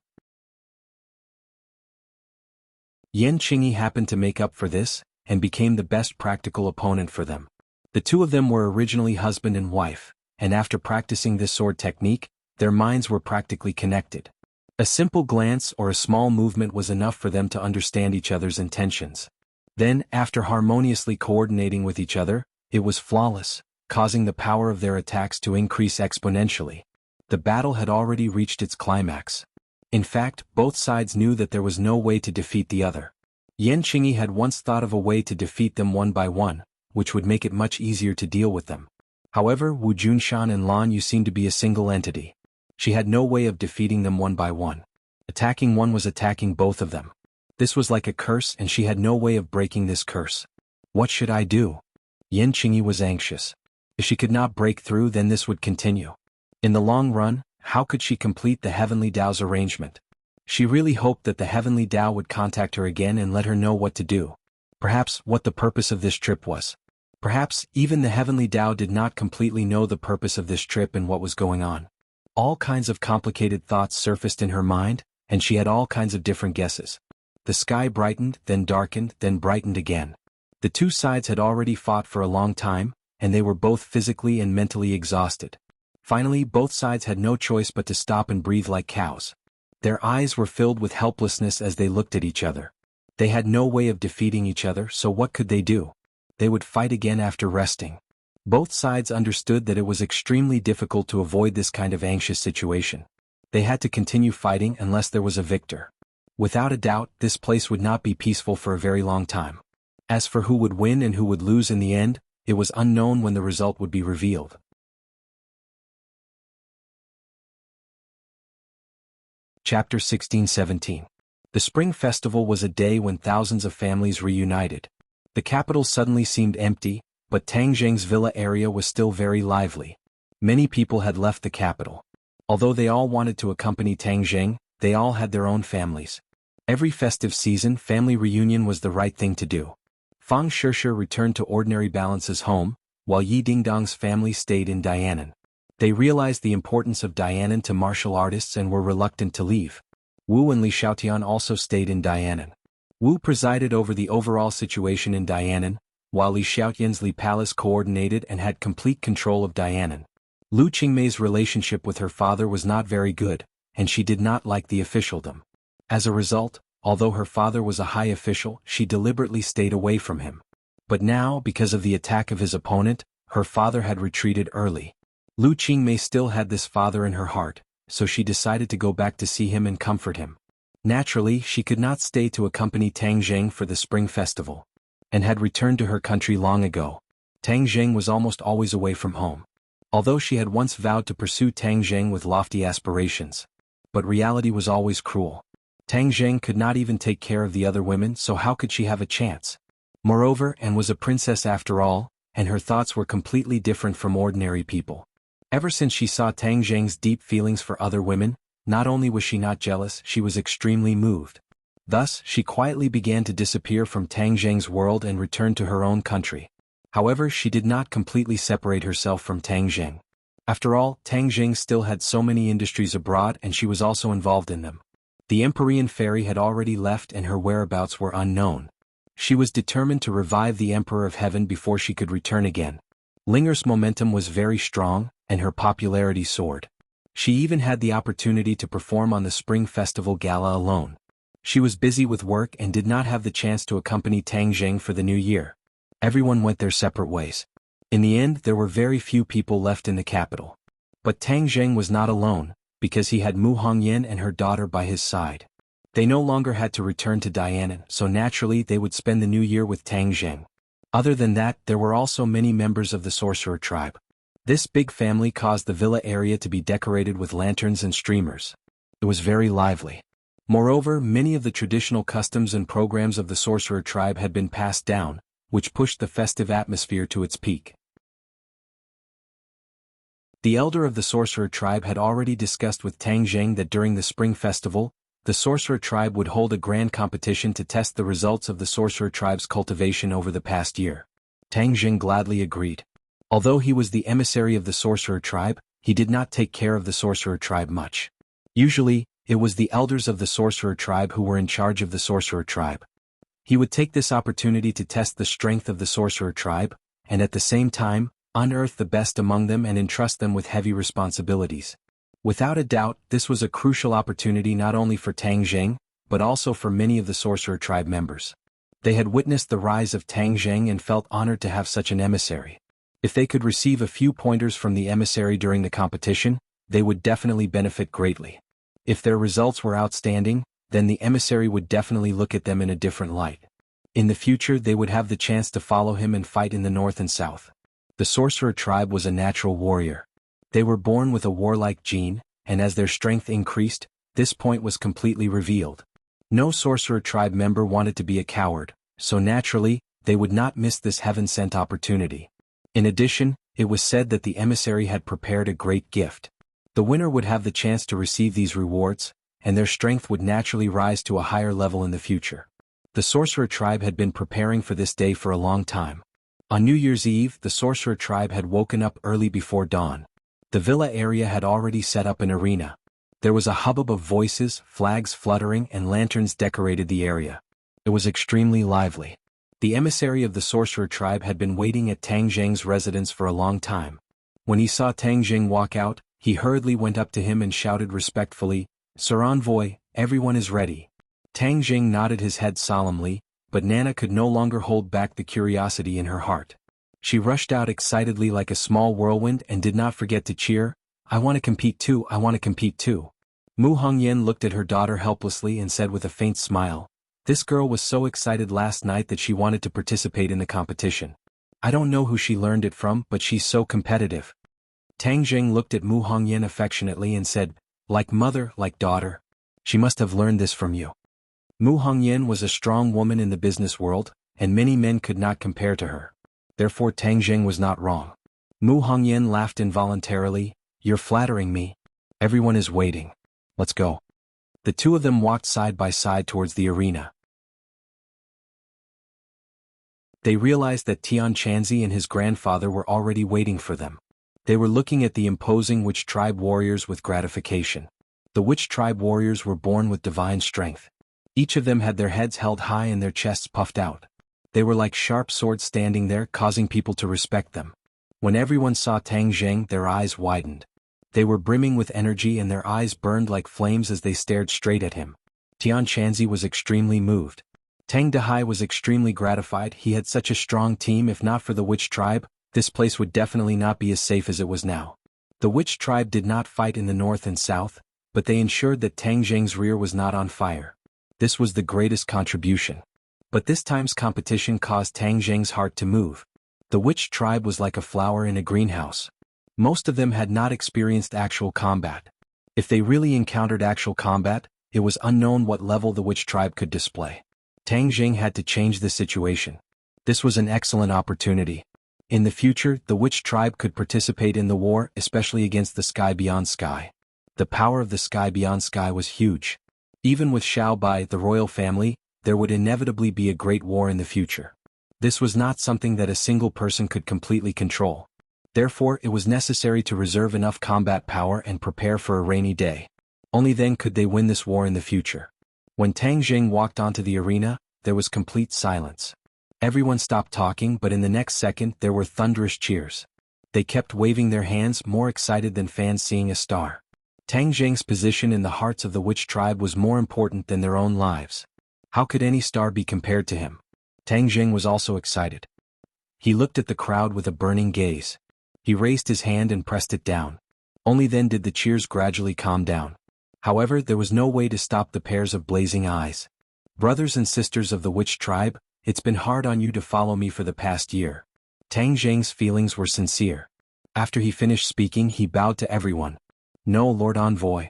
Yan Qingyi happened to make up for this, and became the best practical opponent for them. The two of them were originally husband and wife, and after practicing this sword technique, their minds were practically connected. A simple glance or a small movement was enough for them to understand each other's intentions. Then, after harmoniously coordinating with each other, it was flawless, causing the power of their attacks to increase exponentially. The battle had already reached its climax. In fact, both sides knew that there was no way to defeat the other. Yan Qingyi had once thought of a way to defeat them one by one, which would make it much easier to deal with them. However, Wu Junshan and Lan Yu seemed to be a single entity. She had no way of defeating them one by one. Attacking one was attacking both of them. This was like a curse, and she had no way of breaking this curse. What should I do? Yan Qingyi was anxious. If she could not break through, then this would continue. In the long run, how could she complete the Heavenly Tao's arrangement? She really hoped that the Heavenly Tao would contact her again and let her know what to do. Perhaps what the purpose of this trip was. Perhaps even the Heavenly Tao did not completely know the purpose of this trip and what was going on. All kinds of complicated thoughts surfaced in her mind, and she had all kinds of different guesses. The sky brightened, then darkened, then brightened again. The two sides had already fought for a long time, and they were both physically and mentally exhausted. Finally, both sides had no choice but to stop and breathe like cows. Their eyes were filled with helplessness as they looked at each other. They had no way of defeating each other, so what could they do? They would fight again after resting. Both sides understood that it was extremely difficult to avoid this kind of anxious situation. They had to continue fighting unless there was a victor. Without a doubt, this place would not be peaceful for a very long time. As for who would win and who would lose in the end, it was unknown when the result would be revealed. Chapter 16-17. The Spring Festival was a day when thousands of families reunited. The capital suddenly seemed empty, but Tangzheng's villa area was still very lively. Many people had left the capital. Although they all wanted to accompany Tangzheng, they all had their own families. Every festive season, family reunion was the right thing to do. Fang Shishir returned to Ordinary Balance's home, while Yi Dingdong's family stayed in Dianan. They realized the importance of Dianan to martial artists and were reluctant to leave. Wu and Li Xiaotian also stayed in Dianan. Wu presided over the overall situation in Dianan, while Li Xiaotian's Li Palace coordinated and had complete control of Dianan. Lu Qingmei's relationship with her father was not very good, and she did not like the officialdom. As a result, although her father was a high official, she deliberately stayed away from him. But now, because of the attack of his opponent, her father had retreated early. Lu Qingmei still had this father in her heart, so she decided to go back to see him and comfort him. Naturally, she could not stay to accompany Tangzheng for the Spring Festival, and had returned to her country long ago. Tangzheng was almost always away from home. Although she had once vowed to pursue Tangzheng with lofty aspirations. But reality was always cruel. Tangzheng could not even take care of the other women, so how could she have a chance? Moreover, Anne was a princess after all, and her thoughts were completely different from ordinary people. Ever since she saw Tangzheng's deep feelings for other women, not only was she not jealous, she was extremely moved. Thus, she quietly began to disappear from Tangzheng's world and returned to her own country. However, she did not completely separate herself from Tangzheng. After all, Tangzheng still had so many industries abroad and she was also involved in them. The Empyrean fairy had already left and her whereabouts were unknown. She was determined to revive the Emperor of Heaven before she could return again. Linger's momentum was very strong, and her popularity soared. She even had the opportunity to perform on the Spring Festival Gala alone. She was busy with work and did not have the chance to accompany Tangzheng for the new year. Everyone went their separate ways. In the end, there were very few people left in the capital. But Tangzheng was not alone, because he had Mu Hongyan and her daughter by his side. They no longer had to return to Dianan, so naturally they would spend the new year with Tangzheng. Other than that, there were also many members of the sorcerer tribe. This big family caused the villa area to be decorated with lanterns and streamers. It was very lively. Moreover, many of the traditional customs and programs of the sorcerer tribe had been passed down, which pushed the festive atmosphere to its peak. The elder of the sorcerer tribe had already discussed with Tangzheng that during the spring festival, the sorcerer tribe would hold a grand competition to test the results of the sorcerer tribe's cultivation over the past year. Tangzheng gladly agreed. Although he was the emissary of the sorcerer tribe, he did not take care of the sorcerer tribe much. Usually, it was the elders of the sorcerer tribe who were in charge of the sorcerer tribe. He would take this opportunity to test the strength of the sorcerer tribe, and at the same time, unearth the best among them and entrust them with heavy responsibilities. Without a doubt, this was a crucial opportunity not only for Tangzheng, but also for many of the sorcerer tribe members. They had witnessed the rise of Tangzheng and felt honored to have such an emissary. If they could receive a few pointers from the emissary during the competition, they would definitely benefit greatly. If their results were outstanding, then the emissary would definitely look at them in a different light. In the future they would have the chance to follow him and fight in the north and south. The sorcerer tribe was a natural warrior. They were born with a warlike gene, and as their strength increased, this point was completely revealed. No sorcerer tribe member wanted to be a coward, so naturally, they would not miss this heaven-sent opportunity. In addition, it was said that the emissary had prepared a great gift. The winner would have the chance to receive these rewards, and their strength would naturally rise to a higher level in the future. The sorcerer tribe had been preparing for this day for a long time. On New Year's Eve, the sorcerer tribe had woken up early before dawn. The villa area had already set up an arena. There was a hubbub of voices, flags fluttering, and lanterns decorated the area. It was extremely lively. The emissary of the sorcerer tribe had been waiting at Tang Zheng's residence for a long time. When he saw Tang Zheng walk out, he hurriedly went up to him and shouted respectfully, "Sir Envoy, everyone is ready." Tang Zheng nodded his head solemnly, but Nana could no longer hold back the curiosity in her heart. She rushed out excitedly like a small whirlwind and did not forget to cheer, "I want to compete too, I want to compete too." Mu Hongyan looked at her daughter helplessly and said with a faint smile, "This girl was so excited last night that she wanted to participate in the competition. I don't know who she learned it from, but she's so competitive." Tang Zheng looked at Mu Hongyan affectionately and said, "Like mother, like daughter. She must have learned this from you." Mu Hongyan was a strong woman in the business world, and many men could not compare to her. Therefore Tang Zheng was not wrong. Mu Hongyan laughed involuntarily, "You're flattering me. Everyone is waiting. Let's go." The two of them walked side by side towards the arena. They realized that Tian Chanzi and his grandfather were already waiting for them. They were looking at the imposing Witch Tribe warriors with gratification. The Witch Tribe warriors were born with divine strength. Each of them had their heads held high and their chests puffed out. They were like sharp swords standing there, causing people to respect them. When everyone saw Tang Zheng, their eyes widened. They were brimming with energy and their eyes burned like flames as they stared straight at him. Tian Chanzi was extremely moved. Tang Dehai was extremely gratified. He had such a strong team. If not for the Witch Tribe, this place would definitely not be as safe as it was now. The Witch Tribe did not fight in the north and south, but they ensured that Tang Zheng's rear was not on fire. This was the greatest contribution. But this time's competition caused Tang Zheng's heart to move. The Witch Tribe was like a flower in a greenhouse. Most of them had not experienced actual combat. If they really encountered actual combat, it was unknown what level the Witch Tribe could display. Tang Zheng had to change the situation. This was an excellent opportunity. In the future, the Witch Tribe could participate in the war, especially against the Sky Beyond Sky. The power of the Sky Beyond Sky was huge. Even with Xiao Bai, the royal family, there would inevitably be a great war in the future. This was not something that a single person could completely control. Therefore, it was necessary to reserve enough combat power and prepare for a rainy day. Only then could they win this war in the future. When Tang Zheng walked onto the arena, there was complete silence. Everyone stopped talking, but in the next second there were thunderous cheers. They kept waving their hands, more excited than fans seeing a star. Tang Zheng's position in the hearts of the Witch Tribe was more important than their own lives. How could any star be compared to him? Tang Zheng was also excited. He looked at the crowd with a burning gaze. He raised his hand and pressed it down. Only then did the cheers gradually calm down. However, there was no way to stop the pairs of blazing eyes. "Brothers and sisters of the Witch Tribe, it's been hard on you to follow me for the past year." Tang Zheng's feelings were sincere. After he finished speaking, he bowed to everyone. "No, Lord Envoy."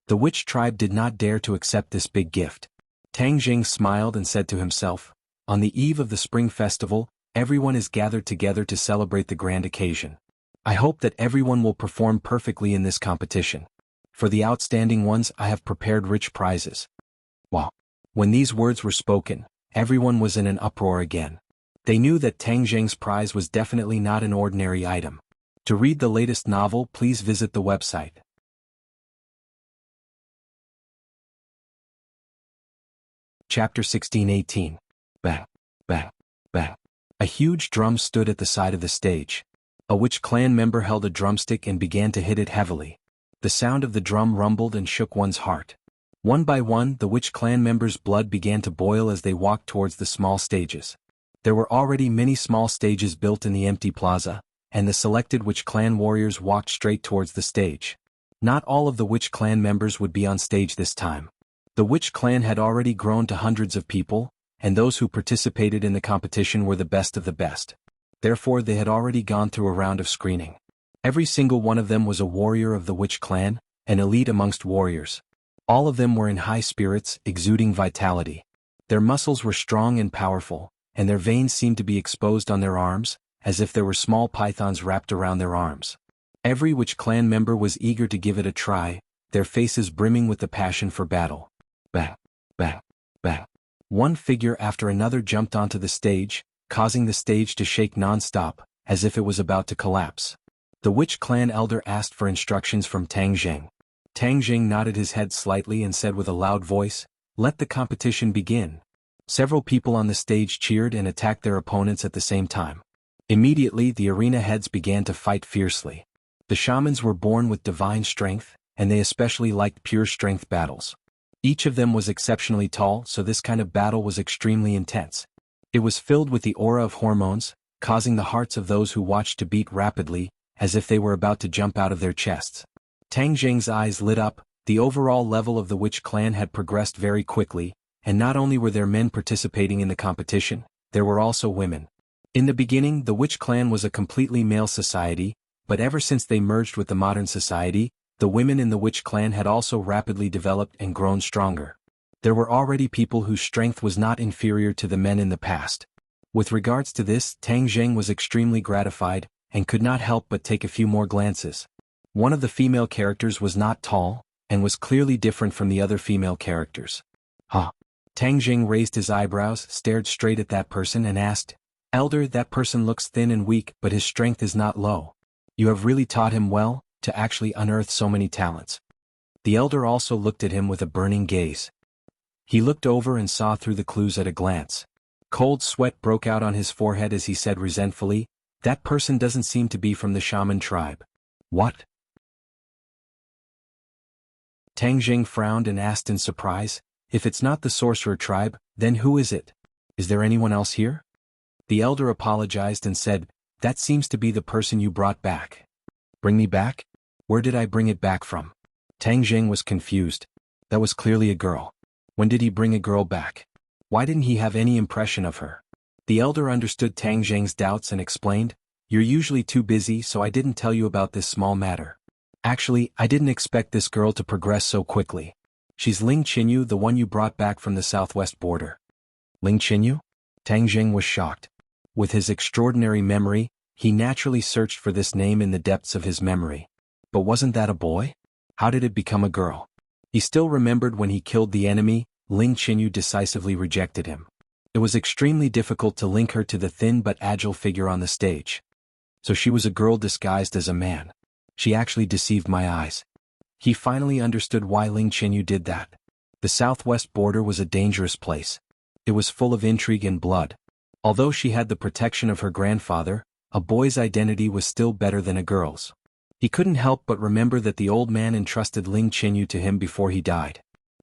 The Witch Tribe did not dare to accept this big gift. Tang Zheng smiled and said to himself, "On the eve of the Spring Festival, everyone is gathered together to celebrate the grand occasion. I hope that everyone will perform perfectly in this competition. For the outstanding ones, I have prepared rich prizes." Wow! When these words were spoken, everyone was in an uproar again. They knew that Tang Zheng's prize was definitely not an ordinary item. To read the latest novel, please visit the website. Chapter 16-18. Bang, bang, bang. A huge drum stood at the side of the stage. A Witch clan member held a drumstick and began to hit it heavily. The sound of the drum rumbled and shook one's heart. One by one, the Witch clan members' blood began to boil as they walked towards the small stages. There were already many small stages built in the empty plaza, and the selected Witch clan warriors walked straight towards the stage. Not all of the Witch clan members would be on stage this time. The witch clan had already grown to hundreds of people, and those who participated in the competition were the best of the best. Therefore they had already gone through a round of screening. Every single one of them was a warrior of the witch clan, an elite amongst warriors. All of them were in high spirits, exuding vitality. Their muscles were strong and powerful, and their veins seemed to be exposed on their arms, as if there were small pythons wrapped around their arms. Every witch clan member was eager to give it a try, their faces brimming with the passion for battle. Bang, bang, bang. One figure after another jumped onto the stage, causing the stage to shake non-stop, as if it was about to collapse. The witch clan elder asked for instructions from Tang Zheng. Tang Zheng nodded his head slightly and said with a loud voice, "Let the competition begin." Several people on the stage cheered and attacked their opponents at the same time. Immediately the arena heads began to fight fiercely. The shamans were born with divine strength, and they especially liked pure strength battles. Each of them was exceptionally tall, so this kind of battle was extremely intense. It was filled with the aura of hormones, causing the hearts of those who watched to beat rapidly, as if they were about to jump out of their chests. Tang Zheng's eyes lit up. The overall level of the witch clan had progressed very quickly, and not only were there men participating in the competition, there were also women. In the beginning, the witch clan was a completely male society, but ever since they merged with the modern society, the women in the witch clan had also rapidly developed and grown stronger. There were already people whose strength was not inferior to the men in the past. With regards to this, Tang Zheng was extremely gratified, and could not help but take a few more glances. One of the female characters was not tall, and was clearly different from the other female characters. Huh. Tang Zheng raised his eyebrows, stared straight at that person and asked, "Elder, that person looks thin and weak, but his strength is not low. You have really taught him well, to actually unearth so many talents." The elder also looked at him with a burning gaze. He looked over and saw through the clues at a glance. Cold sweat broke out on his forehead as he said resentfully, "That person doesn't seem to be from the shaman tribe." "What?" Tang Zheng frowned and asked in surprise, "If it's not the sorcerer tribe, then who is it? Is there anyone else here?" The elder apologized and said, "That seems to be the person you brought back." "Bring me back? Where did I bring it back from?" Tang Zheng was confused. That was clearly a girl. When did he bring a girl back? Why didn't he have any impression of her? The elder understood Tang Zheng's doubts and explained, "You're usually too busy, so I didn't tell you about this small matter. Actually, I didn't expect this girl to progress so quickly. She's Ling Qinyu, the one you brought back from the southwest border." Ling Qinyu? Tang Zheng was shocked. With his extraordinary memory, he naturally searched for this name in the depths of his memory. But wasn't that a boy? How did it become a girl? He still remembered when he killed the enemy, Ling Qinyu decisively rejected him. It was extremely difficult to link her to the thin but agile figure on the stage. So she was a girl disguised as a man. She actually deceived my eyes. He finally understood why Ling Qinyu did that. The southwest border was a dangerous place. It was full of intrigue and blood. Although she had the protection of her grandfather, a boy's identity was still better than a girl's. He couldn't help but remember that the old man entrusted Ling Qinyu to him before he died.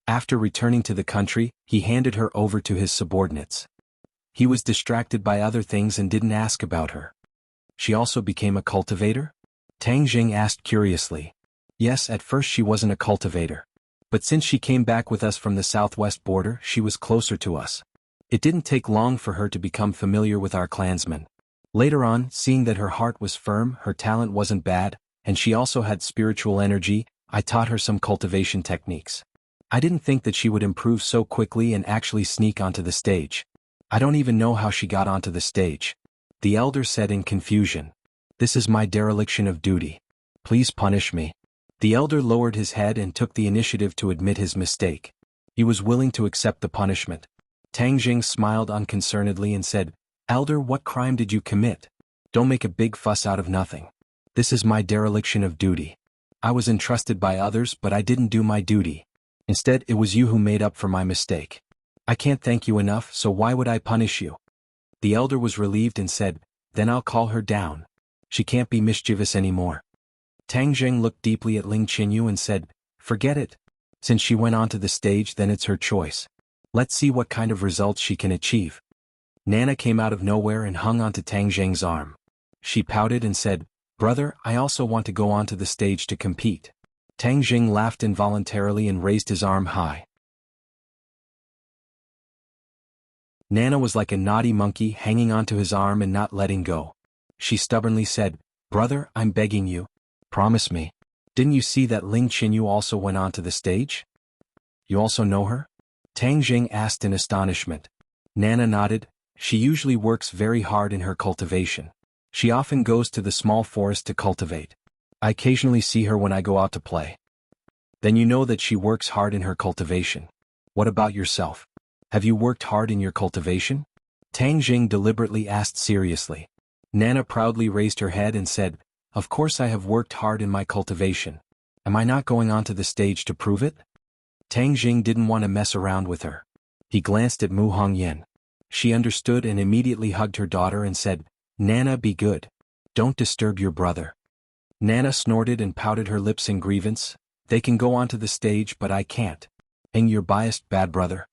After returning to the country, he handed her over to his subordinates. He was distracted by other things and didn't ask about her. She also became a cultivator? Tang Zheng asked curiously. Yes, at first she wasn't a cultivator. But since she came back with us from the southwest border, she was closer to us. It didn't take long for her to become familiar with our clansmen. Later on, seeing that her heart was firm, her talent wasn't bad, and she also had spiritual energy, I taught her some cultivation techniques. I didn't think that she would improve so quickly and actually sneak onto the stage. I don't even know how she got onto the stage. The elder said in confusion. This is my dereliction of duty. Please punish me. The elder lowered his head and took the initiative to admit his mistake. He was willing to accept the punishment. Tang Zheng smiled unconcernedly and said, Elder, what crime did you commit? Don't make a big fuss out of nothing. This is my dereliction of duty. I was entrusted by others, but I didn't do my duty. Instead, it was you who made up for my mistake. I can't thank you enough, so why would I punish you? The elder was relieved and said, Then I'll call her down. She can't be mischievous anymore. Tang Zheng looked deeply at Ling Qinyu and said, Forget it. Since she went onto the stage, then it's her choice. Let's see what kind of results she can achieve. Nana came out of nowhere and hung onto Tang Zheng's arm. She pouted and said, Brother, I also want to go onto the stage to compete. Tang Zheng laughed involuntarily and raised his arm high. Nana was like a naughty monkey hanging onto his arm and not letting go. She stubbornly said, "Brother, I'm begging you. Promise me. Didn't you see that Ling Qinyu also went onto the stage? You also know her?" Tang Jing asked in astonishment. Nana nodded. She usually works very hard in her cultivation. She often goes to the small forest to cultivate. I occasionally see her when I go out to play. Then you know that she works hard in her cultivation. What about yourself? Have you worked hard in your cultivation? Tang Jing deliberately asked seriously. Nana proudly raised her head and said, "Of course I have worked hard in my cultivation. Am I not going onto the stage to prove it?" Tang Jing didn't want to mess around with her. He glanced at Mu Hongyan. She understood and immediately hugged her daughter and said, "Nana, be good. Don't disturb your brother." Nana snorted and pouted her lips in grievance. "They can go onto the stage but I can't. And you're biased, bad brother."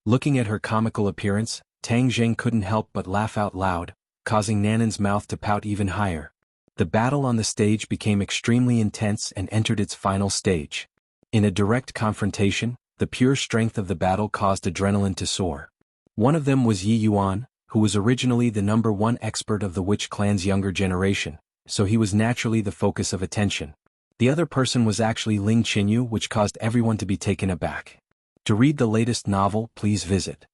Looking at her comical appearance, Tang Jing couldn't help but laugh out loud, causing Nanan's mouth to pout even higher. The battle on the stage became extremely intense and entered its final stage. In a direct confrontation, the pure strength of the battle caused adrenaline to soar. One of them was Yi Yuan, who was originally the #1 expert of the Witch clan's younger generation, so he was naturally the focus of attention. The other person was actually Ling Qinyu, which caused everyone to be taken aback. To read the latest novel, please visit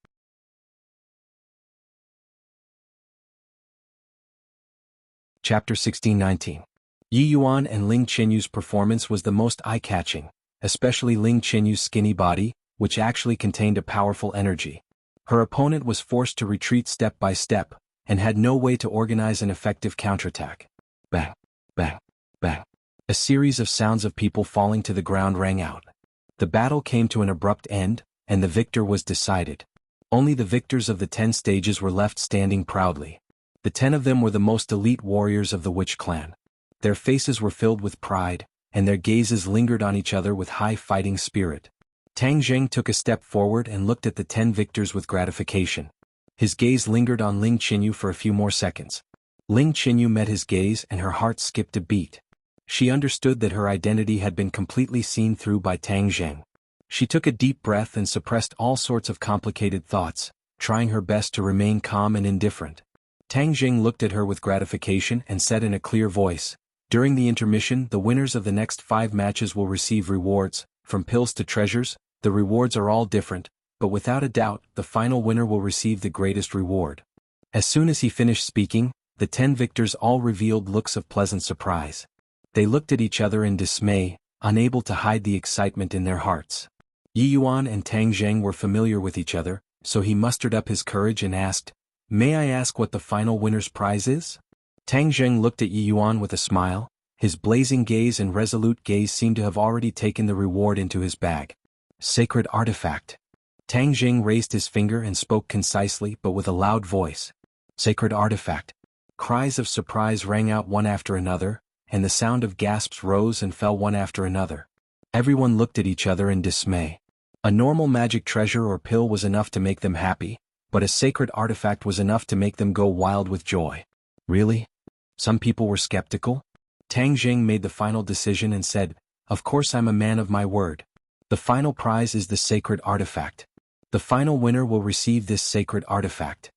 Chapter 1619. Yi Yuan and Ling Qinyu's performance was the most eye-catching, especially Ling Qinyu's skinny body, which actually contained a powerful energy. Her opponent was forced to retreat step by step, and had no way to organize an effective counterattack. Bang, bang, bang. A series of sounds of people falling to the ground rang out. The battle came to an abrupt end, and the victor was decided. Only the victors of the 10 stages were left standing proudly. The 10 of them were the most elite warriors of the Witch clan. Their faces were filled with pride, and their gazes lingered on each other with high fighting spirit. Tang Jing took a step forward and looked at the 10 victors with gratification. His gaze lingered on Ling Qinyu for a few more seconds. Ling Qinyu met his gaze and her heart skipped a beat. She understood that her identity had been completely seen through by Tang Jing. She took a deep breath and suppressed all sorts of complicated thoughts, trying her best to remain calm and indifferent. Tang Jing looked at her with gratification and said in a clear voice, "During the intermission, the winners of the next 5 matches will receive rewards, from pills to treasures. The rewards are all different, but without a doubt, the final winner will receive the greatest reward." As soon as he finished speaking, the 10 victors all revealed looks of pleasant surprise. They looked at each other in dismay, unable to hide the excitement in their hearts. Yi Yuan and Tang Jing were familiar with each other, so he mustered up his courage and asked, "May I ask what the final winner's prize is?" Tang Jing looked at Yi Yuan with a smile. His blazing gaze and resolute gaze seemed to have already taken the reward into his bag. "Sacred artifact." Tang Jing raised his finger and spoke concisely but with a loud voice. "Sacred artifact." Cries of surprise rang out one after another, and the sound of gasps rose and fell one after another. Everyone looked at each other in dismay. A normal magic treasure or pill was enough to make them happy, but a sacred artifact was enough to make them go wild with joy. Really? Some people were skeptical. Tang Jing made the final decision and said, "Of course I'm a man of my word. The final prize is the sacred artifact. The final winner will receive this sacred artifact."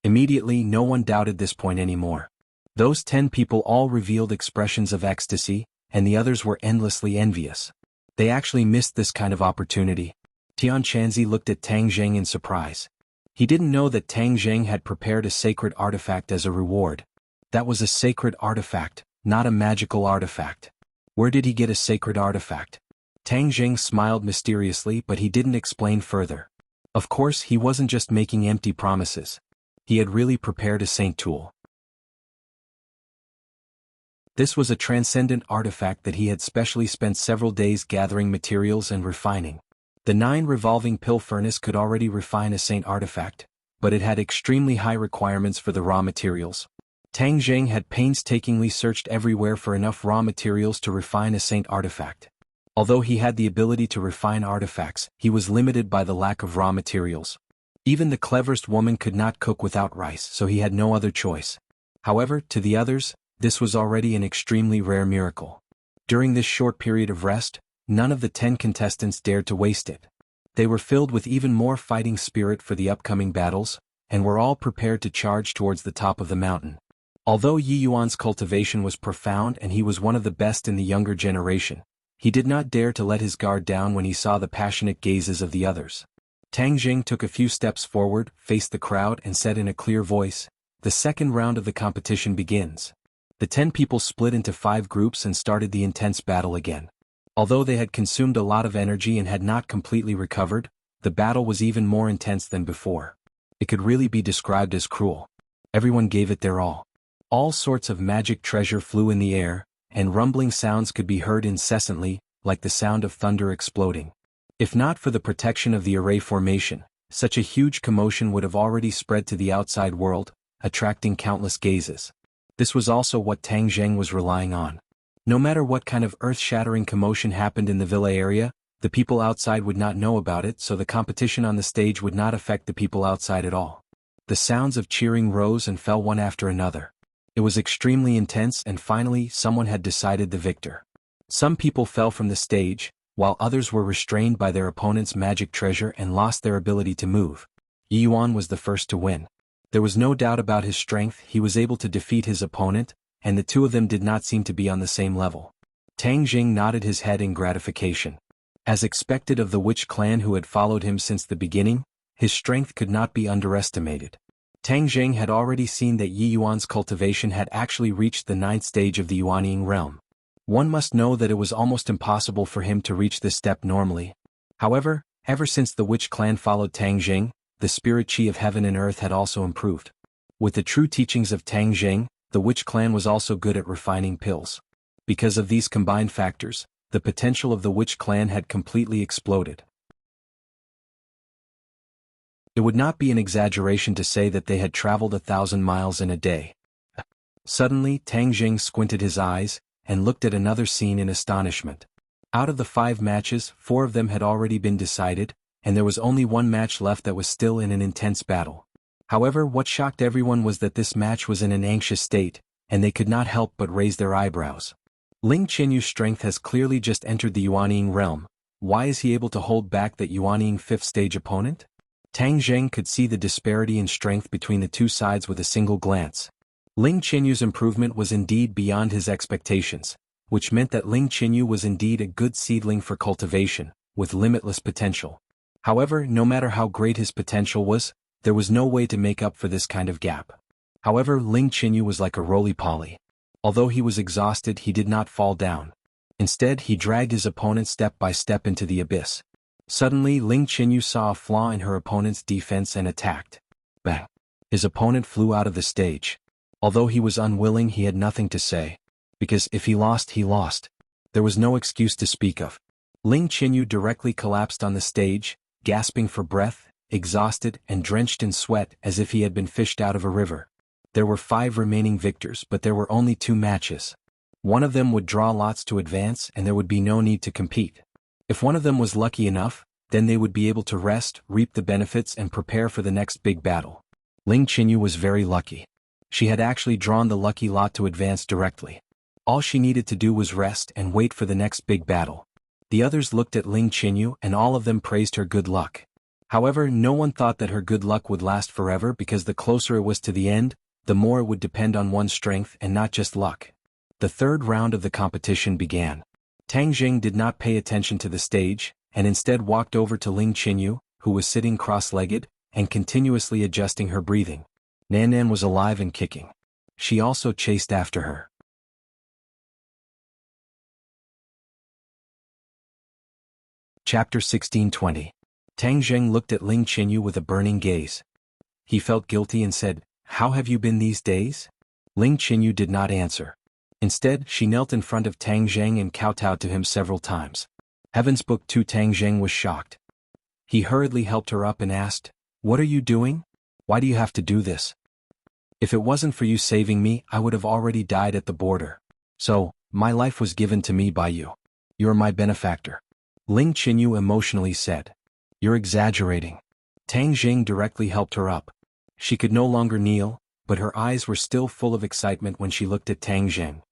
Immediately no one doubted this point anymore. Those 10 people all revealed expressions of ecstasy, and the others were endlessly envious. They actually missed this kind of opportunity. Tian Chanzi looked at Tang Jing in surprise. He didn't know that Tang Jing had prepared a sacred artifact as a reward. That was a sacred artifact, not a magical artifact. Where did he get a sacred artifact? Tang Jing smiled mysteriously, but he didn't explain further. Of course, he wasn't just making empty promises. He had really prepared a saint tool. This was a transcendent artifact that he had specially spent several days gathering materials and refining. The 9 revolving pill furnace could already refine a saint artifact, but it had extremely high requirements for the raw materials. Tang Jing had painstakingly searched everywhere for enough raw materials to refine a saint artifact. Although he had the ability to refine artifacts, he was limited by the lack of raw materials. Even the cleverest woman could not cook without rice, so he had no other choice. However, to the others, this was already an extremely rare miracle. During this short period of rest, none of the 10 contestants dared to waste it. They were filled with even more fighting spirit for the upcoming battles, and were all prepared to charge towards the top of the mountain. Although Yi Yuan's cultivation was profound and he was one of the best in the younger generation, he did not dare to let his guard down when he saw the passionate gazes of the others. Tang Jing took a few steps forward, faced the crowd and said in a clear voice, "The second round of the competition begins." The 10 people split into 5 groups and started the intense battle again. Although they had consumed a lot of energy and had not completely recovered, the battle was even more intense than before. It could really be described as cruel. Everyone gave it their all. All sorts of magic treasure flew in the air, and rumbling sounds could be heard incessantly, like the sound of thunder exploding. If not for the protection of the array formation, such a huge commotion would have already spread to the outside world, attracting countless gazes. This was also what Tang Zheng was relying on. No matter what kind of earth-shattering commotion happened in the villa area, the people outside would not know about it, so the competition on the stage would not affect the people outside at all. The sounds of cheering rose and fell one after another. It was extremely intense, and finally someone had decided the victor. Some people fell from the stage, while others were restrained by their opponent's magic treasure and lost their ability to move. Yi Yuan was the first to win. There was no doubt about his strength. He was able to defeat his opponent, and the two of them did not seem to be on the same level. Tang Jing nodded his head in gratification. As expected of the witch clan who had followed him since the beginning, his strength could not be underestimated. Tang Jing had already seen that Yi Yuan's cultivation had actually reached the 9th stage of the Yuanying realm. One must know that it was almost impossible for him to reach this step normally. However, ever since the witch clan followed Tang Jing, the spirit chi of heaven and earth had also improved. With the true teachings of Tang Jing, the witch clan was also good at refining pills. Because of these combined factors, the potential of the witch clan had completely exploded. It would not be an exaggeration to say that they had traveled 1,000 miles in a day. Suddenly, Tang Jing squinted his eyes, and looked at another scene in astonishment. Out of the 5 matches, 4 of them had already been decided, and there was only 1 match left that was still in an intense battle. However, what shocked everyone was that this match was in an anxious state, and they could not help but raise their eyebrows. Ling Qinyu's strength has clearly just entered the Yuanying realm. Why is he able to hold back that Yuanying 5th stage opponent? Tang Zheng could see the disparity in strength between the two sides with a single glance. Ling Qinyu's improvement was indeed beyond his expectations, which meant that Ling Qinyu was indeed a good seedling for cultivation, with limitless potential. However, no matter how great his potential was, there was no way to make up for this kind of gap. However, Ling Qinyu was like a roly-poly. Although he was exhausted, he did not fall down. Instead, he dragged his opponent step by step into the abyss. Suddenly, Ling Qinyu saw a flaw in her opponent's defense and attacked. Bang! His opponent flew out of the stage. Although he was unwilling, he had nothing to say. Because if he lost, he lost. There was no excuse to speak of. Ling Qinyu directly collapsed on the stage, gasping for breath, exhausted and drenched in sweat as if he had been fished out of a river. There were 5 remaining victors, but there were only 2 matches. One of them would draw lots to advance, and there would be no need to compete. If one of them was lucky enough, then they would be able to rest, reap the benefits and prepare for the next big battle. Ling Qinyu was very lucky. She had actually drawn the lucky lot to advance directly. All she needed to do was rest and wait for the next big battle. The others looked at Ling Qinyu and all of them praised her good luck. However, no one thought that her good luck would last forever, because the closer it was to the end, the more it would depend on one's strength and not just luck. The 3rd round of the competition began. Tang Jing did not pay attention to the stage, and instead walked over to Ling Qinyu, who was sitting cross-legged, and continuously adjusting her breathing. Nan was alive and kicking. She also chased after her. Chapter 16:20. Tang Zheng looked at Ling Qinyu with a burning gaze. He felt guilty and said, "How have you been these days?" Ling Qinyu did not answer. Instead, she knelt in front of Tang Zheng and kowtowed to him several times. Heaven's Book 2. Tang Zheng was shocked. He hurriedly helped her up and asked, "What are you doing? Why do you have to do this? If it wasn't for you saving me, I would have already died at the border. So, my life was given to me by you. You're my benefactor." Ling Qinyu emotionally said. "You're exaggerating." Tang Zheng directly helped her up. She could no longer kneel, but her eyes were still full of excitement when she looked at Tang Zheng.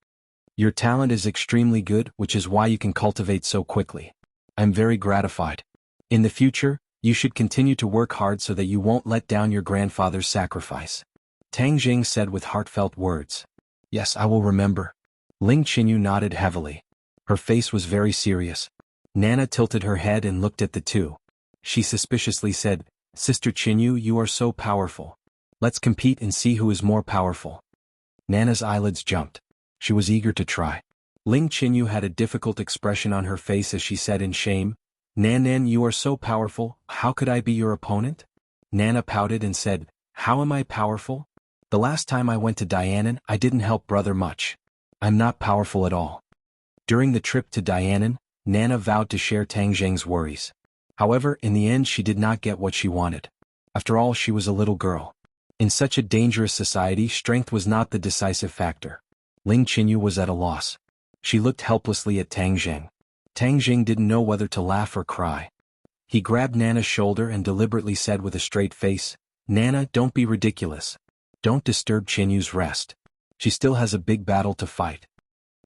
"Your talent is extremely good, which is why you can cultivate so quickly. I'm very gratified. In the future, you should continue to work hard so that you won't let down your grandfather's sacrifice. Tang Jing said with heartfelt words. Yes, I will remember. Ling Qinyu nodded heavily. Her face was very serious. Nana tilted her head and looked at the two. She suspiciously said, Sister Qinyu, you are so powerful. Let's compete and see who is more powerful. Nana's eyelids jumped. She was eager to try. Ling Qinyu had a difficult expression on her face as she said in shame, Nan, you are so powerful, how could I be your opponent? Nana pouted and said, How am I powerful? The last time I went to Dianan, I didn't help brother much. I'm not powerful at all. During the trip to Dianan, Nana vowed to share Tang Zheng's worries. However, in the end she did not get what she wanted. After all, she was a little girl. In such a dangerous society, strength was not the decisive factor. Ling Qinyu was at a loss. She looked helplessly at Tang Zheng. Tang Zheng didn't know whether to laugh or cry. He grabbed Nana's shoulder and deliberately said with a straight face, Nana, don't be ridiculous. Don't disturb Qinyu's rest. She still has a big battle to fight.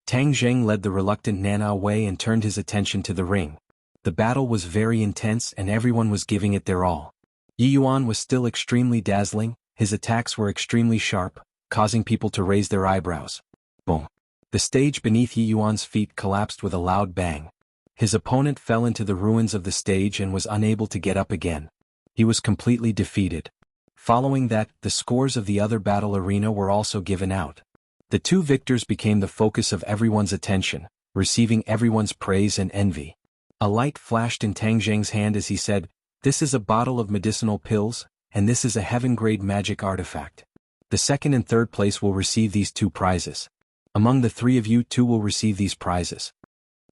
Tang Zheng led the reluctant Nana away and turned his attention to the ring. The battle was very intense and everyone was giving it their all. Yi Yuan was still extremely dazzling, his attacks were extremely sharp, causing people to raise their eyebrows. Boom. The stage beneath Yi Yuan's feet collapsed with a loud bang. His opponent fell into the ruins of the stage and was unable to get up again. He was completely defeated. Following that, the scores of the other battle arena were also given out. The two victors became the focus of everyone's attention, receiving everyone's praise and envy. A light flashed in Tang Zheng's hand as he said, This is a bottle of medicinal pills, and this is a heaven-grade magic artifact. The second and third place will receive these two prizes. Among the three of you, two will receive these prizes.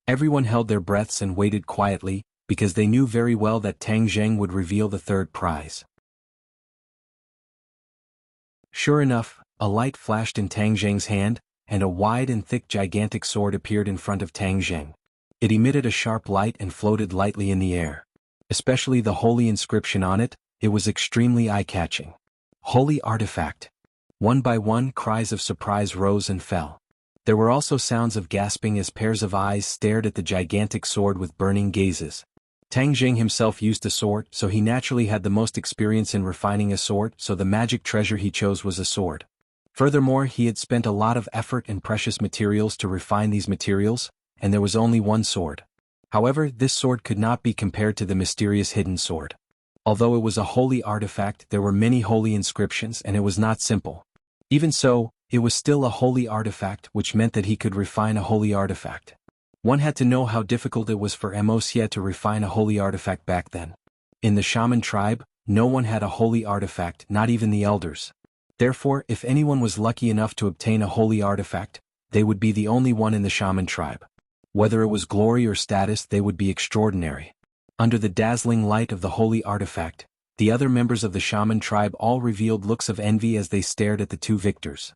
Everyone held their breaths and waited quietly, because they knew very well that Tang Zheng would reveal the third prize. Sure enough, a light flashed in Tang Zheng's hand, and a wide and thick gigantic sword appeared in front of Tang Zheng. It emitted a sharp light and floated lightly in the air. Especially the holy inscription on it, it was extremely eye-catching. Holy artifact. One by one, cries of surprise rose and fell. There were also sounds of gasping as pairs of eyes stared at the gigantic sword with burning gazes. Tang Zheng himself used a sword, so he naturally had the most experience in refining a sword, so the magic treasure he chose was a sword. Furthermore, he had spent a lot of effort and precious materials to refine these materials, and there was only one sword. However, this sword could not be compared to the mysterious hidden sword. Although it was a holy artifact, there were many holy inscriptions and it was not simple. Even so, it was still a holy artifact, which meant that he could refine a holy artifact. One had to know how difficult it was for Wuxia to refine a holy artifact back then. In the shaman tribe, no one had a holy artifact, not even the elders. Therefore, if anyone was lucky enough to obtain a holy artifact, they would be the only one in the shaman tribe. Whether it was glory or status, they would be extraordinary. Under the dazzling light of the holy artifact, the other members of the shaman tribe all revealed looks of envy as they stared at the two victors.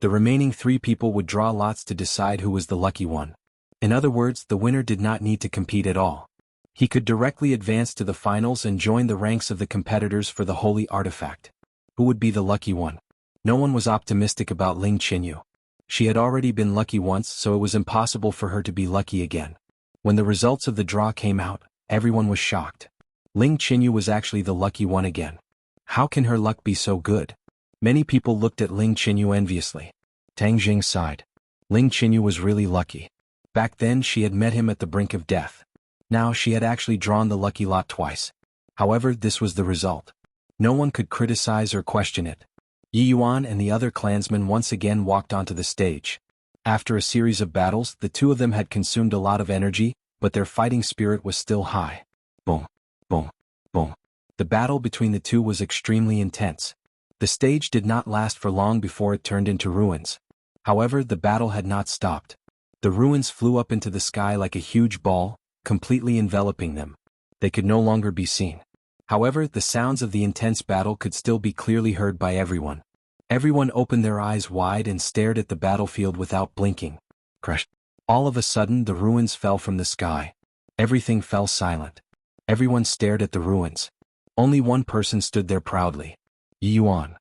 The remaining three people would draw lots to decide who was the lucky one. In other words, the winner did not need to compete at all. He could directly advance to the finals and join the ranks of the competitors for the holy artifact. Who would be the lucky one? No one was optimistic about Ling Qinyu. She had already been lucky once, so it was impossible for her to be lucky again. When the results of the draw came out, everyone was shocked. Ling Qinyu was actually the lucky one again. How can her luck be so good? Many people looked at Ling Qinyu enviously. Tang Jing sighed. Ling Qinyu was really lucky. Back then she had met him at the brink of death. Now she had actually drawn the lucky lot twice. However, this was the result. No one could criticize or question it. Yi Yuan and the other clansmen once again walked onto the stage. After a series of battles, the two of them had consumed a lot of energy, but their fighting spirit was still high. Boom, boom, boom. The battle between the two was extremely intense. The stage did not last for long before it turned into ruins. However, the battle had not stopped. The ruins flew up into the sky like a huge ball, completely enveloping them. They could no longer be seen. However, the sounds of the intense battle could still be clearly heard by everyone. Everyone opened their eyes wide and stared at the battlefield without blinking. Crash. All of a sudden, the ruins fell from the sky. Everything fell silent. Everyone stared at the ruins. Only one person stood there proudly. Yi Yuan.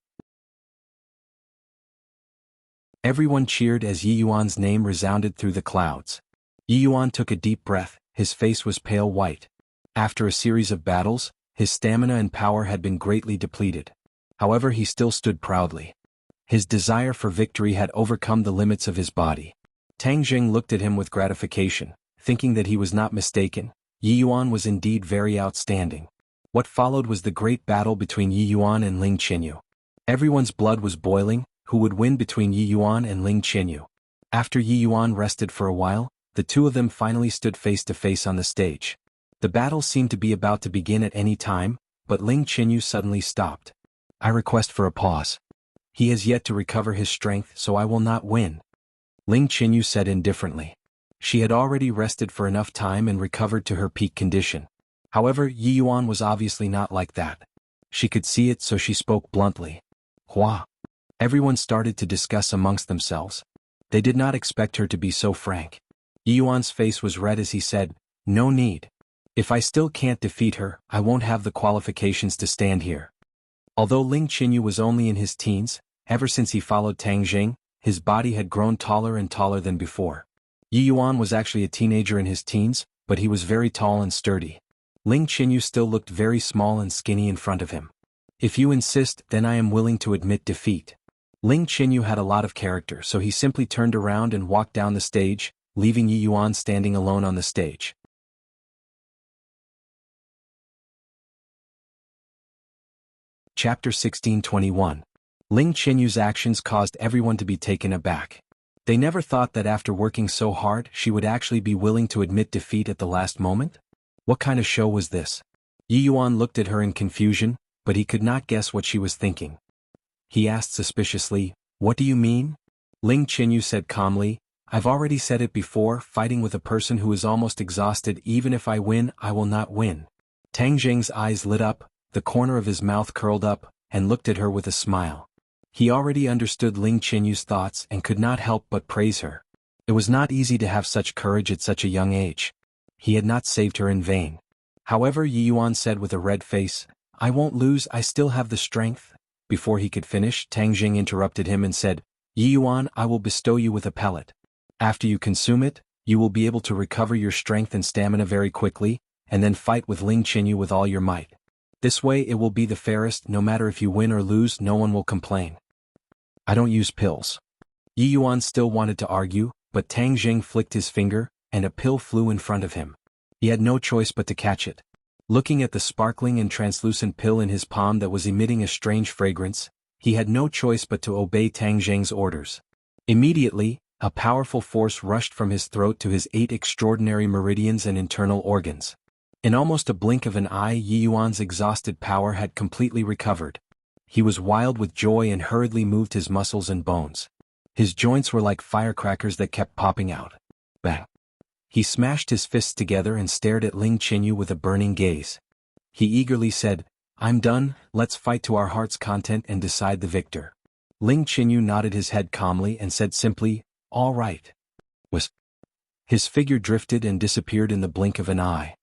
Everyone cheered as Yi Yuan's name resounded through the clouds. Yi Yuan took a deep breath, his face was pale white. After a series of battles, his stamina and power had been greatly depleted. However, he still stood proudly. His desire for victory had overcome the limits of his body. Tang Jing looked at him with gratification, thinking that he was not mistaken. Yi Yuan was indeed very outstanding. What followed was the great battle between Yi Yuan and Ling Qinyu. Everyone's blood was boiling. Who would win between Yi Yuan and Ling Qinyu? After Yi Yuan rested for a while, the two of them finally stood face to face on the stage. The battle seemed to be about to begin at any time, but Ling Qinyu suddenly stopped. I request for a pause. He has yet to recover his strength, so I will not win. Ling Qinyu said indifferently. She had already rested for enough time and recovered to her peak condition. However, Yi Yuan was obviously not like that. She could see it, so she spoke bluntly. Hua. Everyone started to discuss amongst themselves. They did not expect her to be so frank. Yi Yuan's face was red as he said, "No need. If I still can't defeat her, I won't have the qualifications to stand here." Although Ling Qinyu was only in his teens, ever since he followed Tang Jing, his body had grown taller and taller than before. Yi Yuan was actually a teenager in his teens, but he was very tall and sturdy. Ling Qinyu still looked very small and skinny in front of him. If you insist, then I am willing to admit defeat. Ling Qinyu had a lot of character, so he simply turned around and walked down the stage, leaving Yi Yuan standing alone on the stage. Chapter 1621. Ling Qinyu's actions caused everyone to be taken aback. They never thought that after working so hard she would actually be willing to admit defeat at the last moment? What kind of show was this? Yi Yuan looked at her in confusion, but he could not guess what she was thinking. He asked suspiciously, "What do you mean?" Ling Qinyu said calmly, "I've already said it before, fighting with a person who is almost exhausted, even if I win, I will not win." Tang Jing's eyes lit up, the corner of his mouth curled up, and looked at her with a smile. He already understood Ling Qinyu's thoughts and could not help but praise her. It was not easy to have such courage at such a young age. He had not saved her in vain. However, Yi Yuan said with a red face, "I won't lose, I still have the strength." Before he could finish, Tang Jing interrupted him and said, "Yi Yuan, I will bestow you with a pellet. After you consume it, you will be able to recover your strength and stamina very quickly, and then fight with Ling Qinyu with all your might. This way it will be the fairest, no matter if you win or lose, no one will complain." "I don't use pills." Yi Yuan still wanted to argue, but Tang Jing flicked his finger, and a pill flew in front of him. He had no choice but to catch it. Looking at the sparkling and translucent pill in his palm that was emitting a strange fragrance, he had no choice but to obey Tang Jing's orders. Immediately, a powerful force rushed from his throat to his 8 extraordinary meridians and internal organs. In almost a blink of an eye, Yi Yuan's exhausted power had completely recovered. He was wild with joy and hurriedly moved his muscles and bones. His joints were like firecrackers that kept popping out. Bang! He smashed his fists together and stared at Ling Qinyu with a burning gaze. He eagerly said, "I'm done, let's fight to our heart's content and decide the victor." Ling Qinyu nodded his head calmly and said simply, "All right." His figure drifted and disappeared in the blink of an eye.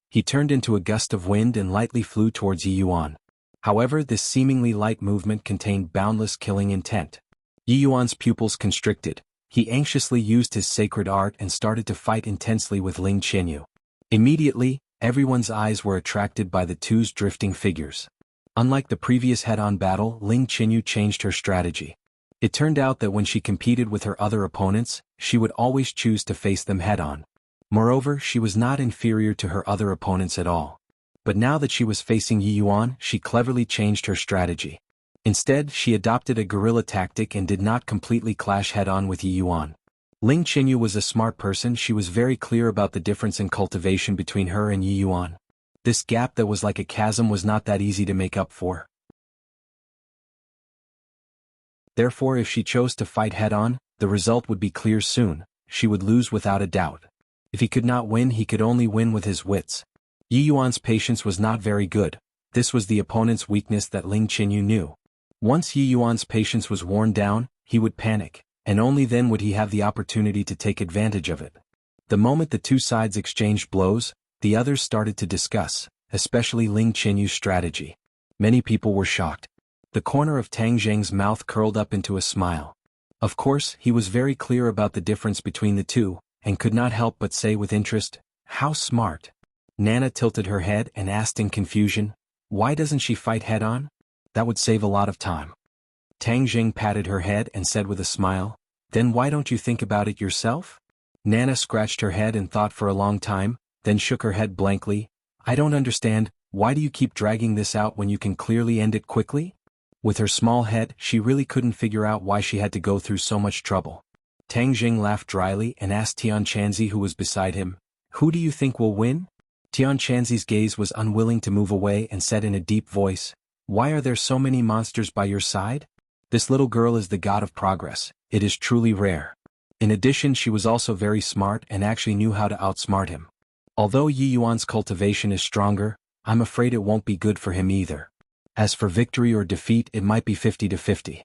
He turned into a gust of wind and lightly flew towards Yi Yuan. However, this seemingly light movement contained boundless killing intent. Yi Yuan's pupils constricted. He anxiously used his sacred art and started to fight intensely with Ling Qinyu. Immediately, everyone's eyes were attracted by the two's drifting figures. Unlike the previous head-on battle, Ling Qinyu changed her strategy. It turned out that when she competed with her other opponents, she would always choose to face them head-on. Moreover, she was not inferior to her other opponents at all. But now that she was facing Yi Yuan, she cleverly changed her strategy. Instead, she adopted a guerrilla tactic and did not completely clash head-on with Yi Yuan. Ling Qinyu was a smart person. She was very clear about the difference in cultivation between her and Yi Yuan. This gap that was like a chasm was not that easy to make up for. Therefore, if she chose to fight head-on, the result would be clear soon. She would lose without a doubt. If he could not win, he could only win with his wits. Yi Yuan's patience was not very good. This was the opponent's weakness that Ling Qinyu knew. Once Yi Yuan's patience was worn down, he would panic, and only then would he have the opportunity to take advantage of it. The moment the two sides exchanged blows, the others started to discuss, especially Ling Qinyu's strategy. Many people were shocked. The corner of Tang Jing's mouth curled up into a smile. Of course, he was very clear about the difference between the two, and could not help but say with interest, "How smart." Nana tilted her head and asked in confusion, "Why doesn't she fight head-on? That would save a lot of time." Tang Jing patted her head and said with a smile, "Then why don't you think about it yourself?" Nana scratched her head and thought for a long time, then shook her head blankly. "I don't understand, why do you keep dragging this out when you can clearly end it quickly?" With her small head, she really couldn't figure out why she had to go through so much trouble. Tang Jing laughed dryly and asked Tian Chanzi, who was beside him, "Who do you think will win?" Tian Chanzi's gaze was unwilling to move away and said in a deep voice, "Why are there so many monsters by your side? This little girl is the god of progress, it is truly rare." In addition, she was also very smart and actually knew how to outsmart him. Although Yi Yuan's cultivation is stronger, I'm afraid it won't be good for him either. As for victory or defeat, it might be 50-50.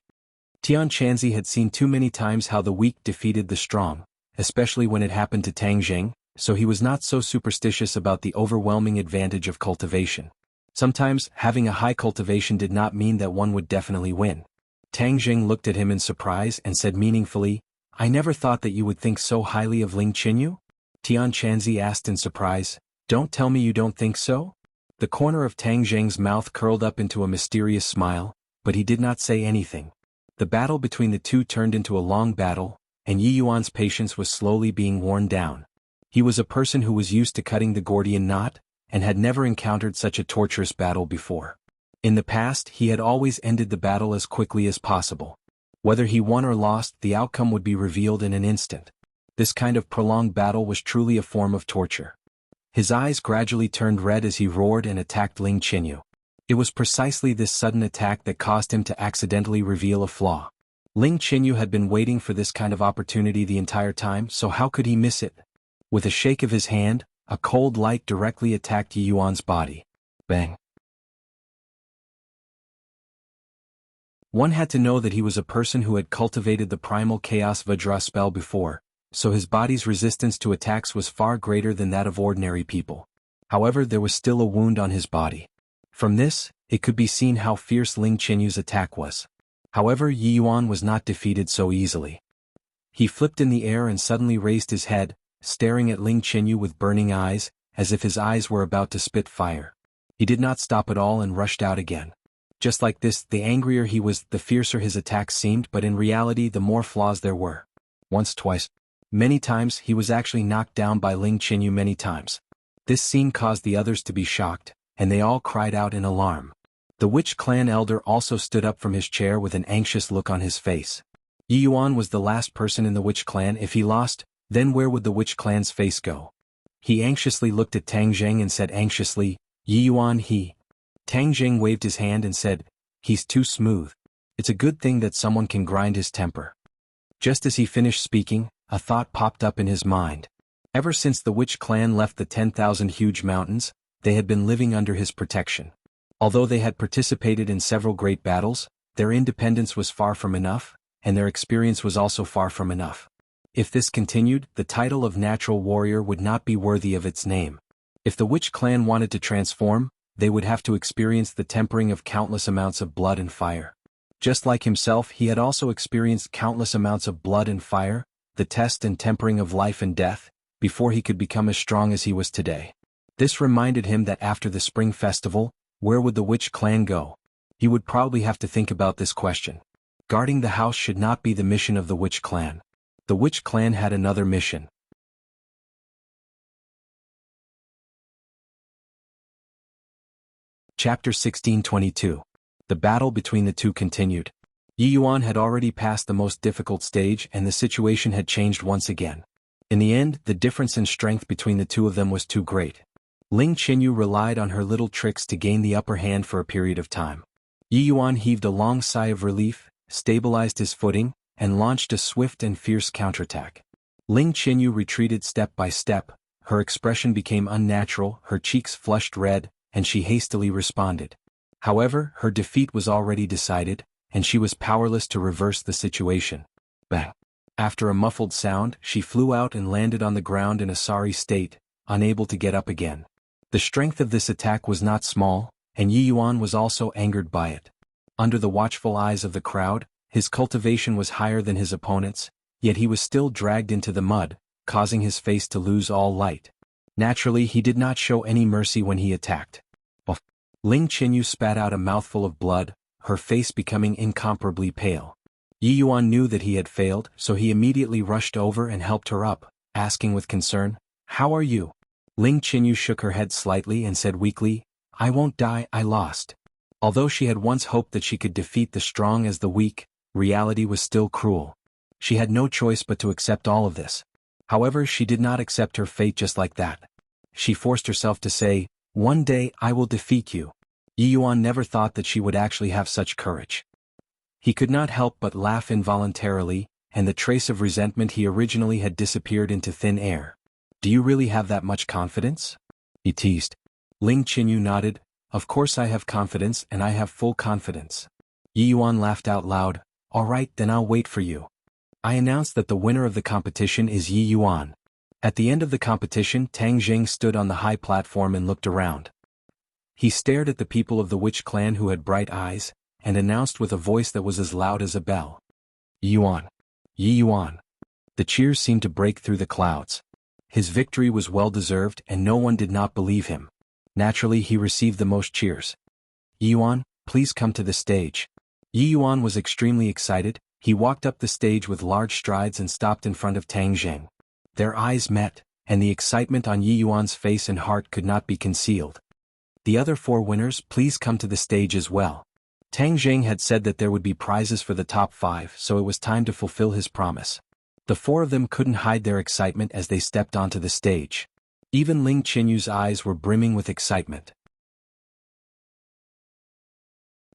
Tian Chanzi had seen too many times how the weak defeated the strong, especially when it happened to Tang Jing, so he was not so superstitious about the overwhelming advantage of cultivation. Sometimes, having a high cultivation did not mean that one would definitely win. Tang Jing looked at him in surprise and said meaningfully, "I never thought that you would think so highly of Ling Qinyu?" Tian Chanzi asked in surprise, "Don't tell me you don't think so?" The corner of Tang Jing's mouth curled up into a mysterious smile, but he did not say anything. The battle between the two turned into a long battle, and Yi Yuan's patience was slowly being worn down. He was a person who was used to cutting the Gordian knot, and had never encountered such a torturous battle before. In the past, he had always ended the battle as quickly as possible. Whether he won or lost, the outcome would be revealed in an instant. This kind of prolonged battle was truly a form of torture. His eyes gradually turned red as he roared and attacked Ling Qinyu. It was precisely this sudden attack that caused him to accidentally reveal a flaw. Ling Qinyu had been waiting for this kind of opportunity the entire time, so how could he miss it? With a shake of his hand, a cold light directly attacked Yi Yuan's body. Bang! One had to know that he was a person who had cultivated the primal Chaos Vajra spell before, so his body's resistance to attacks was far greater than that of ordinary people. However, there was still a wound on his body. From this, it could be seen how fierce Ling Qinyu's attack was. However, Yi Yuan was not defeated so easily. He flipped in the air and suddenly raised his head, staring at Ling Qinyu with burning eyes, as if his eyes were about to spit fire. He did not stop at all and rushed out again. Just like this, the angrier he was, the fiercer his attacks seemed, but in reality the more flaws there were. Once, twice. Many times, he was actually knocked down by Ling Qinyu many times. This scene caused the others to be shocked, and they all cried out in alarm. The Witch Clan elder also stood up from his chair with an anxious look on his face. Yi Yuan was the last person in the Witch Clan. If he lost, then where would the Witch Clan's face go? He anxiously looked at Tang Jing and said anxiously, "Yi Yuan he." Tang Jing waved his hand and said, "He's too smooth. It's a good thing that someone can grind his temper." Just as he finished speaking, a thought popped up in his mind. Ever since the Witch Clan left the 10,000 huge mountains, they had been living under his protection. Although they had participated in several great battles, their independence was far from enough, and their experience was also far from enough. If this continued, the title of natural warrior would not be worthy of its name. If the Witch Clan wanted to transform, they would have to experience the tempering of countless amounts of blood and fire. Just like himself, he had also experienced countless amounts of blood and fire, the test and tempering of life and death, before he could become as strong as he was today. This reminded him that after the Spring Festival, where would the Witch Clan go? He would probably have to think about this question. Guarding the house should not be the mission of the Witch Clan. The Witch Clan had another mission. Chapter 1622. The battle between the two continued. Yi Yuan had already passed the most difficult stage and the situation had changed once again. In the end, the difference in strength between the two of them was too great. Ling Qinyu relied on her little tricks to gain the upper hand for a period of time. Yi Yuan heaved a long sigh of relief, stabilized his footing, and launched a swift and fierce counterattack. Ling Qinyu retreated step by step, her expression became unnatural, her cheeks flushed red, and she hastily responded. However, her defeat was already decided, and she was powerless to reverse the situation. Bang! After a muffled sound, she flew out and landed on the ground in a sorry state, unable to get up again. The strength of this attack was not small, and Yi Yuan was also angered by it. Under the watchful eyes of the crowd, his cultivation was higher than his opponent's, yet he was still dragged into the mud, causing his face to lose all light. Naturally, he did not show any mercy when he attacked. Ling Qinyu spat out a mouthful of blood, her face becoming incomparably pale. Yi Yuan knew that he had failed, so he immediately rushed over and helped her up, asking with concern, "How are you?" Ling Qinyu shook her head slightly and said weakly, "I won't die, I lost." Although she had once hoped that she could defeat the strong as the weak, reality was still cruel. She had no choice but to accept all of this. However, she did not accept her fate just like that. She forced herself to say, "One day I will defeat you." Yi Yuan never thought that she would actually have such courage. He could not help but laugh involuntarily, and the trace of resentment he originally had disappeared into thin air. "Do you really have that much confidence?" he teased. Ling Qinyu nodded, "Of course I have confidence and I have full confidence." Yi Yuan laughed out loud, "All right, then I'll wait for you." I announced that the winner of the competition is Yi Yuan. At the end of the competition, Tang Jing stood on the high platform and looked around. He stared at the people of the witch clan who had bright eyes, and announced with a voice that was as loud as a bell. "Yi Yuan! Yi Yuan!" The cheers seemed to break through the clouds. His victory was well-deserved and no one did not believe him. Naturally, he received the most cheers. "Yi Yuan, please come to the stage." Yi Yuan was extremely excited. He walked up the stage with large strides and stopped in front of Tang Jing. Their eyes met, and the excitement on Yi Yuan's face and heart could not be concealed. "The other 4 winners, please come to the stage as well." Tang Jing had said that there would be prizes for the top 5, so it was time to fulfill his promise. The 4 of them couldn't hide their excitement as they stepped onto the stage. Even Ling Qinyu's eyes were brimming with excitement.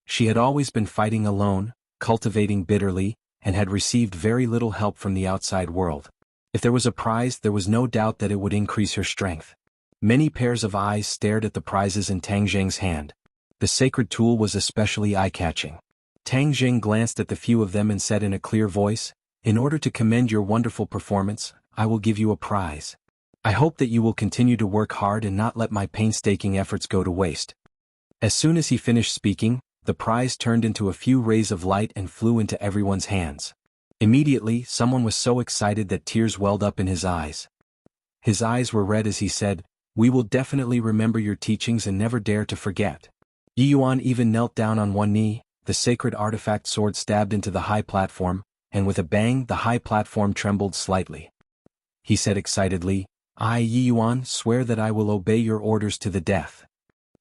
She had always been fighting alone, cultivating bitterly, and had received very little help from the outside world. If there was a prize, there was no doubt that it would increase her strength. Many pairs of eyes stared at the prizes in Tang Jing's hand. The sacred tool was especially eye-catching. Tang Jing glanced at the few of them and said in a clear voice, "In order to commend your wonderful performance, I will give you a prize. I hope that you will continue to work hard and not let my painstaking efforts go to waste." As soon as he finished speaking, the prize turned into a few rays of light and flew into everyone's hands. Immediately, someone was so excited that tears welled up in his eyes. His eyes were red as he said, "We will definitely remember your teachings and never dare to forget." Yi Yuan even knelt down on one knee, the sacred artifact sword stabbed into the high platform, and with a bang the high platform trembled slightly. He said excitedly, "I, Yi Yuan, swear that I will obey your orders to the death.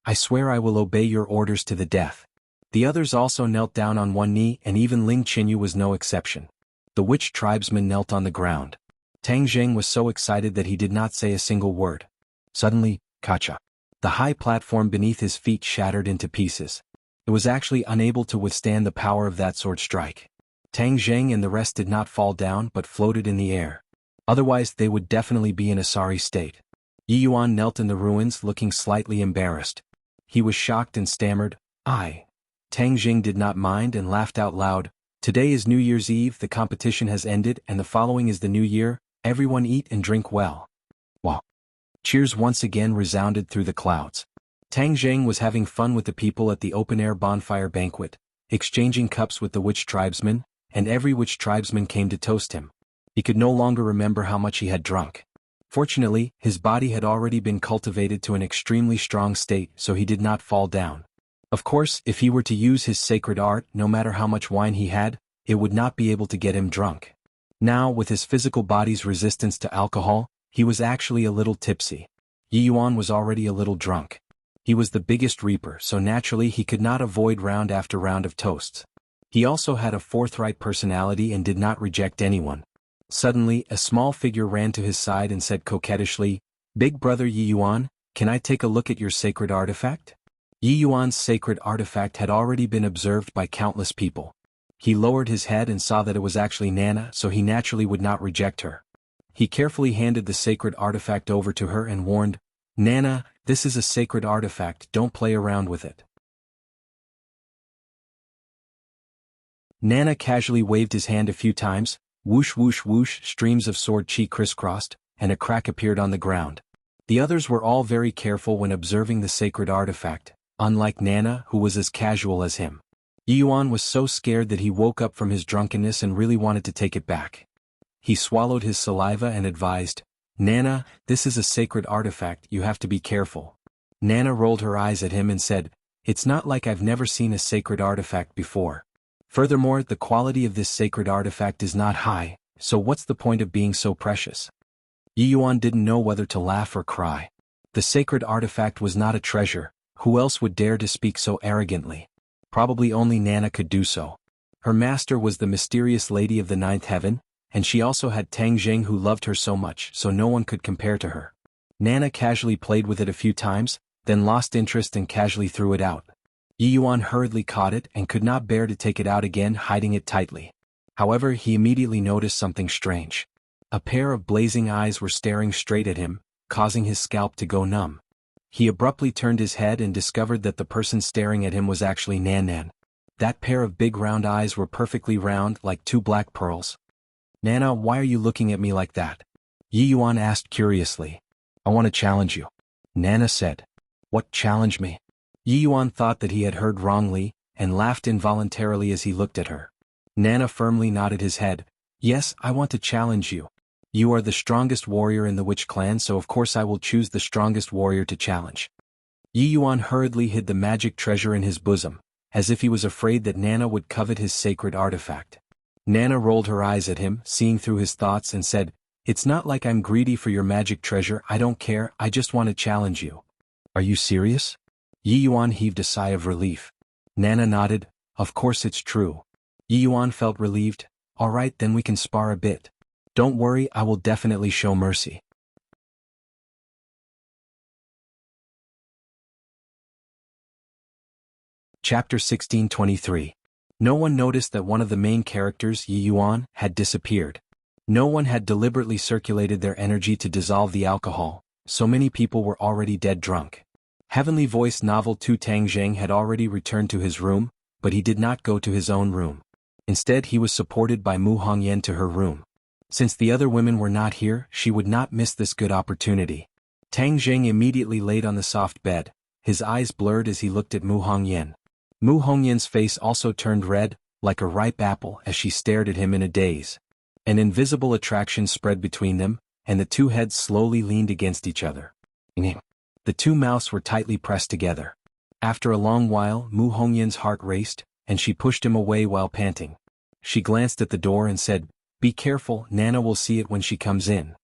I swear I will obey your orders to the death." The others also knelt down on one knee and even Ling Qinyu was no exception. The witch tribesmen knelt on the ground. Tang Jing was so excited that he did not say a single word. Suddenly, kacha! The high platform beneath his feet shattered into pieces. It was actually unable to withstand the power of that sword strike. Tang Jing and the rest did not fall down but floated in the air. Otherwise they would definitely be in a sorry state. Yi Yuan knelt in the ruins looking slightly embarrassed. He was shocked and stammered, "I." Tang Jing did not mind and laughed out loud, "Today is New Year's Eve, the competition has ended and the following is the new year, everyone eat and drink well." Wow! Cheers once again resounded through the clouds. Tang Jing was having fun with the people at the open-air bonfire banquet, exchanging cups with the witch tribesmen, and every witch tribesman came to toast him. He could no longer remember how much he had drunk. Fortunately, his body had already been cultivated to an extremely strong state, so he did not fall down. Of course, if he were to use his sacred art, no matter how much wine he had, it would not be able to get him drunk. Now, with his physical body's resistance to alcohol, he was actually a little tipsy. Yi Yuan was already a little drunk. He was the biggest reaper, so naturally he could not avoid round after round of toasts. He also had a forthright personality and did not reject anyone. Suddenly, a small figure ran to his side and said coquettishly, "Big brother Yi Yuan, can I take a look at your sacred artifact?" Yi Yuan's sacred artifact had already been observed by countless people. He lowered his head and saw that it was actually Nana, so he naturally would not reject her. He carefully handed the sacred artifact over to her and warned, "Nana, this is a sacred artifact, don't play around with it." Nana casually waved his hand a few times, whoosh whoosh whoosh, streams of sword chi crisscrossed, and a crack appeared on the ground. The others were all very careful when observing the sacred artifact, unlike Nana, who was as casual as him. Yi Yuan was so scared that he woke up from his drunkenness and really wanted to take it back. He swallowed his saliva and advised, "Nana, this is a sacred artifact, you have to be careful." Nana rolled her eyes at him and said, "It's not like I've never seen a sacred artifact before. Furthermore, the quality of this sacred artifact is not high, so what's the point of being so precious?" Yi Yuan didn't know whether to laugh or cry. The sacred artifact was not a treasure, who else would dare to speak so arrogantly? Probably only Nana could do so. Her master was the mysterious lady of the ninth heaven, and she also had Tang Jing who loved her so much, so no one could compare to her. Nana casually played with it a few times, then lost interest and casually threw it out. Yi Yuan hurriedly caught it and could not bear to take it out again, hiding it tightly. However, he immediately noticed something strange. A pair of blazing eyes were staring straight at him, causing his scalp to go numb. He abruptly turned his head and discovered that the person staring at him was actually Nan Nan. That pair of big round eyes were perfectly round, like two black pearls. "Nana, why are you looking at me like that?" Yi Yuan asked curiously. "I want to challenge you," Nana said. "What, challenge me?" Yi Yuan thought that he had heard wrongly, and laughed involuntarily as he looked at her. Nana firmly nodded his head. "Yes, I want to challenge you. You are the strongest warrior in the Witch clan, so of course I will choose the strongest warrior to challenge." Yi Yuan hurriedly hid the magic treasure in his bosom, as if he was afraid that Nana would covet his sacred artifact. Nana rolled her eyes at him, seeing through his thoughts, and said, "It's not like I'm greedy for your magic treasure, I don't care, I just want to challenge you." "Are you serious?" Yi Yuan heaved a sigh of relief. Nana nodded, "Of course it's true." Yi Yuan felt relieved. "All right, then we can spar a bit. Don't worry, I will definitely show mercy." Chapter 1623. No one noticed that one of the main characters, Yi Yuan, had disappeared. No one had deliberately circulated their energy to dissolve the alcohol, so many people were already dead drunk. Heavenly Voice Novel 2 Tang Zheng had already returned to his room, but he did not go to his own room. Instead, he was supported by Mu Hongyan to her room. Since the other women were not here, she would not miss this good opportunity. Tang Zheng immediately laid on the soft bed, his eyes blurred as he looked at Mu Hongyan. Mu Hongyan's face also turned red, like a ripe apple, as she stared at him in a daze. An invisible attraction spread between them, and the two heads slowly leaned against each other. The two mouths were tightly pressed together. After a long while, Mu Hongyan's heart raced, and she pushed him away while panting. She glanced at the door and said, "Be careful, Nana will see it when she comes in."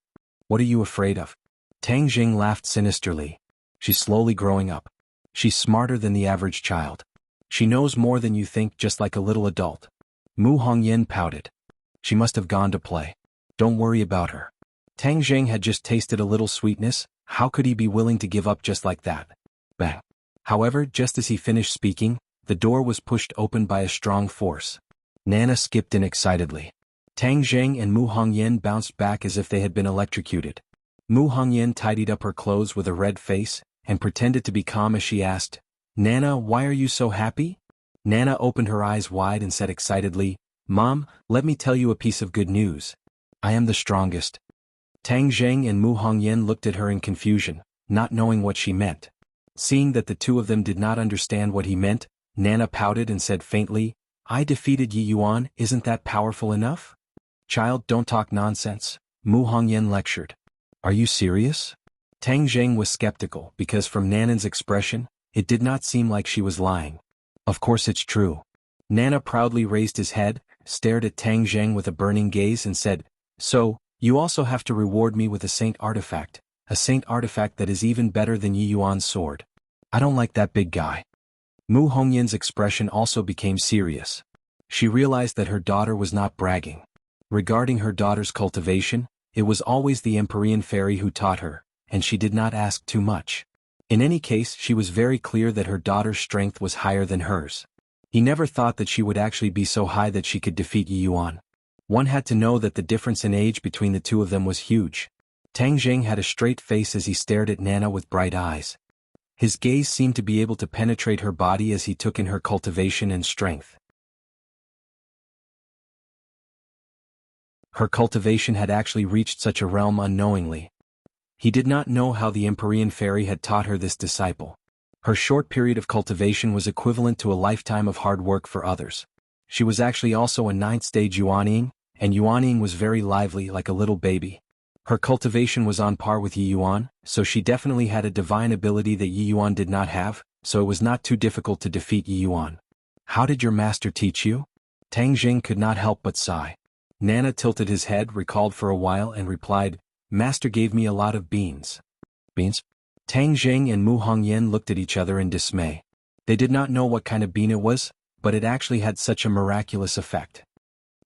"What are you afraid of?" Tang Jing laughed sinisterly. "She's slowly growing up. She's smarter than the average child. She knows more than you think, just like a little adult." Mu Hongyan pouted. "She must have gone to play. Don't worry about her." Tang Jing had just tasted a little sweetness, how could he be willing to give up just like that? Bang. However, just as he finished speaking, the door was pushed open by a strong force. Nana skipped in excitedly. Tang Zheng and Mu Hongyan bounced back as if they had been electrocuted. Mu Hongyan tidied up her clothes with a red face, and pretended to be calm as she asked, "Nana, why are you so happy?" Nana opened her eyes wide and said excitedly, "Mom, let me tell you a piece of good news. I am the strongest." Tang Zheng and Mu Hongyan looked at her in confusion, not knowing what she meant. Seeing that the two of them did not understand what he meant, Nana pouted and said faintly, "I defeated Yi Yuan, isn't that powerful enough?" "Child, don't talk nonsense," Mu Hongyan lectured. "Are you serious?" Tang Zheng was skeptical because from Nanan's expression, it did not seem like she was lying. "Of course it's true." Nana proudly raised his head, stared at Tang Zheng with a burning gaze and said, "So, you also have to reward me with a saint artifact that is even better than Yi Yuan's sword. I don't like that big guy." Mu Hongyan's expression also became serious. She realized that her daughter was not bragging. Regarding her daughter's cultivation, it was always the Empyrean fairy who taught her, and she did not ask too much. In any case, she was very clear that her daughter's strength was higher than hers. He never thought that she would actually be so high that she could defeat Yi Yuan. One had to know that the difference in age between the two of them was huge. Tang Zheng had a straight face as he stared at Nana with bright eyes. His gaze seemed to be able to penetrate her body as he took in her cultivation and strength. Her cultivation had actually reached such a realm unknowingly. He did not know how the Empyrean fairy had taught her this disciple. Her short period of cultivation was equivalent to a lifetime of hard work for others. She was actually also a 9th stage Yuanying, and Yuanying was very lively like a little baby. Her cultivation was on par with Yi Yuan, so she definitely had a divine ability that Yi Yuan did not have, so it was not too difficult to defeat Yi Yuan. How did your master teach you? Tang Jing could not help but sigh. Nana tilted his head, recalled for a while, and replied, Master gave me a lot of beans. Beans? Tang Jing and Mu Hongyan looked at each other in dismay. They did not know what kind of bean it was, but it actually had such a miraculous effect.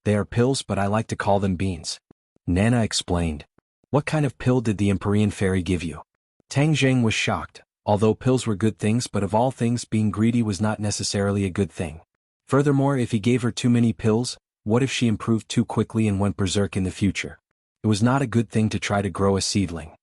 They are pills, but I like to call them beans. Nana explained. What kind of pill did the Empyrean fairy give you? Tang Jing was shocked. Although pills were good things, but of all things, being greedy was not necessarily a good thing. Furthermore, if he gave her too many pills, what if she improved too quickly and went berserk in the future? It was not a good thing to try to grow a seedling.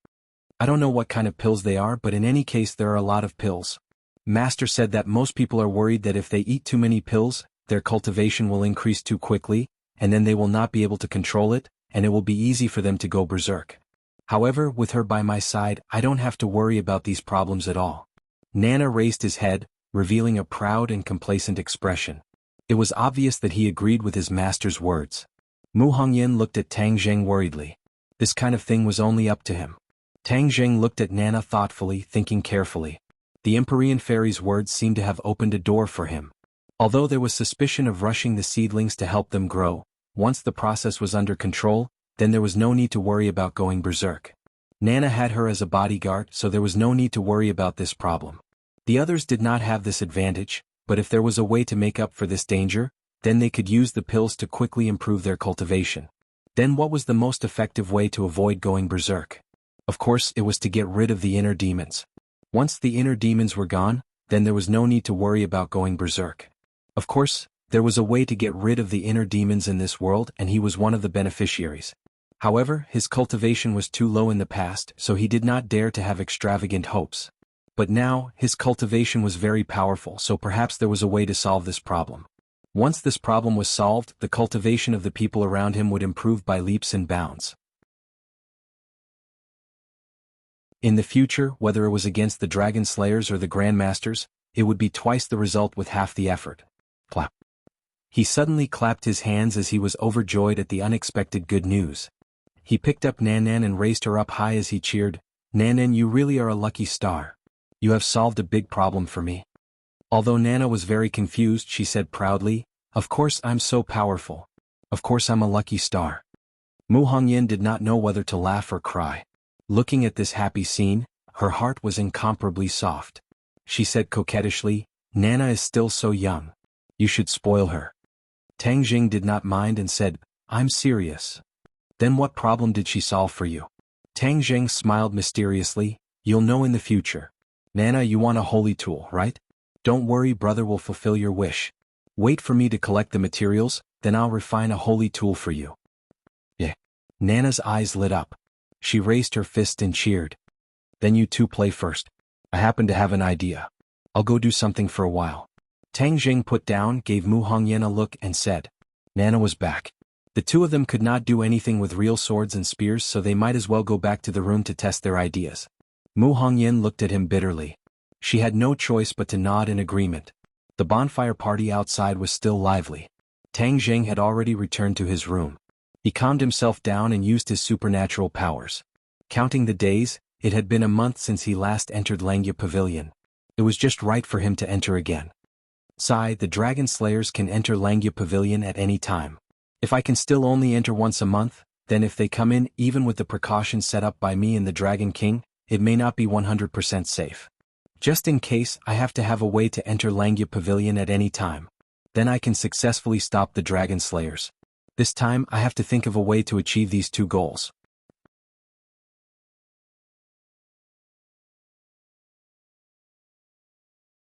I don't know what kind of pills they are, but in any case there are a lot of pills. Master said that most people are worried that if they eat too many pills, their cultivation will increase too quickly, and then they will not be able to control it, and it will be easy for them to go berserk. However, with her by my side, I don't have to worry about these problems at all. Nana raised his head, revealing a proud and complacent expression. It was obvious that he agreed with his master's words. Mu Hongyan looked at Tang Jing worriedly. This kind of thing was only up to him. Tang Jing looked at Nana thoughtfully, thinking carefully. The Empyrean fairy's words seemed to have opened a door for him. Although there was suspicion of rushing the seedlings to help them grow, once the process was under control, then there was no need to worry about going berserk. Nana had her as a bodyguard, so there was no need to worry about this problem. The others did not have this advantage, but if there was a way to make up for this danger, then they could use the pills to quickly improve their cultivation. Then what was the most effective way to avoid going berserk? Of course, it was to get rid of the inner demons. Once the inner demons were gone, then there was no need to worry about going berserk. Of course, there was a way to get rid of the inner demons in this world, and he was one of the beneficiaries. However, his cultivation was too low in the past, so he did not dare to have extravagant hopes. But now, his cultivation was very powerful, so perhaps there was a way to solve this problem. Once this problem was solved, the cultivation of the people around him would improve by leaps and bounds. In the future, whether it was against the Dragon Slayers or the Grandmasters, it would be twice the result with half the effort. Clap. He suddenly clapped his hands as he was overjoyed at the unexpected good news. He picked up Nanan and raised her up high as he cheered, Nanan, you really are a lucky star. You have solved a big problem for me. Although Nana was very confused, she said proudly, Of course I'm so powerful. Of course I'm a lucky star. Mu Hongyan did not know whether to laugh or cry. Looking at this happy scene, her heart was incomparably soft. She said coquettishly, Nana is still so young. You should spoil her. Tang Jing did not mind and said, I'm serious. Then what problem did she solve for you? Tang Jing smiled mysteriously, You'll know in the future. Nana, you want a holy tool, right? Don't worry, brother will fulfill your wish. Wait for me to collect the materials, then I'll refine a holy tool for you. Yeah. Nana's eyes lit up. She raised her fist and cheered. Then you two play first. I happen to have an idea. I'll go do something for a while. Tang Jing put down, gave Mu Hongyan a look and said. Nana was back. The two of them could not do anything with real swords and spears, so they might as well go back to the room to test their ideas. Mu Hongyan looked at him bitterly. She had no choice but to nod in agreement. The bonfire party outside was still lively. Tang Jing had already returned to his room. He calmed himself down and used his supernatural powers. Counting the days, it had been a month since he last entered Langya Pavilion. It was just right for him to enter again. Sigh, the Dragon Slayers can enter Langya Pavilion at any time. If I can still only enter once a month, then if they come in, even with the precautions set up by me and the Dragon King, it may not be 100% safe. Just in case, I have to have a way to enter Langya Pavilion at any time. Then I can successfully stop the Dragon Slayers. This time, I have to think of a way to achieve these two goals.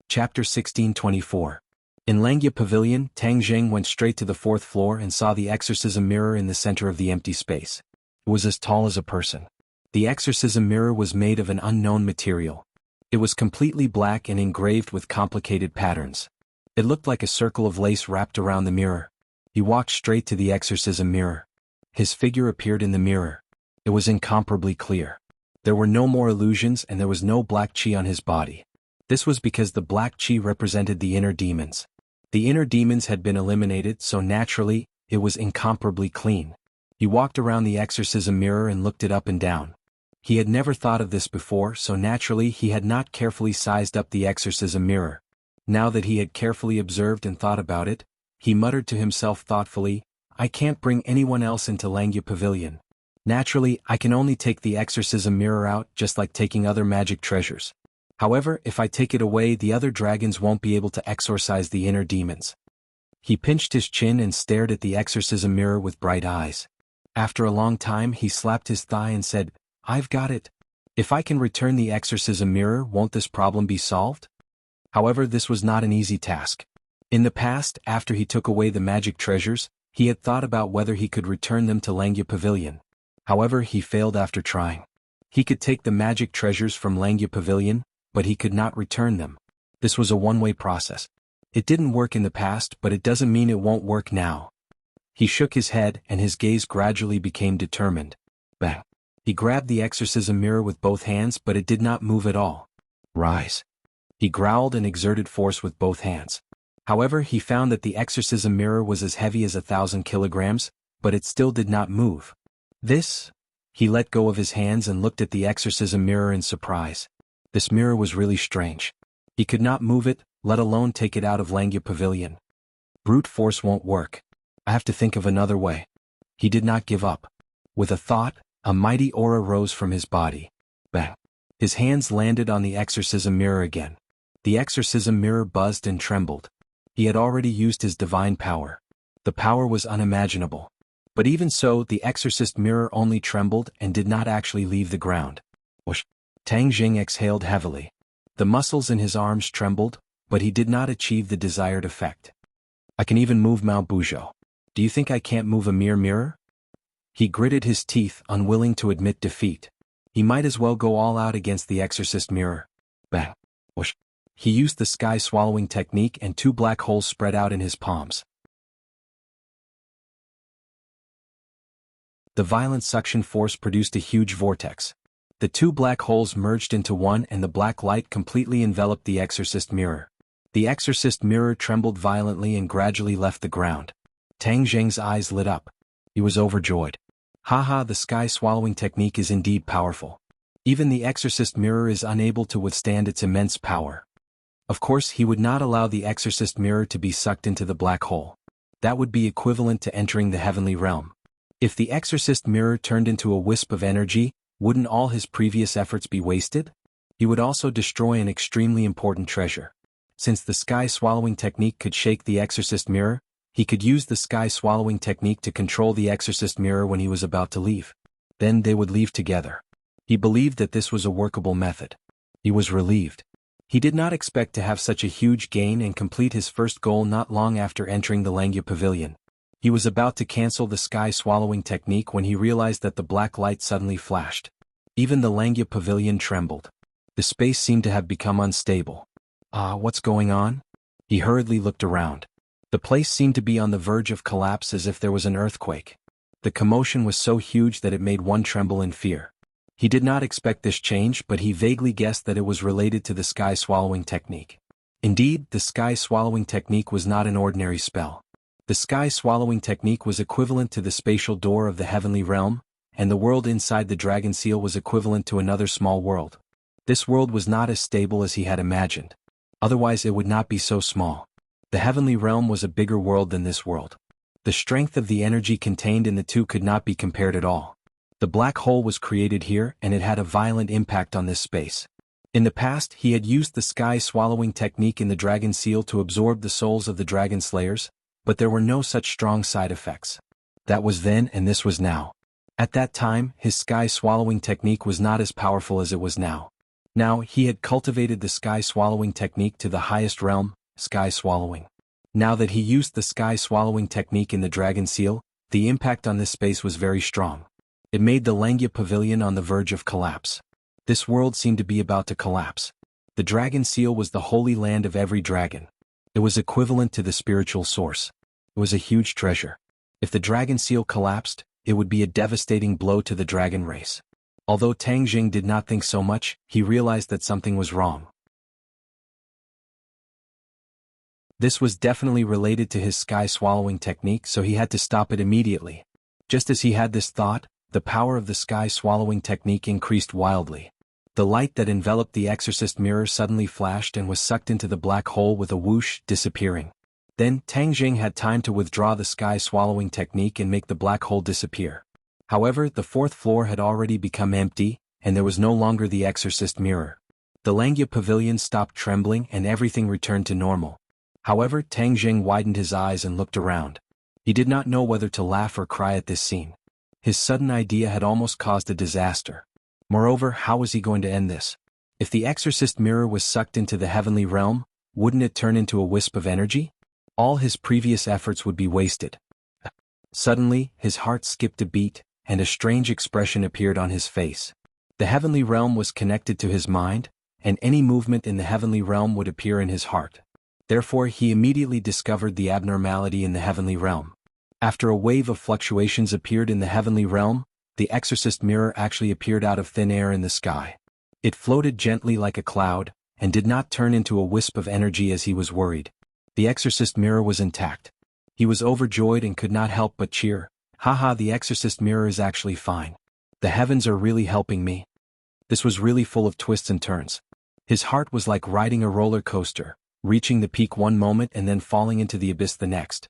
Chapter 1624. In Langya Pavilion, Tang Jing went straight to the 4th floor and saw the exorcism mirror in the center of the empty space. It was as tall as a person. The exorcism mirror was made of an unknown material. It was completely black and engraved with complicated patterns. It looked like a circle of lace wrapped around the mirror. He walked straight to the exorcism mirror. His figure appeared in the mirror. It was incomparably clear. There were no more illusions and there was no black chi on his body. This was because the black chi represented the inner demons. The inner demons had been eliminated, so naturally, it was incomparably clean. He walked around the exorcism mirror and looked it up and down. He had never thought of this before, so naturally he had not carefully sized up the exorcism mirror. Now that he had carefully observed and thought about it, he muttered to himself thoughtfully, I can't bring anyone else into Langya Pavilion. Naturally, I can only take the exorcism mirror out just like taking other magic treasures. However, if I take it away, the other dragons won't be able to exorcise the inner demons. He pinched his chin and stared at the exorcism mirror with bright eyes. After a long time, he slapped his thigh and said, I've got it. If I can return the exorcism mirror, won't this problem be solved? However, this was not an easy task. In the past, after he took away the magic treasures, he had thought about whether he could return them to Langya Pavilion. However, he failed after trying. He could take the magic treasures from Langya Pavilion, but he could not return them. This was a one-way process. It didn't work in the past, but it doesn't mean it won't work now. He shook his head and his gaze gradually became determined. Bang! He grabbed the exorcism mirror with both hands, but it did not move at all. Rise! He growled and exerted force with both hands. However, he found that the exorcism mirror was as heavy as 1,000 kilograms, but it still did not move. He let go of his hands and looked at the exorcism mirror in surprise. This mirror was really strange. He could not move it, let alone take it out of Langya Pavilion. Brute force won't work. I have to think of another way. He did not give up. With a thought, a mighty aura rose from his body. Bang! His hands landed on the exorcism mirror again. The exorcism mirror buzzed and trembled. He had already used his divine power. The power was unimaginable. But even so, the exorcist mirror only trembled and did not actually leave the ground. Whoosh! Tang Jing exhaled heavily. The muscles in his arms trembled, but he did not achieve the desired effect. I can even move Mao Buzhou. Do you think I can't move a mere mirror? He gritted his teeth, unwilling to admit defeat. He might as well go all out against the exorcist mirror. Bang! Whoosh! He used the sky-swallowing technique and 2 black holes spread out in his palms. The violent suction force produced a huge vortex. The 2 black holes merged into one and the black light completely enveloped the exorcist mirror. The exorcist mirror trembled violently and gradually left the ground. Tang Jing's eyes lit up. He was overjoyed. Haha, the sky-swallowing technique is indeed powerful. Even the exorcist mirror is unable to withstand its immense power. Of course, he would not allow the exorcist mirror to be sucked into the black hole. That would be equivalent to entering the heavenly realm. If the exorcist mirror turned into a wisp of energy, wouldn't all his previous efforts be wasted? He would also destroy an extremely important treasure. Since the sky-swallowing technique could shake the exorcist mirror, he could use the sky-swallowing technique to control the exorcist mirror when he was about to leave. Then they would leave together. He believed that this was a workable method. He was relieved. He did not expect to have such a huge gain and complete his first goal not long after entering the Langya Pavilion. He was about to cancel the sky-swallowing technique when he realized that the black light suddenly flashed. Even the Langya Pavilion trembled. The space seemed to have become unstable. What's going on? He hurriedly looked around. The place seemed to be on the verge of collapse as if there was an earthquake. The commotion was so huge that it made one tremble in fear. He did not expect this change, but he vaguely guessed that it was related to the sky-swallowing technique. Indeed, the sky-swallowing technique was not an ordinary spell. The sky-swallowing technique was equivalent to the spatial door of the heavenly realm, and the world inside the dragon seal was equivalent to another small world. This world was not as stable as he had imagined. Otherwise it would not be so small. The heavenly realm was a bigger world than this world. The strength of the energy contained in the two could not be compared at all. The black hole was created here and it had a violent impact on this space. In the past, he had used the sky-swallowing technique in the dragon seal to absorb the souls of the dragon slayers, but there were no such strong side effects. That was then and this was now. At that time, his sky-swallowing technique was not as powerful as it was now. Now, he had cultivated the sky-swallowing technique to the highest realm, sky-swallowing. Now that he used the sky-swallowing technique in the dragon seal, the impact on this space was very strong. It made the Langya Pavilion on the verge of collapse. This world seemed to be about to collapse. The dragon seal was the holy land of every dragon. It was equivalent to the spiritual source. It was a huge treasure. If the dragon seal collapsed, it would be a devastating blow to the dragon race. Although Tang Jing did not think so much, he realized that something was wrong. This was definitely related to his sky-swallowing technique, so he had to stop it immediately. Just as he had this thought, the power of the sky-swallowing technique increased wildly. The light that enveloped the exorcist mirror suddenly flashed and was sucked into the black hole with a whoosh, disappearing. Then, Tang Jing had time to withdraw the sky-swallowing technique and make the black hole disappear. However, the fourth floor had already become empty, and there was no longer the exorcist mirror. The Langya pavilion stopped trembling and everything returned to normal. However, Tang Jing widened his eyes and looked around. He did not know whether to laugh or cry at this scene. His sudden idea had almost caused a disaster. Moreover, how was he going to end this? If the exorcist mirror was sucked into the heavenly realm, wouldn't it turn into a wisp of energy? All his previous efforts would be wasted. Suddenly, his heart skipped a beat, and a strange expression appeared on his face. The heavenly realm was connected to his mind, and any movement in the heavenly realm would appear in his heart. Therefore, he immediately discovered the abnormality in the heavenly realm. After a wave of fluctuations appeared in the heavenly realm, the exorcist mirror actually appeared out of thin air in the sky. It floated gently like a cloud, and did not turn into a wisp of energy as he was worried. The exorcist mirror was intact. He was overjoyed and could not help but cheer. Haha, the exorcist mirror is actually fine. The heavens are really helping me. This was really full of twists and turns. His heart was like riding a roller coaster, reaching the peak one moment and then falling into the abyss the next.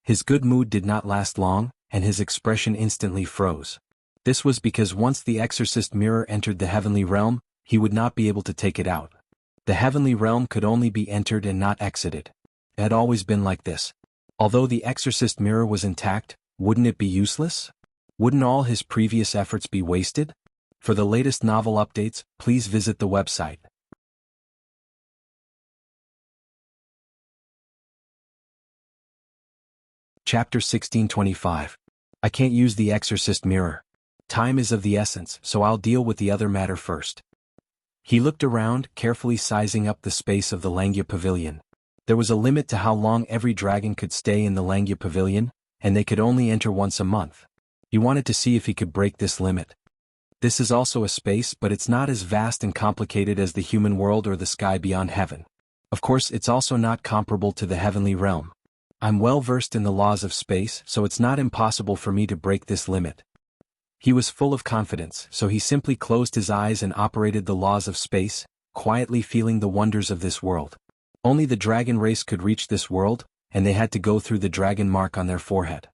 His good mood did not last long, and his expression instantly froze. This was because once the exorcist mirror entered the heavenly realm, he would not be able to take it out. The heavenly realm could only be entered and not exited. It had always been like this. Although the exorcist mirror was intact, wouldn't it be useless? Wouldn't all his previous efforts be wasted? For the latest novel updates, please visit the website. Chapter 1625. I can't use the exorcist mirror. Time is of the essence, so I'll deal with the other matter first. He looked around, carefully sizing up the space of the Langya pavilion. There was a limit to how long every dragon could stay in the Langya pavilion, and they could only enter once a month. He wanted to see if he could break this limit. This is also a space, but it's not as vast and complicated as the human world or the sky beyond heaven. Of course, it's also not comparable to the heavenly realm. I'm well versed in the laws of space, so it's not impossible for me to break this limit. He was full of confidence, so he simply closed his eyes and operated the laws of space, quietly feeling the wonders of this world. Only the dragon race could reach this world, and they had to go through the dragon mark on their forehead.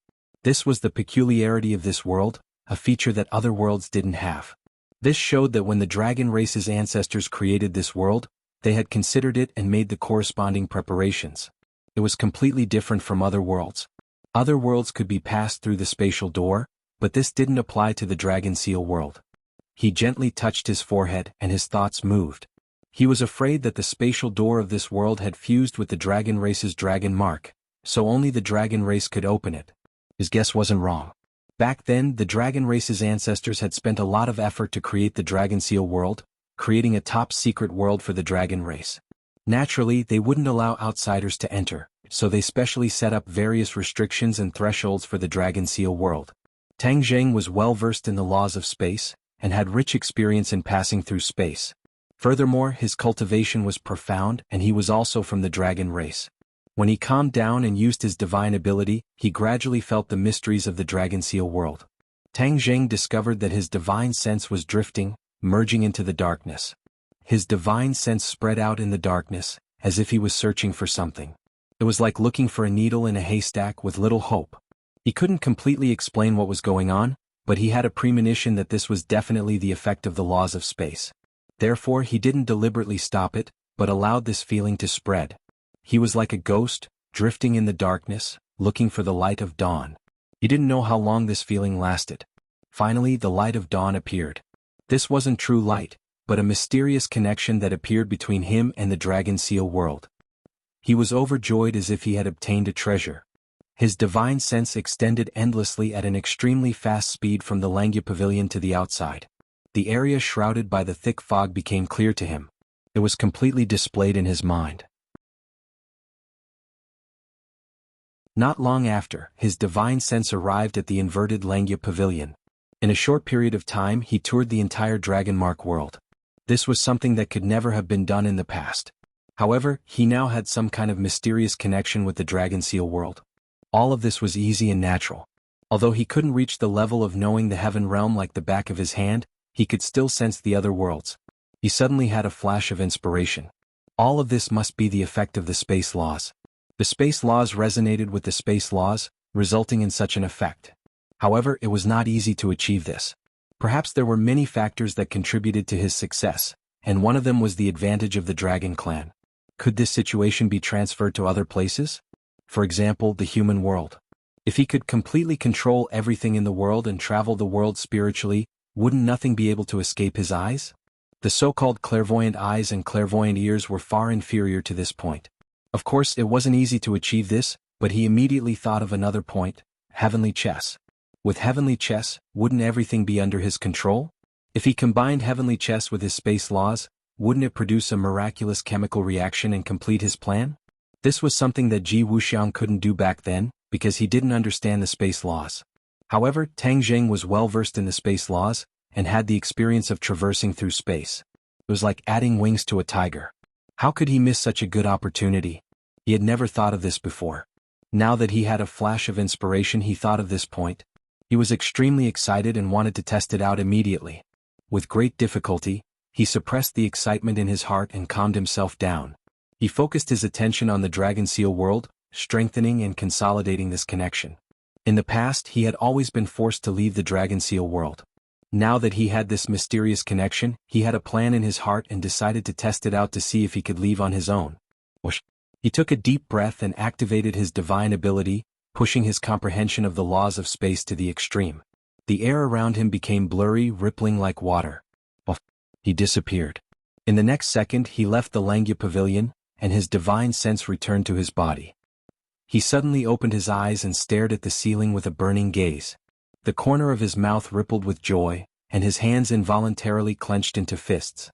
This was the peculiarity of this world, a feature that other worlds didn't have. This showed that when the dragon race's ancestors created this world, they had considered it and made the corresponding preparations. It was completely different from other worlds. Other worlds could be passed through the spatial door, but this didn't apply to the dragon seal world. He gently touched his forehead and his thoughts moved. He was afraid that the spatial door of this world had fused with the dragon race's dragon mark, so only the dragon race could open it. His guess wasn't wrong. Back then, the dragon race's ancestors had spent a lot of effort to create the dragon seal world, creating a top-secret world for the dragon race. Naturally, they wouldn't allow outsiders to enter, so they specially set up various restrictions and thresholds for the dragon seal world. Tang Jing was well versed in the laws of space, and had rich experience in passing through space. Furthermore, his cultivation was profound, and he was also from the dragon race. When he calmed down and used his divine ability, he gradually felt the mysteries of the dragon seal world. Tang Jing discovered that his divine sense was drifting, merging into the darkness. His divine sense spread out in the darkness, as if he was searching for something. It was like looking for a needle in a haystack with little hope. He couldn't completely explain what was going on, but he had a premonition that this was definitely the effect of the laws of space. Therefore, he didn't deliberately stop it, but allowed this feeling to spread. He was like a ghost, drifting in the darkness, looking for the light of dawn. He didn't know how long this feeling lasted. Finally, the light of dawn appeared. This wasn't true light, but a mysterious connection that appeared between him and the dragon seal world. He was overjoyed as if he had obtained a treasure. His divine sense extended endlessly at an extremely fast speed from the Langya pavilion to the outside. The area shrouded by the thick fog became clear to him. It was completely displayed in his mind. Not long after, his divine sense arrived at the inverted Langya pavilion. In a short period of time, he toured the entire Dragon Mark world. This was something that could never have been done in the past. However, he now had some kind of mysterious connection with the Dragon Seal world. All of this was easy and natural. Although he couldn't reach the level of knowing the heaven realm like the back of his hand, he could still sense the other worlds. He suddenly had a flash of inspiration. All of this must be the effect of the space laws. The space laws resonated with the space laws, resulting in such an effect. However, it was not easy to achieve this. Perhaps there were many factors that contributed to his success, and one of them was the advantage of the dragon clan. Could this situation be transferred to other places? For example, the human world. If he could completely control everything in the world and travel the world spiritually, wouldn't nothing be able to escape his eyes? The so-called clairvoyant eyes and clairvoyant ears were far inferior to this point. Of course, it wasn't easy to achieve this, but he immediately thought of another point: heavenly chess. With heavenly chess, wouldn't everything be under his control? If he combined heavenly chess with his space laws, wouldn't it produce a miraculous chemical reaction and complete his plan? This was something that Wuxia couldn't do back then, because he didn't understand the space laws. However, Tang Zheng was well versed in the space laws, and had the experience of traversing through space. It was like adding wings to a tiger. How could he miss such a good opportunity? He had never thought of this before. Now that he had a flash of inspiration, he thought of this point. He was extremely excited and wanted to test it out immediately. With great difficulty, he suppressed the excitement in his heart and calmed himself down. He focused his attention on the Dragon Seal world, strengthening and consolidating this connection. In the past, he had always been forced to leave the Dragon Seal world. Now that he had this mysterious connection, he had a plan in his heart and decided to test it out to see if he could leave on his own. Whoosh. He took a deep breath and activated his divine ability, pushing his comprehension of the laws of space to the extreme. The air around him became blurry, rippling like water. He disappeared. In the next second, he left the Langya pavilion, and his divine sense returned to his body. He suddenly opened his eyes and stared at the ceiling with a burning gaze. The corner of his mouth rippled with joy, and his hands involuntarily clenched into fists.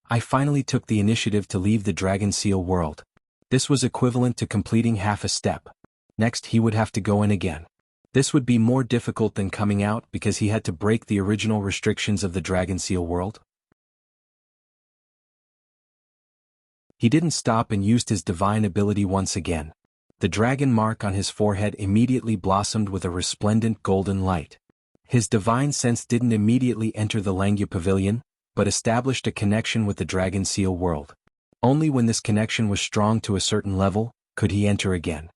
I finally took the initiative to leave the Dragon Seal world. This was equivalent to completing half a step. Next, he would have to go in again. This would be more difficult than coming out because he had to break the original restrictions of the Dragon Seal world. He didn't stop and used his divine ability once again. The dragon mark on his forehead immediately blossomed with a resplendent golden light. His divine sense didn't immediately enter the Langya pavilion, but established a connection with the Dragon Seal world. Only when this connection was strong to a certain level, could he enter again.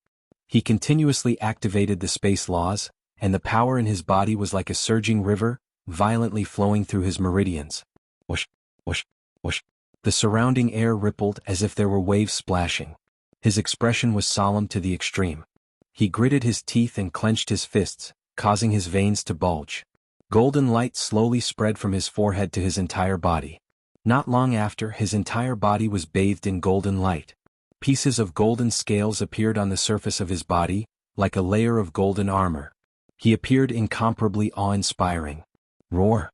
He continuously activated the space laws, and the power in his body was like a surging river, violently flowing through his meridians. Whoosh, whoosh, whoosh. The surrounding air rippled as if there were waves splashing. His expression was solemn to the extreme. He gritted his teeth and clenched his fists, causing his veins to bulge. Golden light slowly spread from his forehead to his entire body. Not long after, his entire body was bathed in golden light. Pieces of golden scales appeared on the surface of his body, like a layer of golden armor. He appeared incomparably awe-inspiring. Roar!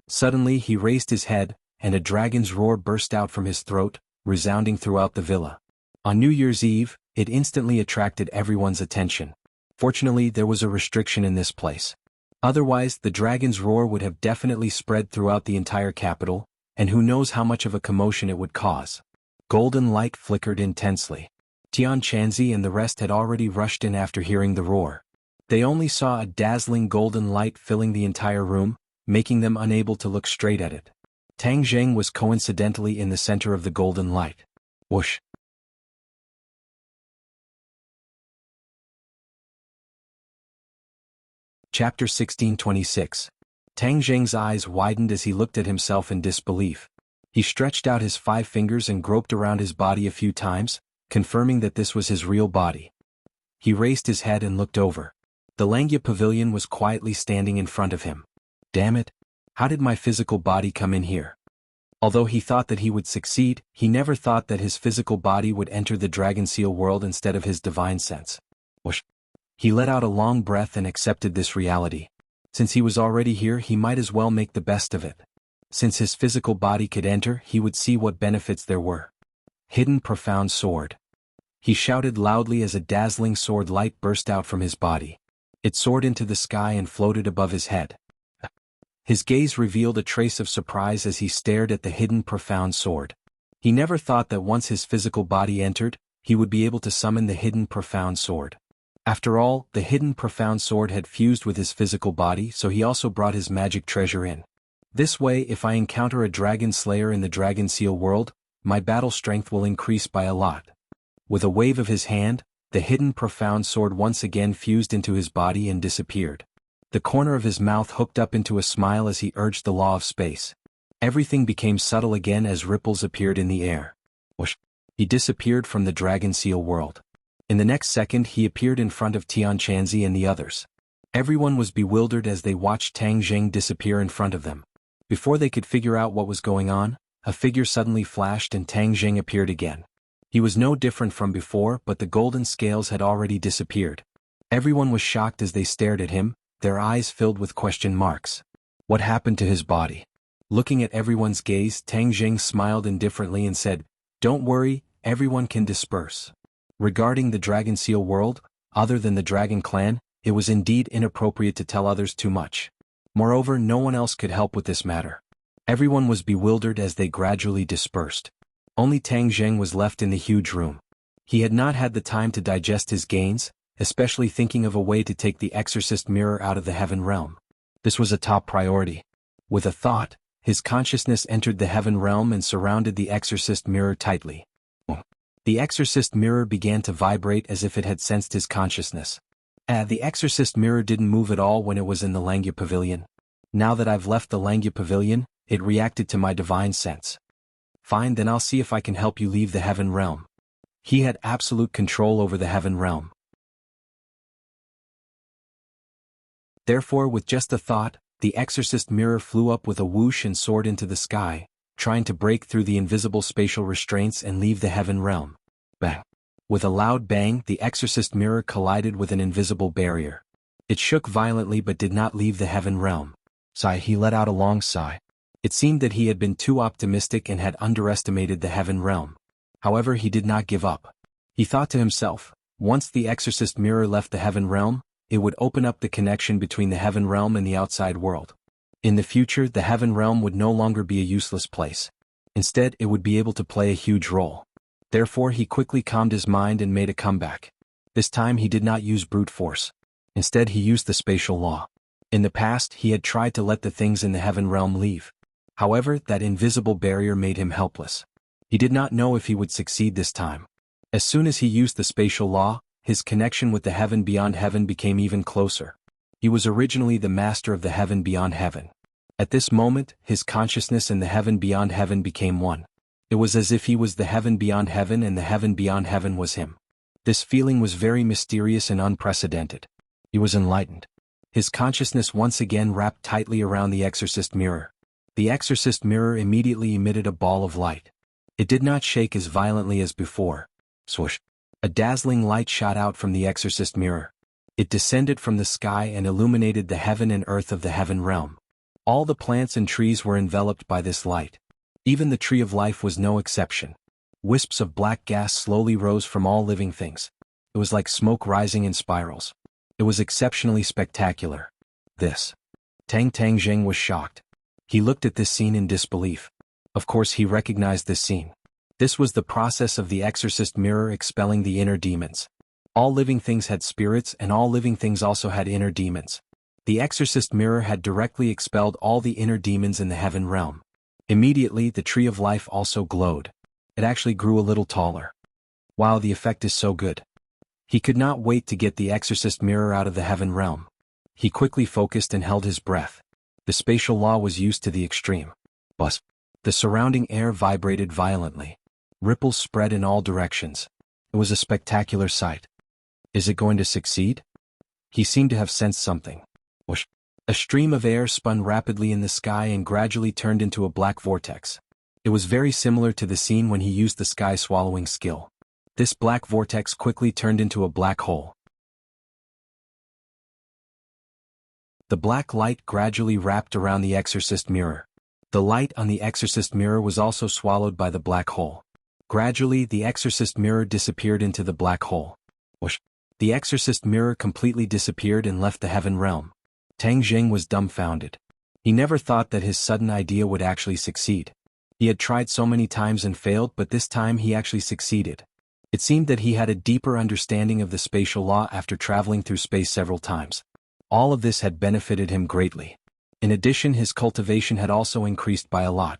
Suddenly he raised his head, and a dragon's roar burst out from his throat, resounding throughout the villa. On New Year's Eve, it instantly attracted everyone's attention. Fortunately, there was a restriction in this place. Otherwise, the dragon's roar would have definitely spread throughout the entire capital, and who knows how much of a commotion it would cause. Golden light flickered intensely. Tian Chanzi and the rest had already rushed in after hearing the roar. They only saw a dazzling golden light filling the entire room, making them unable to look straight at it. Tang Zheng was coincidentally in the center of the golden light. Whoosh! Chapter 1626. Tang Zheng's eyes widened as he looked at himself in disbelief. He stretched out his 5 fingers and groped around his body a few times, confirming that this was his real body. He raised his head and looked over. The Langya pavilion was quietly standing in front of him. Damn it! How did my physical body come in here? Although he thought that he would succeed, he never thought that his physical body would enter the Dragon Seal world instead of his divine sense. Whoosh! He let out a long breath and accepted this reality. Since he was already here, he might as well make the best of it. Since his physical body could enter, he would see what benefits there were. Hidden profound sword. He shouted loudly as a dazzling sword light burst out from his body. It soared into the sky and floated above his head. His gaze revealed a trace of surprise as he stared at the hidden profound sword. He never thought that once his physical body entered, he would be able to summon the hidden profound sword. After all, the hidden profound sword had fused with his physical body, so he also brought his magic treasure in. This way, if I encounter a dragon slayer in the Dragon Seal world, my battle strength will increase by a lot. With a wave of his hand, the hidden profound sword once again fused into his body and disappeared. The corner of his mouth hooked up into a smile as he urged the law of space. Everything became subtle again as ripples appeared in the air. Whoosh! He disappeared from the Dragon Seal world. In the next second he appeared in front of Tianqianzi and the others. Everyone was bewildered as they watched Tang Jing disappear in front of them. Before they could figure out what was going on, a figure suddenly flashed and Tang Jing appeared again. He was no different from before, but the golden scales had already disappeared. Everyone was shocked as they stared at him, their eyes filled with question marks. What happened to his body? Looking at everyone's gaze, Tang Jing smiled indifferently and said, "Don't worry, everyone can disperse." Regarding the Dragon Seal world, other than the Dragon Clan, it was indeed inappropriate to tell others too much. Moreover, no one else could help with this matter. Everyone was bewildered as they gradually dispersed. Only Tang Jing was left in the huge room. He had not had the time to digest his gains, especially thinking of a way to take the Exorcist mirror out of the Heaven Realm. This was a top priority. With a thought, his consciousness entered the Heaven Realm and surrounded the Exorcist mirror tightly. The Exorcist mirror began to vibrate as if it had sensed his consciousness. The Exorcist mirror didn't move at all when it was in the Langya Pavilion. Now that I've left the Langya Pavilion, it reacted to my divine sense. Fine, then I'll see if I can help you leave the Heaven Realm. He had absolute control over the Heaven Realm. Therefore, with just a thought, the Exorcist mirror flew up with a whoosh and soared into the sky, trying to break through the invisible spatial restraints and leave the Heaven Realm. Bang! With a loud bang, the Exorcist mirror collided with an invisible barrier. It shook violently but did not leave the Heaven Realm. Sigh, he let out a long sigh. It seemed that he had been too optimistic and had underestimated the Heaven Realm. However, he did not give up. He thought to himself, once the Exorcist mirror left the Heaven Realm, it would open up the connection between the Heaven Realm and the outside world. In the future, the Heaven Realm would no longer be a useless place. Instead, it would be able to play a huge role. Therefore, he quickly calmed his mind and made a comeback. This time he did not use brute force. Instead, he used the spatial law. In the past, he had tried to let the things in the Heaven Realm leave. However, that invisible barrier made him helpless. He did not know if he would succeed this time. As soon as he used the spatial law, his connection with the heaven beyond heaven became even closer. He was originally the master of the heaven beyond heaven. At this moment, his consciousness and the heaven beyond heaven became one. It was as if he was the heaven beyond heaven and the heaven beyond heaven was him. This feeling was very mysterious and unprecedented. He was enlightened. His consciousness once again wrapped tightly around the Exorcist mirror. The Exorcist mirror immediately emitted a ball of light. It did not shake as violently as before. Swoosh! A dazzling light shot out from the Exorcist mirror. It descended from the sky and illuminated the heaven and earth of the Heaven Realm. All the plants and trees were enveloped by this light. Even the tree of life was no exception. Wisps of black gas slowly rose from all living things. It was like smoke rising in spirals. It was exceptionally spectacular. Tang Jing was shocked. He looked at this scene in disbelief. Of course he recognized this scene. This was the process of the Exorcist mirror expelling the inner demons. All living things had spirits and all living things also had inner demons. The Exorcist mirror had directly expelled all the inner demons in the Heaven Realm. Immediately the tree of life also glowed. It actually grew a little taller. Wow, the effect is so good. He could not wait to get the Exorcist mirror out of the Heaven Realm. He quickly focused and held his breath. The spatial law was used to the extreme. Buzz! The surrounding air vibrated violently. Ripples spread in all directions. It was a spectacular sight. Is it going to succeed? He seemed to have sensed something. Whoosh! A stream of air spun rapidly in the sky and gradually turned into a black vortex. It was very similar to the scene when he used the sky-swallowing skill. This black vortex quickly turned into a black hole. The black light gradually wrapped around the Exorcist mirror. The light on the Exorcist mirror was also swallowed by the black hole. Gradually, the Exorcist mirror disappeared into the black hole. Whoosh! The Exorcist mirror completely disappeared and left the Heaven Realm. Tang Jing was dumbfounded. He never thought that his sudden idea would actually succeed. He had tried so many times and failed, but this time he actually succeeded. It seemed that he had a deeper understanding of the spatial law after traveling through space several times. All of this had benefited him greatly. In addition, his cultivation had also increased by a lot.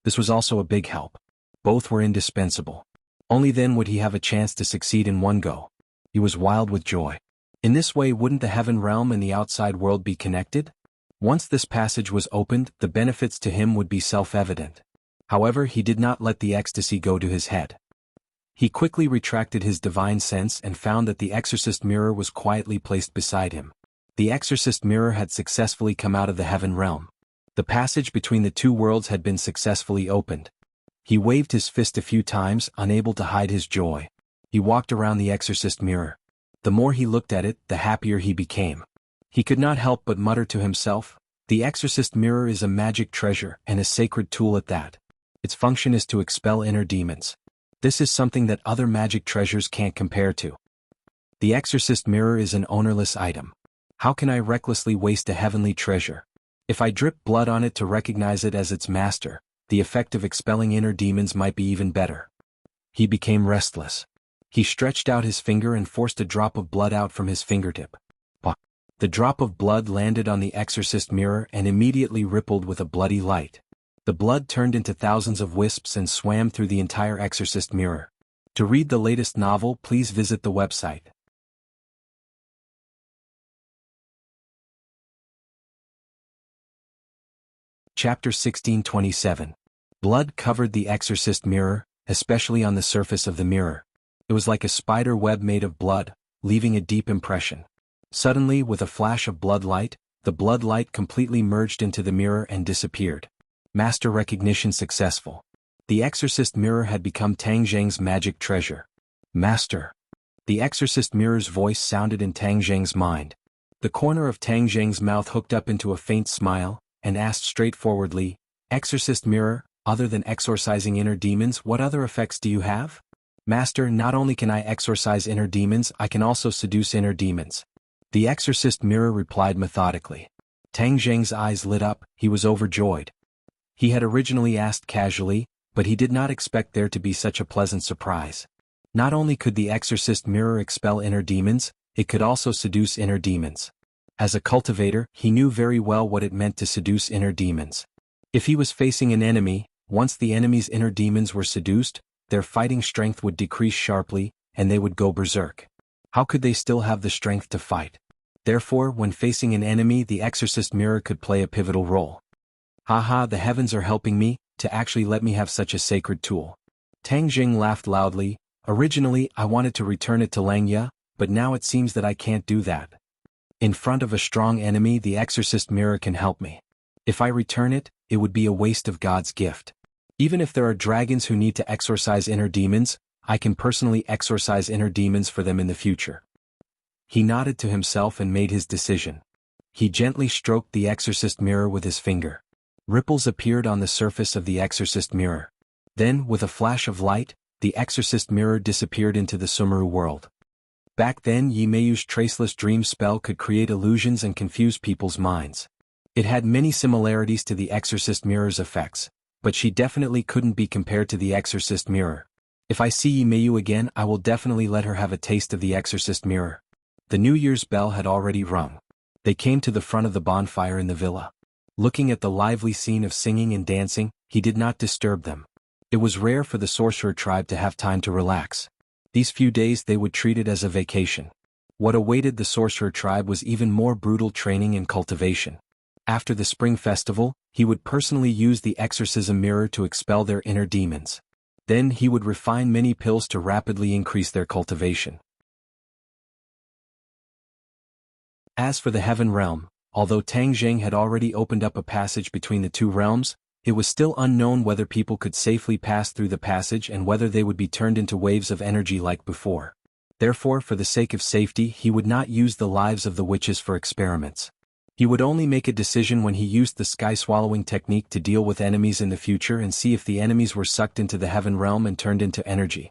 This was also a big help. Both were indispensable. Only then would he have a chance to succeed in one go. He was wild with joy. In this way, wouldn't the heaven realm and the outside world be connected? Once this passage was opened, the benefits to him would be self-evident. However, he did not let the ecstasy go to his head. He quickly retracted his divine sense and found that the exorcist mirror was quietly placed beside him. The exorcist mirror had successfully come out of the heaven realm. The passage between the two worlds had been successfully opened. He waved his fist a few times, unable to hide his joy. He walked around the exorcist mirror. The more he looked at it, the happier he became. He could not help but mutter to himself, "The exorcist mirror is a magic treasure and a sacred tool at that. Its function is to expel inner demons. This is something that other magic treasures can't compare to. The exorcist mirror is an ownerless item. How can I recklessly waste a heavenly treasure? If I drip blood on it to recognize it as its master, the effect of expelling inner demons might be even better." He became restless. He stretched out his finger and forced a drop of blood out from his fingertip. The drop of blood landed on the exorcist mirror and immediately rippled with a bloody light. The blood turned into thousands of wisps and swam through the entire exorcist mirror. To read the latest novel, please visit the website. Chapter 1627. Blood covered the exorcist mirror, especially on the surface of the mirror. It was like a spider web made of blood, leaving a deep impression. Suddenly, with a flash of blood light, the blood light completely merged into the mirror and disappeared. Master recognition successful. The exorcist mirror had become Tang Zheng's magic treasure. Master. The exorcist mirror's voice sounded in Tang Zheng's mind. The corner of Tang Zheng's mouth hooked up into a faint smile, and asked straightforwardly, "Exorcist mirror, other than exorcising inner demons, what other effects do you have?" "Master, not only can I exorcise inner demons, I can also seduce inner demons." The exorcist mirror replied methodically. Tang Zheng's eyes lit up, he was overjoyed. He had originally asked casually, but he did not expect there to be such a pleasant surprise. Not only could the exorcist mirror expel inner demons, it could also seduce inner demons. As a cultivator, he knew very well what it meant to seduce inner demons. If he was facing an enemy, once the enemy's inner demons were seduced, their fighting strength would decrease sharply, and they would go berserk. How could they still have the strength to fight? Therefore, when facing an enemy, the exorcist mirror could play a pivotal role. Haha, the heavens are helping me, to actually let me have such a sacred tool. Tang Jing laughed loudly. Originally, I wanted to return it to Langya, but now it seems that I can't do that. In front of a strong enemy, the exorcist mirror can help me. If I return it, it would be a waste of God's gift. Even if there are dragons who need to exorcise inner demons, I can personally exorcise inner demons for them in the future. He nodded to himself and made his decision. He gently stroked the exorcist mirror with his finger. Ripples appeared on the surface of the exorcist mirror. Then, with a flash of light, the exorcist mirror disappeared into the Sumeru world. Back then, Yi Meiyu's traceless dream spell could create illusions and confuse people's minds. It had many similarities to the exorcist mirror's effects, but she definitely couldn't be compared to the exorcist mirror. If I see Yi Meiyu again, I will definitely let her have a taste of the exorcist mirror. The New Year's bell had already rung. They came to the front of the bonfire in the villa. Looking at the lively scene of singing and dancing, he did not disturb them. It was rare for the sorcerer tribe to have time to relax. These few days they would treat it as a vacation. What awaited the sorcerer tribe was even more brutal training and cultivation. After the spring festival, he would personally use the exorcism mirror to expel their inner demons. Then he would refine many pills to rapidly increase their cultivation. As for the heaven realm, although Tang Zheng had already opened up a passage between the two realms, it was still unknown whether people could safely pass through the passage and whether they would be turned into waves of energy like before. Therefore, for the sake of safety, he would not use the lives of the witches for experiments. He would only make a decision when he used the sky-swallowing technique to deal with enemies in the future and see if the enemies were sucked into the heaven realm and turned into energy.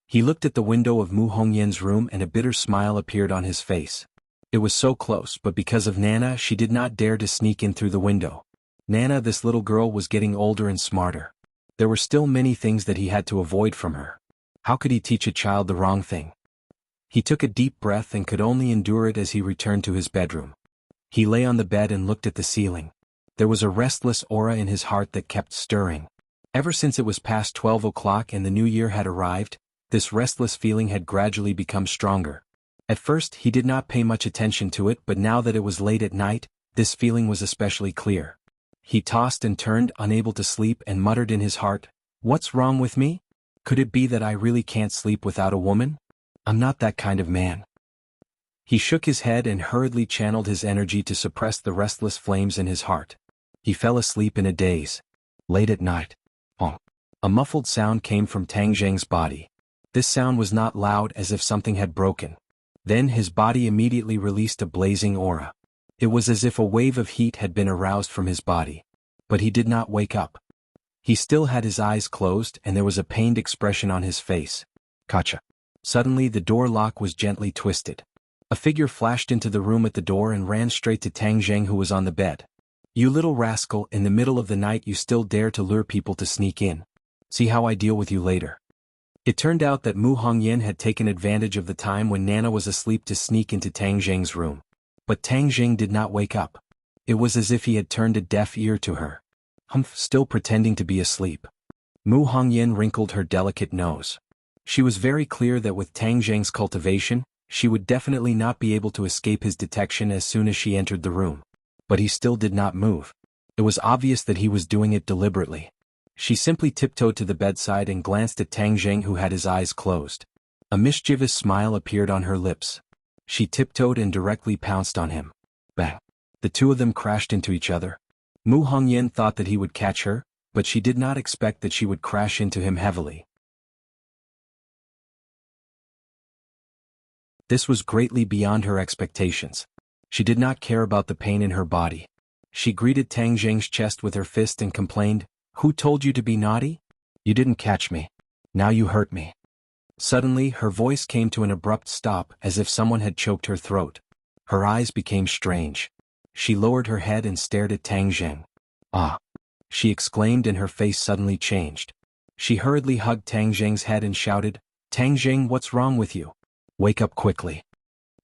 He looked at the window of Mu Hongyan's room and a bitter smile appeared on his face. It was so close, but because of Nana, she did not dare to sneak in through the window. Nana, this little girl, was getting older and smarter. There were still many things that he had to avoid from her. How could he teach a child the wrong thing? He took a deep breath and could only endure it as he returned to his bedroom. He lay on the bed and looked at the ceiling. There was a restless aura in his heart that kept stirring. Ever since it was past 12 o'clock and the new year had arrived, this restless feeling had gradually become stronger. At first he did not pay much attention to it, but now that it was late at night, this feeling was especially clear. He tossed and turned, unable to sleep, and muttered in his heart, "What's wrong with me? Could it be that I really can't sleep without a woman? I'm not that kind of man." He shook his head and hurriedly channeled his energy to suppress the restless flames in his heart. He fell asleep in a daze. Late at night. A muffled sound came from Tang Zheng's body. This sound was not loud, as if something had broken. Then his body immediately released a blazing aura. It was as if a wave of heat had been aroused from his body. But he did not wake up. He still had his eyes closed and there was a pained expression on his face. Gotcha. Suddenly the door lock was gently twisted. A figure flashed into the room at the door and ran straight to Tang Zheng, who was on the bed. "You little rascal, in the middle of the night you still dare to lure people to sneak in. See how I deal with you later." It turned out that Mu Hongyan had taken advantage of the time when Nana was asleep to sneak into Tang Zheng's room. But Tang Zheng did not wake up. It was as if he had turned a deaf ear to her. Still pretending to be asleep. Mu Hongyan wrinkled her delicate nose. She was very clear that with Tang Zheng's cultivation, she would definitely not be able to escape his detection as soon as she entered the room. But he still did not move. It was obvious that he was doing it deliberately. She simply tiptoed to the bedside and glanced at Tang Zheng, who had his eyes closed. A mischievous smile appeared on her lips. She tiptoed and directly pounced on him. Bang! The two of them crashed into each other. Mu Hongyan thought that he would catch her, but she did not expect that she would crash into him heavily. This was greatly beyond her expectations. She did not care about the pain in her body. She greeted Tang Zheng's chest with her fist and complained, "Who told you to be naughty? You didn't catch me. Now you hurt me." Suddenly her voice came to an abrupt stop, as if someone had choked her throat. Her eyes became strange. She lowered her head and stared at Tang Zheng. "Ah!" she exclaimed, and her face suddenly changed. She hurriedly hugged Tang Zheng's head and shouted, "Tang Zheng, what's wrong with you? Wake up quickly."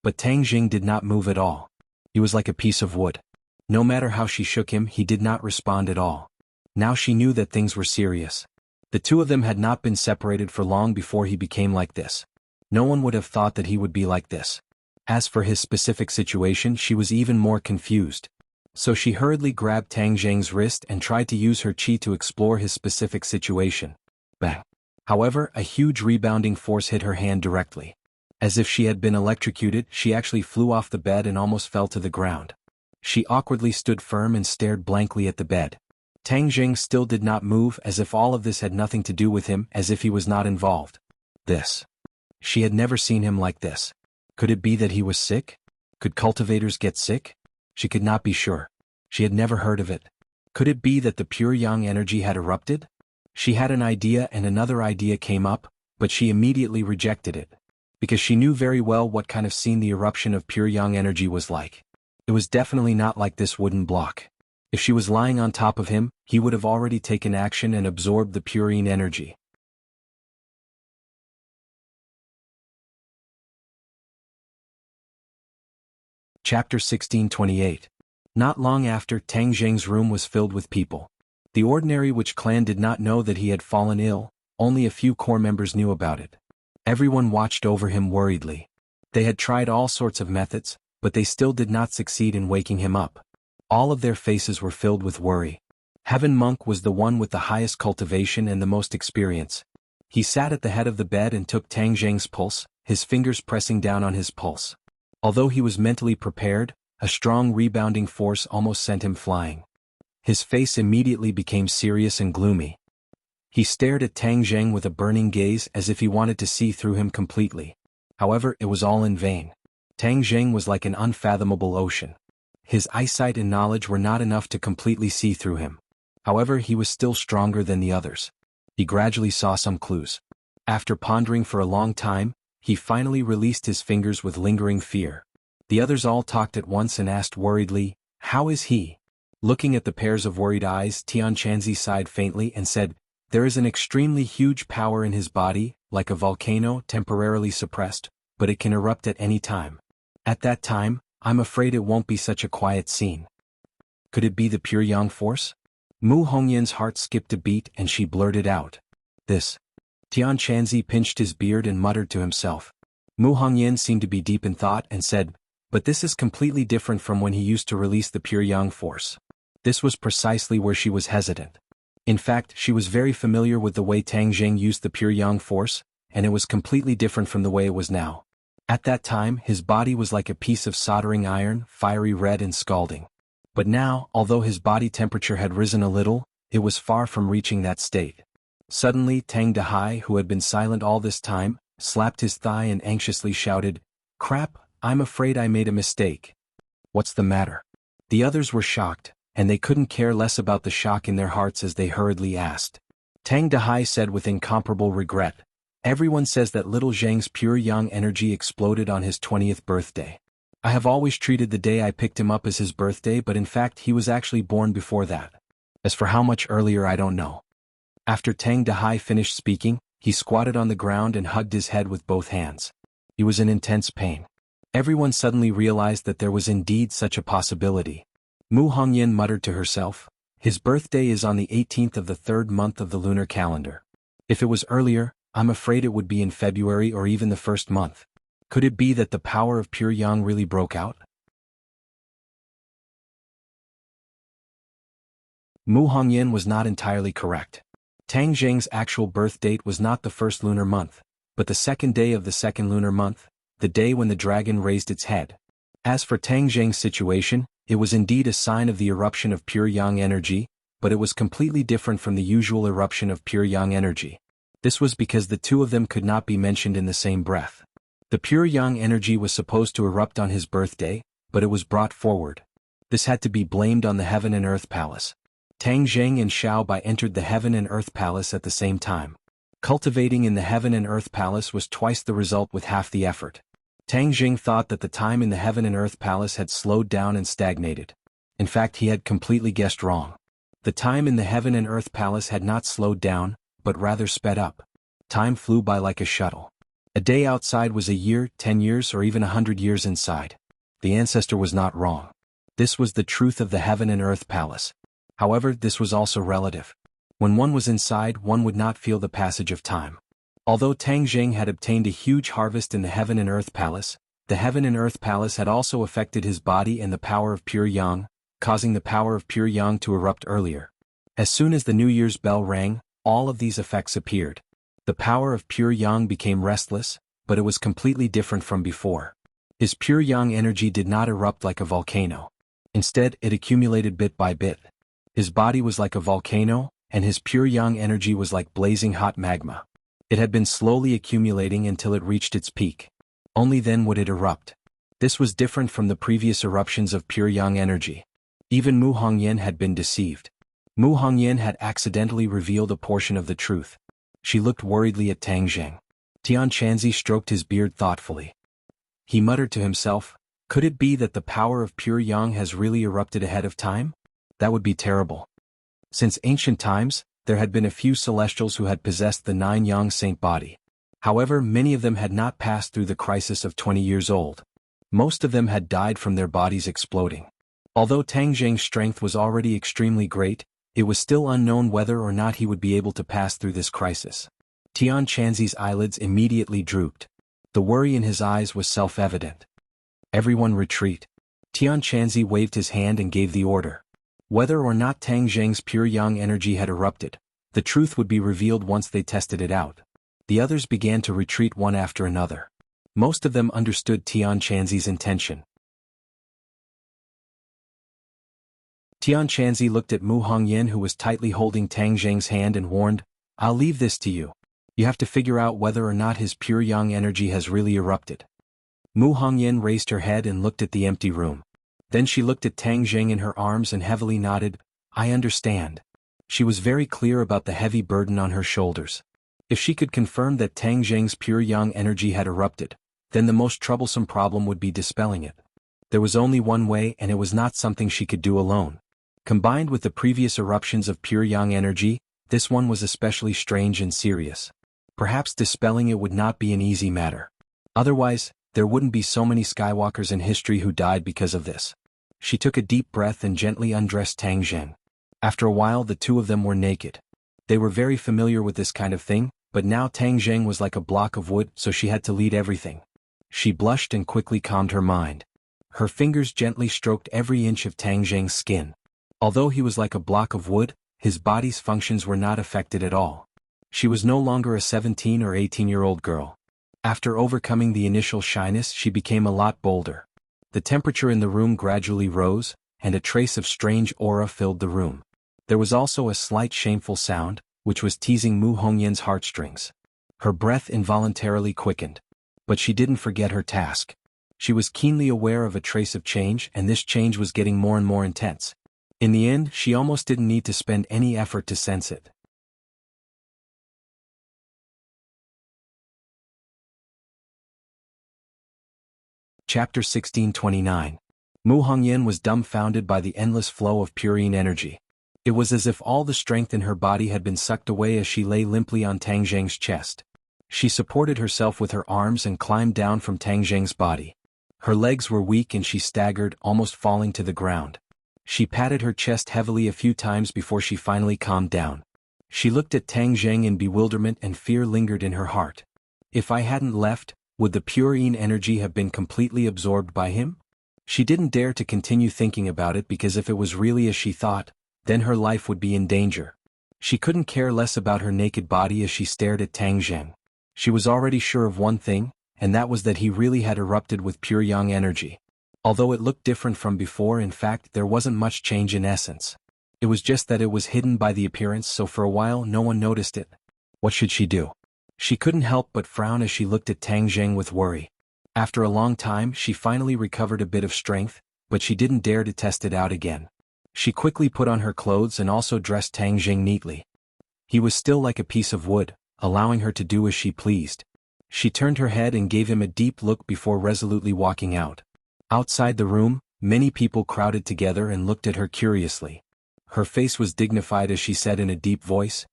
But Tang Zheng did not move at all. He was like a piece of wood. No matter how she shook him, he did not respond at all. Now she knew that things were serious. The two of them had not been separated for long before he became like this. No one would have thought that he would be like this. As for his specific situation, she was even more confused. So she hurriedly grabbed Tang Zheng's wrist and tried to use her qi to explore his specific situation. Bang! However, a huge rebounding force hit her hand directly. As if she had been electrocuted, she actually flew off the bed and almost fell to the ground. She awkwardly stood firm and stared blankly at the bed. Tang Zheng still did not move, as if all of this had nothing to do with him, as if he was not involved. This. She had never seen him like this. Could it be that he was sick? Could cultivators get sick? She could not be sure. She had never heard of it. Could it be that the pure yang energy had erupted? She had an idea and another idea came up, but she immediately rejected it. Because she knew very well what kind of scene the eruption of pure yang energy was like. It was definitely not like this wooden block. If she was lying on top of him, he would have already taken action and absorbed the purine energy. Chapter 1628. Not long after, Tang Zheng's room was filled with people. The ordinary Witch clan did not know that he had fallen ill, only a few core members knew about it. Everyone watched over him worriedly. They had tried all sorts of methods, but they still did not succeed in waking him up. All of their faces were filled with worry. Heaven Monk was the one with the highest cultivation and the most experience. He sat at the head of the bed and took Tang Zheng's pulse, his fingers pressing down on his pulse. Although he was mentally prepared, a strong rebounding force almost sent him flying. His face immediately became serious and gloomy. He stared at Tang Zheng with a burning gaze as if he wanted to see through him completely. However, it was all in vain. Tang Zheng was like an unfathomable ocean. His eyesight and knowledge were not enough to completely see through him. However, he was still stronger than the others. He gradually saw some clues. After pondering for a long time, he finally released his fingers with lingering fear. The others all talked at once and asked worriedly, "How is he?" Looking at the pairs of worried eyes, Tian Chanzi sighed faintly and said, There is an extremely huge power in his body, like a volcano temporarily suppressed, but it can erupt at any time. At that time, I'm afraid it won't be such a quiet scene. Could it be the pure yang force? Mu Hongyan's heart skipped a beat and she blurted out. This. Tian Chanzi pinched his beard and muttered to himself. Mu Hongyan seemed to be deep in thought and said, but this is completely different from when he used to release the pure yang force. This was precisely where she was hesitant. In fact, she was very familiar with the way Tang Jing used the pure yang force, and it was completely different from the way it was now. At that time, his body was like a piece of soldering iron, fiery red and scalding. But now, although his body temperature had risen a little, it was far from reaching that state. Suddenly Tang Dehai, who had been silent all this time, slapped his thigh and anxiously shouted, "Crap, I'm afraid I made a mistake." "What's the matter?" The others were shocked, and they couldn't care less about the shock in their hearts as they hurriedly asked. Tang Dehai said with incomparable regret, "Everyone says that little Zhang's pure yang energy exploded on his 20th birthday. I have always treated the day I picked him up as his birthday, but in fact he was actually born before that. As for how much earlier, I don't know." After Tang Dehai finished speaking, he squatted on the ground and hugged his head with both hands. He was in intense pain. Everyone suddenly realized that there was indeed such a possibility. Mu Hongyan muttered to herself, "His birthday is on the 18th of the 3rd month of the lunar calendar. If it was earlier, I'm afraid it would be in February or even the 1st month. Could it be that the power of pure yang really broke out?" Mu Hongyan was not entirely correct. Tang Zheng's actual birth date was not the 1st lunar month, but the 2nd day of the 2nd lunar month, the day when the dragon raised its head. As for Tang Zheng's situation, it was indeed a sign of the eruption of pure yang energy, but it was completely different from the usual eruption of pure yang energy. This was because the two of them could not be mentioned in the same breath. The pure yang energy was supposed to erupt on his birthday, but it was brought forward. This had to be blamed on the Heaven and Earth Palace. Tang Zheng and Xiao Bai entered the Heaven and Earth Palace at the same time. Cultivating in the Heaven and Earth Palace was twice the result with half the effort. Tang Jing thought that the time in the Heaven and Earth Palace had slowed down and stagnated. In fact, he had completely guessed wrong. The time in the Heaven and Earth Palace had not slowed down, but rather sped up. Time flew by like a shuttle. A day outside was a year, 10 years, or even 100 years inside. The ancestor was not wrong. This was the truth of the Heaven and Earth Palace. However, this was also relative. When one was inside, one would not feel the passage of time. Although Tang Jing had obtained a huge harvest in the Heaven and Earth Palace, the Heaven and Earth Palace had also affected his body and the power of pure yang, causing the power of pure yang to erupt earlier. As soon as the New Year's bell rang, all of these effects appeared. The power of pure yang became restless, but it was completely different from before. His pure yang energy did not erupt like a volcano. Instead, it accumulated bit by bit. His body was like a volcano, and his pure yang energy was like blazing hot magma. It had been slowly accumulating until it reached its peak. Only then would it erupt. This was different from the previous eruptions of pure yang energy. Even Mu Hongyan had been deceived. Mu Hongyan had accidentally revealed a portion of the truth. She looked worriedly at Tang Zheng. Tian Chanzi stroked his beard thoughtfully. He muttered to himself, "Could it be that the power of pure yang has really erupted ahead of time? That would be terrible." Since ancient times, there had been a few celestials who had possessed the 9 yang saint body. However, many of them had not passed through the crisis of 20 years old. Most of them had died from their bodies exploding. Although Tang Zheng's strength was already extremely great, it was still unknown whether or not he would be able to pass through this crisis. Tian Chanzi's eyelids immediately drooped. The worry in his eyes was self-evident. "Everyone retreat." Tian Chanzi waved his hand and gave the order. Whether or not Tang Zheng's pure yang energy had erupted, the truth would be revealed once they tested it out. The others began to retreat one after another. Most of them understood Tian Chanzi's intention. Tian Chanzi looked at Mu Hongyan, who was tightly holding Tang Zheng's hand, and warned, "I'll leave this to you. You have to figure out whether or not his pure yang energy has really erupted." Mu Hongyan raised her head and looked at the empty room. Then she looked at Tang Zheng in her arms and heavily nodded, "I understand." She was very clear about the heavy burden on her shoulders. If she could confirm that Tang Zheng's pure yang energy had erupted, then the most troublesome problem would be dispelling it. There was only one way, and it was not something she could do alone. Combined with the previous eruptions of pure yang energy, this one was especially strange and serious. Perhaps dispelling it would not be an easy matter. Otherwise, there wouldn't be so many Skywalkers in history who died because of this. She took a deep breath and gently undressed Tang Zheng. After a while the two of them were naked. They were very familiar with this kind of thing, but now Tang Zheng was like a block of wood, so she had to lead everything. She blushed and quickly calmed her mind. Her fingers gently stroked every inch of Tang Zheng's skin. Although he was like a block of wood, his body's functions were not affected at all. She was no longer a 17 or 18-year-old girl. After overcoming the initial shyness, she became a lot bolder. The temperature in the room gradually rose, and a trace of strange aura filled the room. There was also a slight shameful sound, which was teasing Mu Hongyan's heartstrings. Her breath involuntarily quickened. But she didn't forget her task. She was keenly aware of a trace of change, and this change was getting more and more intense. In the end, she almost didn't need to spend any effort to sense it. Chapter 1629. Mu Hongyan was dumbfounded by the endless flow of purine energy. It was as if all the strength in her body had been sucked away as she lay limply on Tang Zheng's chest. She supported herself with her arms and climbed down from Tang Zheng's body. Her legs were weak and she staggered, almost falling to the ground. She patted her chest heavily a few times before she finally calmed down. She looked at Tang Zheng in bewilderment, and fear lingered in her heart. If I hadn't left, would the purine energy have been completely absorbed by him? She didn't dare to continue thinking about it, because if it was really as she thought, then her life would be in danger. She couldn't care less about her naked body as she stared at Tang Zheng. She was already sure of one thing, and that was that he really had erupted with pure yang energy. Although it looked different from before, in fact there wasn't much change in essence. It was just that it was hidden by the appearance, so for a while no one noticed it. What should she do? She couldn't help but frown as she looked at Tang Zheng with worry. After a long time she finally recovered a bit of strength, but she didn't dare to test it out again. She quickly put on her clothes and also dressed Tang Zheng neatly. He was still like a piece of wood, allowing her to do as she pleased. She turned her head and gave him a deep look before resolutely walking out. Outside the room, many people crowded together and looked at her curiously. Her face was dignified as she said in a deep voice,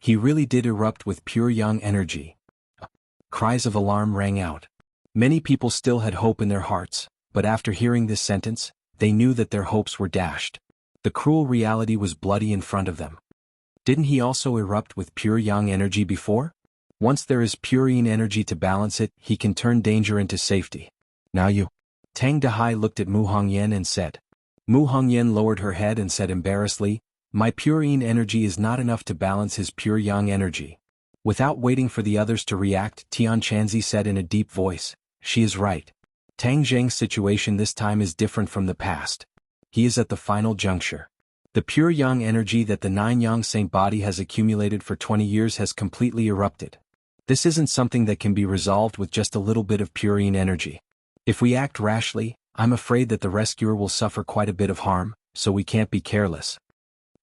"He really did erupt with pure yang energy." Cries of alarm rang out. Many people still had hope in their hearts, but after hearing this sentence, they knew that their hopes were dashed. The cruel reality was bloody in front of them. Didn't he also erupt with pure yang energy before? Once there is purine energy to balance it, he can turn danger into safety. Now you. Tang Dahai looked at Mu Hongyan and said. Mu Hongyan lowered her head and said embarrassedly, "My purine energy is not enough to balance his pure yang energy." Without waiting for the others to react, Tian Chanzi said in a deep voice, "She is right. Tang Zheng's situation this time is different from the past. He is at the final juncture. The pure yang energy that the 9-yang saint body has accumulated for 20 years has completely erupted. This isn't something that can be resolved with just a little bit of purine energy. If we act rashly, I'm afraid that the rescuer will suffer quite a bit of harm, so we can't be careless."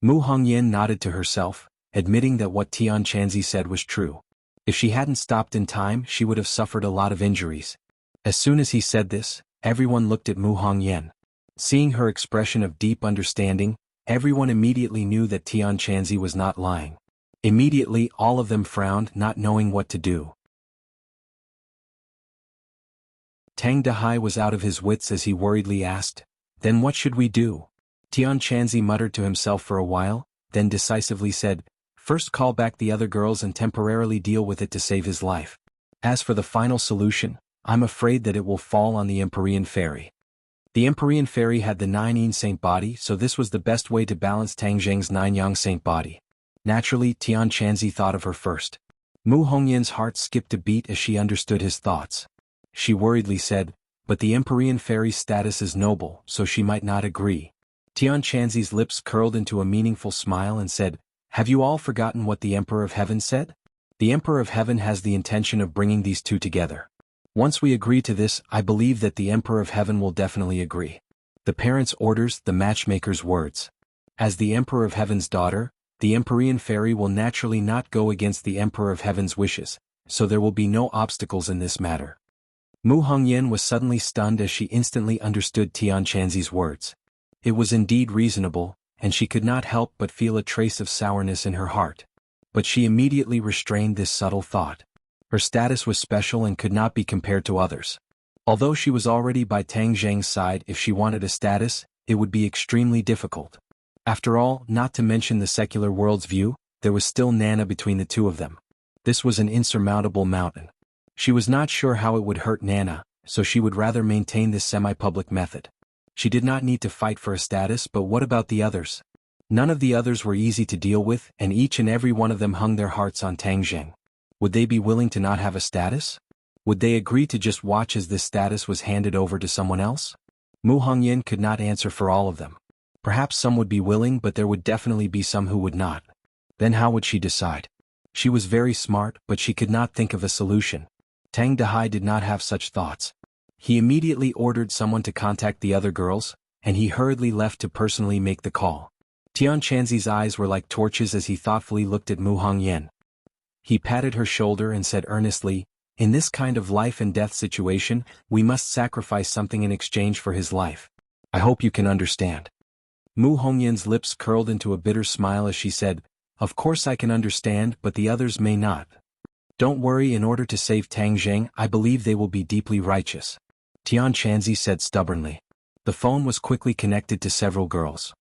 Mu Hongyan nodded to herself, admitting that what Tian Chanzi said was true. If she hadn't stopped in time, she would have suffered a lot of injuries. As soon as he said this, everyone looked at Mu Hongyan. Seeing her expression of deep understanding, everyone immediately knew that Tian Chanzi was not lying. Immediately all of them frowned, not knowing what to do. Tang Dahai was out of his wits as he worriedly asked, "Then what should we do?" Tian Chanzi muttered to himself for a while, then decisively said, "First call back the other girls and temporarily deal with it to save his life. As for the final solution, I'm afraid that it will fall on the Empyrean Fairy." The Empyrean Fairy had the 9-yin saint body, so this was the best way to balance Tang Zheng's 9-yang saint body. Naturally, Tian Chanzi thought of her first. Mu Hongyan's heart skipped a beat as she understood his thoughts. She worriedly said, "But the Empyrean Fairy's status is noble, so she might not agree." Tian Chanzi's lips curled into a meaningful smile and said, "Have you all forgotten what the Emperor of Heaven said? The Emperor of Heaven has the intention of bringing these two together. Once we agree to this, I believe that the Emperor of Heaven will definitely agree." The parent's orders, the matchmaker's words. As the Emperor of Heaven's daughter, the Empyrean Fairy will naturally not go against the Emperor of Heaven's wishes, so there will be no obstacles in this matter. Mu Hongyan was suddenly stunned as she instantly understood Tian Chanzi's words. It was indeed reasonable, and she could not help but feel a trace of sourness in her heart. but she immediately restrained this subtle thought. Her status was special and could not be compared to others. Although she was already by Tang Zheng's side, if she wanted a status, it would be extremely difficult. After all, not to mention the secular world's view, there was still Nana between the two of them. This was an insurmountable mountain. She was not sure how it would hurt Nana, so she would rather maintain this semi-public method. She did not need to fight for a status, but what about the others? None of the others were easy to deal with, and each and every one of them hung their hearts on Tang Zheng. Would they be willing to not have a status? Would they agree to just watch as this status was handed over to someone else? Mu Hongyan could not answer for all of them. Perhaps some would be willing, but there would definitely be some who would not. Then how would she decide? She was very smart, but she could not think of a solution. Tang Dehai did not have such thoughts. He immediately ordered someone to contact the other girls, and he hurriedly left to personally make the call. Tian Chanzi's eyes were like torches as he thoughtfully looked at Mu Hongyan. He patted her shoulder and said earnestly, "In this kind of life and death situation, we must sacrifice something in exchange for his life. I hope you can understand." Mu Hongyan's lips curled into a bitter smile as she said, "Of course I can understand, but the others may not. Don't worry, in order to save Tang Zheng, I believe they will be deeply righteous," Tian Chanzi said stubbornly. The phone was quickly connected to several girls.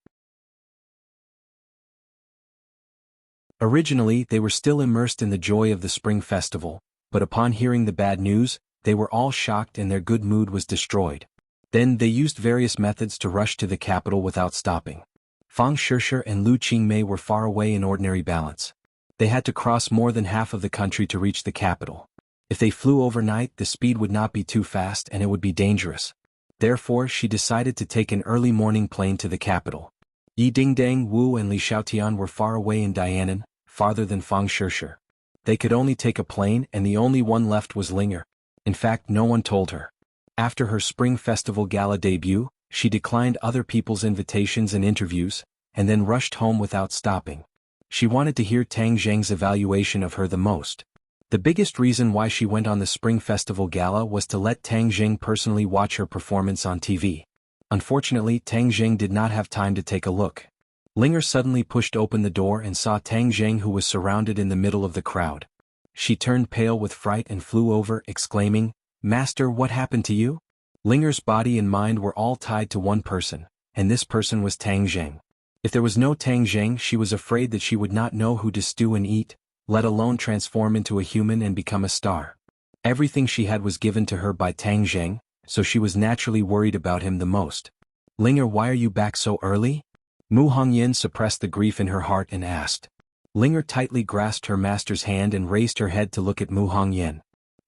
Originally, they were still immersed in the joy of the Spring Festival, but upon hearing the bad news, they were all shocked and their good mood was destroyed. Then they used various methods to rush to the capital without stopping. Fang Shishir and Lu Qingmei were far away in ordinary balance. They had to cross more than half of the country to reach the capital. If they flew overnight, the speed would not be too fast and it would be dangerous. Therefore, she decided to take an early morning plane to the capital. Yi Dingdang, Wu and Li Xiaotian were far away in Dianan, farther than Fang Shishir. They could only take a plane and the only one left was Linger. In fact, no one told her. After her Spring Festival Gala debut, she declined other people's invitations and interviews, and then rushed home without stopping. She wanted to hear Tang Zheng's evaluation of her the most. The biggest reason why she went on the Spring Festival Gala was to let Tang Zheng personally watch her performance on TV. Unfortunately, Tang Zheng did not have time to take a look. Linger suddenly pushed open the door and saw Tang Zheng, who was surrounded in the middle of the crowd. She turned pale with fright and flew over, exclaiming, "Master, what happened to you?" Linger's body and mind were all tied to one person, and this person was Tang Zheng. If there was no Tang Zheng, she was afraid that she would not know who to stew and eat, let alone transform into a human and become a star. Everything she had was given to her by Tang Zheng, so she was naturally worried about him the most. "Linger, why are you back so early?" Mu Hongyan suppressed the grief in her heart and asked. Linger tightly grasped her master's hand and raised her head to look at Mu Hongyan.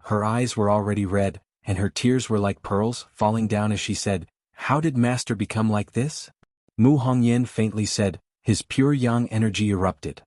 Her eyes were already red, and her tears were like pearls falling down as she said, "How did master become like this?" Mu Hongyan faintly said, "His pure yang energy erupted."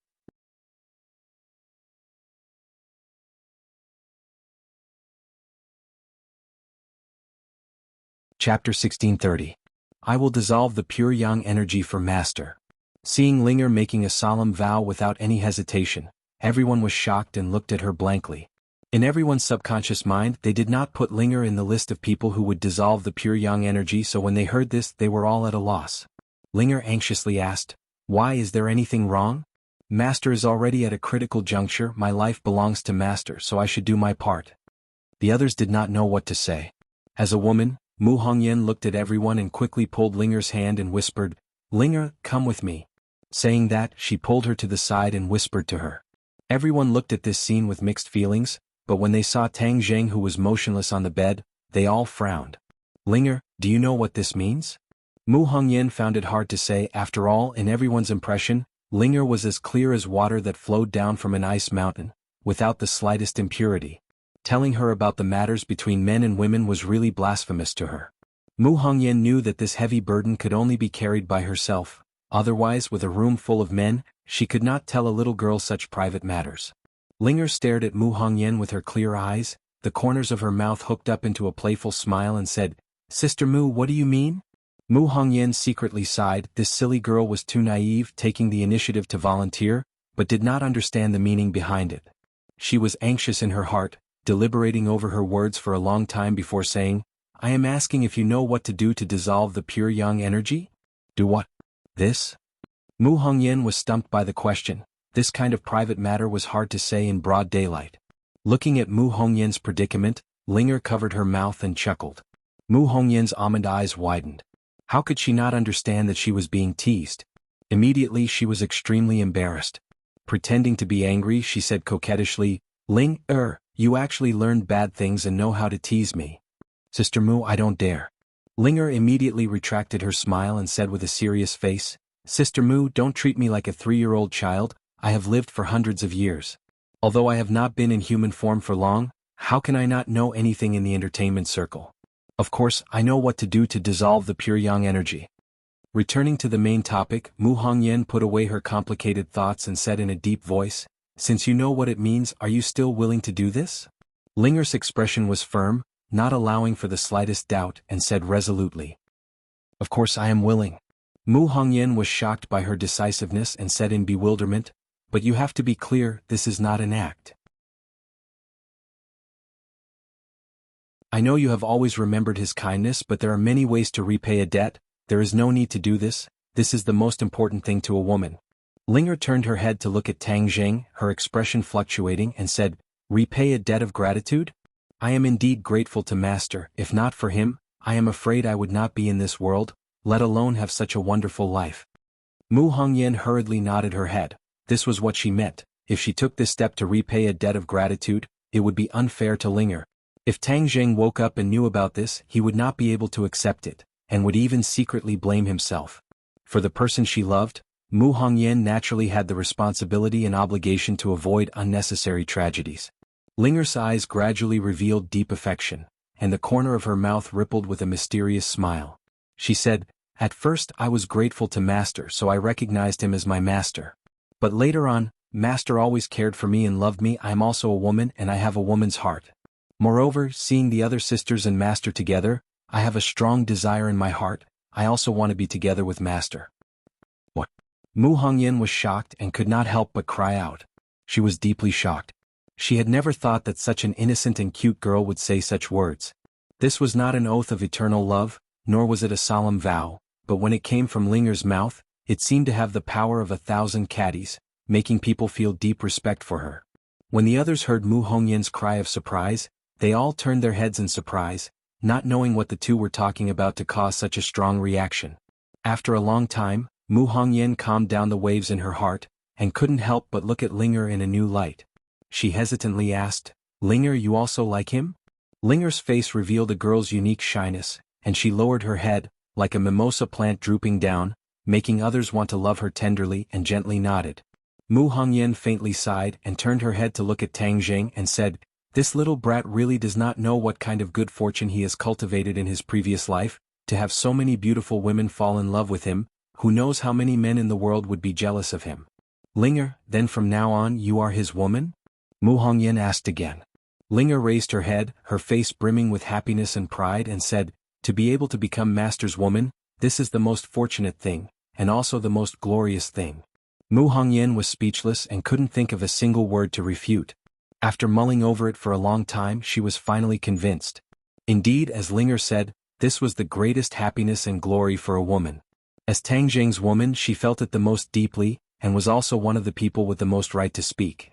Chapter 1630. I will dissolve the pure yang energy for master. Seeing Linger making a solemn vow without any hesitation, everyone was shocked and looked at her blankly. In everyone's subconscious mind, they did not put Linger in the list of people who would dissolve the pure yang energy, so when they heard this, they were all at a loss. Linger anxiously asked, "Why, is there anything wrong? Master is already at a critical juncture, my life belongs to master, so I should do my part." The others did not know what to say. As a woman, Mu Hongyan looked at everyone and quickly pulled Linger's hand and whispered, "Linger, come with me." Saying that, she pulled her to the side and whispered to her. Everyone looked at this scene with mixed feelings, but when they saw Tang Zheng, who was motionless on the bed, they all frowned. "Linger, do you know what this means?" Mu Hongyan found it hard to say. After all, in everyone's impression, Linger was as clear as water that flowed down from an ice mountain, without the slightest impurity. Telling her about the matters between men and women was really blasphemous to her. Mu Hongyan knew that this heavy burden could only be carried by herself, otherwise with a room full of men, she could not tell a little girl such private matters. Linger stared at Mu Hongyan with her clear eyes, the corners of her mouth hooked up into a playful smile, and said, "Sister Mu, what do you mean?" Mu Hongyan secretly sighed. This silly girl was too naive, taking the initiative to volunteer, but did not understand the meaning behind it. She was anxious in her heart, deliberating over her words for a long time before saying, "I am asking if you know what to do to dissolve the pure yang energy?" "Do what? This?" Mu Hongyan was stumped by the question. This kind of private matter was hard to say in broad daylight. Looking at Mu Hongyan's predicament, Linger covered her mouth and chuckled. Mu Hongyan's almond eyes widened. How could she not understand that she was being teased? Immediately she was extremely embarrassed. Pretending to be angry, she said coquettishly, You actually learned bad things and know how to tease me. Sister Mu, I don't dare. Linger immediately retracted her smile and said with a serious face, Sister Mu, don't treat me like a 3-year-old child. I have lived for hundreds of years. Although I have not been in human form for long, how can I not know anything in the entertainment circle? Of course, I know what to do to dissolve the pure yang energy. Returning to the main topic, Mu Hongyan put away her complicated thoughts and said in a deep voice, Since you know what it means, are you still willing to do this? Linger's expression was firm, not allowing for the slightest doubt, and said resolutely, Of course I am willing. Mu Hongyan was shocked by her decisiveness and said in bewilderment, But you have to be clear, this is not an act. I know you have always remembered his kindness, but there are many ways to repay a debt. There is no need to do this. This is the most important thing to a woman. Linger turned her head to look at Tang Jing, her expression fluctuating, and said, Repay a debt of gratitude? I am indeed grateful to Master. If not for him, I am afraid I would not be in this world, let alone have such a wonderful life. Mu Hongyan hurriedly nodded her head. This was what she meant. If she took this step to repay a debt of gratitude, it would be unfair to Linger. If Tang Jing woke up and knew about this, he would not be able to accept it, and would even secretly blame himself. For the person she loved, Mu Hongyan naturally had the responsibility and obligation to avoid unnecessary tragedies. Linger's eyes gradually revealed deep affection, and the corner of her mouth rippled with a mysterious smile. She said, At first I was grateful to Master, so I recognized him as my master. But later on, Master always cared for me and loved me. I am also a woman and I have a woman's heart. Moreover, seeing the other sisters and Master together, I have a strong desire in my heart. I also want to be together with Master. What? Mu Hongyan was shocked and could not help but cry out. She was deeply shocked. She had never thought that such an innocent and cute girl would say such words. This was not an oath of eternal love, nor was it a solemn vow, but when it came from Linger's mouth, it seemed to have the power of 1,000 caddies, making people feel deep respect for her. When the others heard Mu Hongyan's cry of surprise, they all turned their heads in surprise, not knowing what the two were talking about to cause such a strong reaction. After a long time, Mu Hongyan calmed down the waves in her heart, and couldn't help but look at Linger in a new light. She hesitantly asked, Linger, you also like him? Linger's face revealed a girl's unique shyness, and she lowered her head, like a mimosa plant drooping down, making others want to love her tenderly, and gently nodded. Mu Hongyan faintly sighed and turned her head to look at Tang Jing and said, This little brat really does not know what kind of good fortune he has cultivated in his previous life, to have so many beautiful women fall in love with him. Who knows how many men in the world would be jealous of him? Linger, then from now on you are his woman? Mu Hongyan asked again. Linger raised her head, her face brimming with happiness and pride, and said, To be able to become Master's woman, this is the most fortunate thing, and also the most glorious thing. Mu Hongyan was speechless and couldn't think of a single word to refute. After mulling over it for a long time, she was finally convinced. Indeed, as Linger said, this was the greatest happiness and glory for a woman. As Tang Jing's woman, she felt it the most deeply, and was also one of the people with the most right to speak.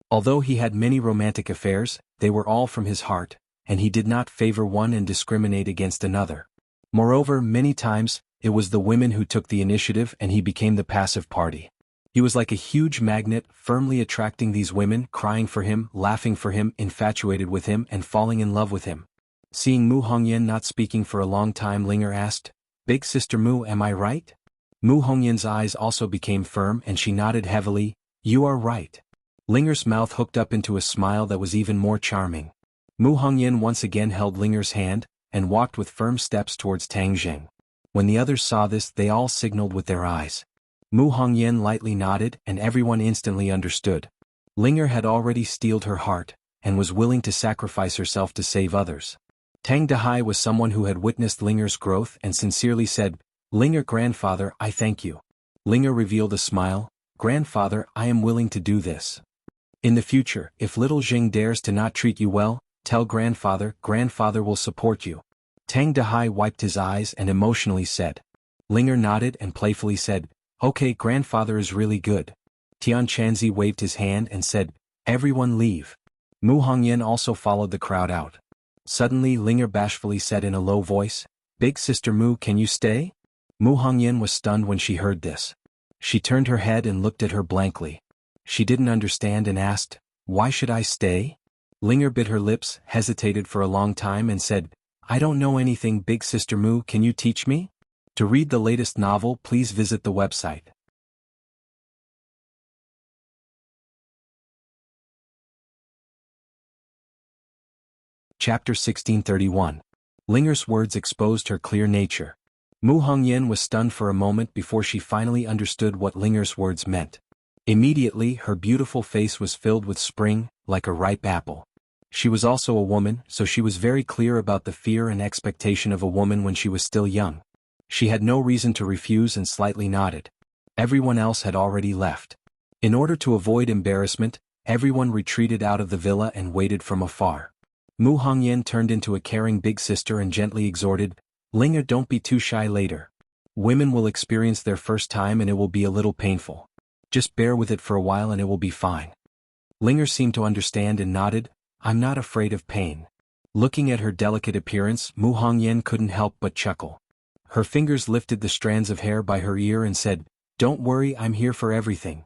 Although he had many romantic affairs, they were all from his heart, and he did not favor one and discriminate against another. Moreover, many times, it was the women who took the initiative and he became the passive party. He was like a huge magnet, firmly attracting these women, crying for him, laughing for him, infatuated with him, and falling in love with him. Seeing Mu Hongyan not speaking for a long time, Linger asked, Big Sister Mu, am I right? Mu Hongyan's eyes also became firm and she nodded heavily, You are right. Linger's mouth hooked up into a smile that was even more charming. Mu Hongyan once again held Linger's hand, and walked with firm steps towards Tang Jing. When the others saw this, they all signaled with their eyes. Mu Hongyan lightly nodded, and everyone instantly understood. Linger had already steeled her heart, and was willing to sacrifice herself to save others. Tang Dahai was someone who had witnessed Linger's growth and sincerely said, Linger, grandfather, I thank you. Linger revealed a smile, Grandfather, I am willing to do this. In the future, if little Jing dares to not treat you well, tell grandfather will support you. Tang Dahai wiped his eyes and emotionally said, Linger nodded and playfully said, "Okay, grandfather is really good." Tian Chanzi waved his hand and said, "Everyone leave." Mu Hongyan also followed the crowd out. Suddenly Linger bashfully said in a low voice, "Big Sister Mu, can you stay?" Mu Hongyan was stunned when she heard this. She turned her head and looked at her blankly. She didn't understand and asked, "Why should I stay?" Linger bit her lips, hesitated for a long time and said, "I don't know anything, Big Sister Mu, can you teach me?" To read the latest novel, please visit the website. Chapter 1631. Linger's words exposed her clear nature. Mu Hongyan was stunned for a moment before she finally understood what Linger's words meant. Immediately, her beautiful face was filled with spring, like a ripe apple. She was also a woman, so she was very clear about the fear and expectation of a woman when she was still young. She had no reason to refuse and slightly nodded. Everyone else had already left. In order to avoid embarrassment, everyone retreated out of the villa and waited from afar. Mu Hongyan turned into a caring big sister and gently exhorted, "Linger, don't be too shy later. Women will experience their first time and it will be a little painful. Just bear with it for a while and it will be fine." Linger seemed to understand and nodded, "I'm not afraid of pain." Looking at her delicate appearance, Mu Hongyan couldn't help but chuckle. Her fingers lifted the strands of hair by her ear and said, "Don't worry, I'm here for everything."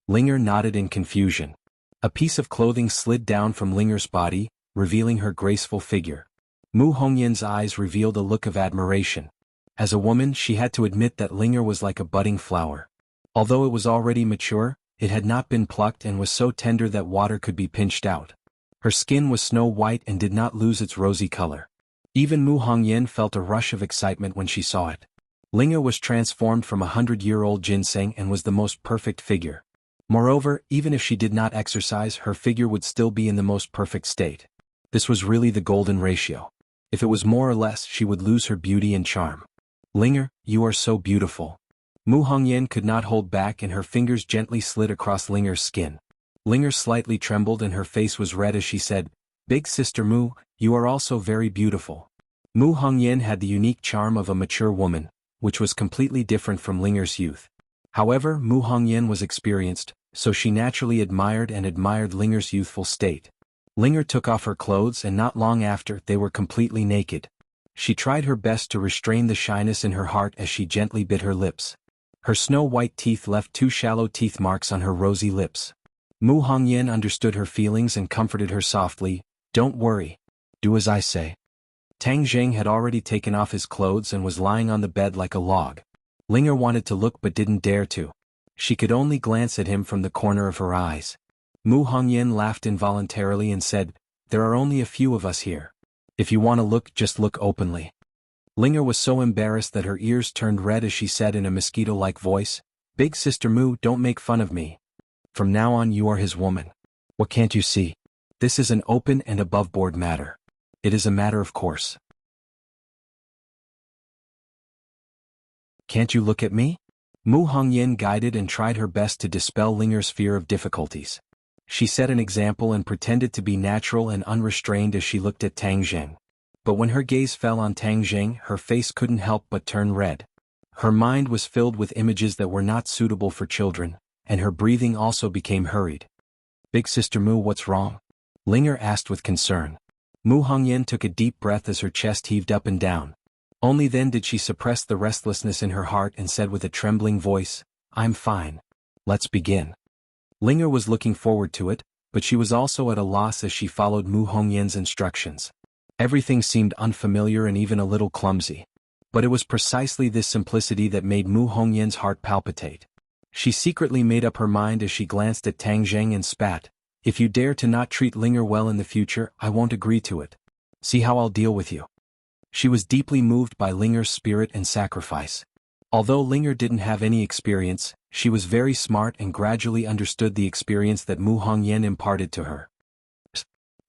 Linger nodded in confusion. A piece of clothing slid down from Linger's body, revealing her graceful figure. Mu Hongyan's eyes revealed a look of admiration. As a woman, she had to admit that Linger was like a budding flower. Although it was already mature, it had not been plucked and was so tender that water could be pinched out. Her skin was snow white and did not lose its rosy color. Even Mu Hongyan felt a rush of excitement when she saw it. Linger was transformed from a 100-year-old ginseng and was the most perfect figure. Moreover, even if she did not exercise, her figure would still be in the most perfect state. This was really the golden ratio. If it was more or less, she would lose her beauty and charm. "Linger, you are so beautiful." Mu Hongyan could not hold back and her fingers gently slid across Linger's skin. Linger slightly trembled and her face was red as she said, "Big Sister Mu, you are also very beautiful." Mu Hongyan had the unique charm of a mature woman, which was completely different from Linger's youth. However, Mu Hongyan was experienced, so she naturally admired Linger's youthful state. Linger took off her clothes and not long after they were completely naked. She tried her best to restrain the shyness in her heart as she gently bit her lips. Her snow-white teeth left 2 shallow teeth marks on her rosy lips. Mu Hongyan understood her feelings and comforted her softly, "Don't worry. Do as I say." Tang Zheng had already taken off his clothes and was lying on the bed like a log. Linger wanted to look but didn't dare to. She could only glance at him from the corner of her eyes. Mu Hongyan laughed involuntarily and said, "There are only a few of us here. If you want to look, just look openly." Linger was so embarrassed that her ears turned red as she said in a mosquito-like voice, "Big Sister Mu, don't make fun of me. From now on you are his woman. What can't you see? This is an open and above-board matter. It is a matter of course. Can't you look at me?" Mu Hongyan guided and tried her best to dispel Linger's fear of difficulties. She set an example and pretended to be natural and unrestrained as she looked at Tang Zheng. But when her gaze fell on Tang Zheng, her face couldn't help but turn red. Her mind was filled with images that were not suitable for children, and her breathing also became hurried. "Big Sister Mu, what's wrong?" Linger asked with concern. Mu Hongyan took a deep breath as her chest heaved up and down. Only then did she suppress the restlessness in her heart and said with a trembling voice, "I'm fine. Let's begin." Linger was looking forward to it, but she was also at a loss as she followed Mu Hongyan's instructions. Everything seemed unfamiliar and even a little clumsy. But it was precisely this simplicity that made Mu Hongyan's heart palpitate. She secretly made up her mind as she glanced at Tang Zheng and spat, "If you dare to not treat Linger well in the future, I won't agree to it. See how I'll deal with you." She was deeply moved by Linger's spirit and sacrifice. Although Linger didn't have any experience, she was very smart and gradually understood the experience that Mu Hongyan imparted to her.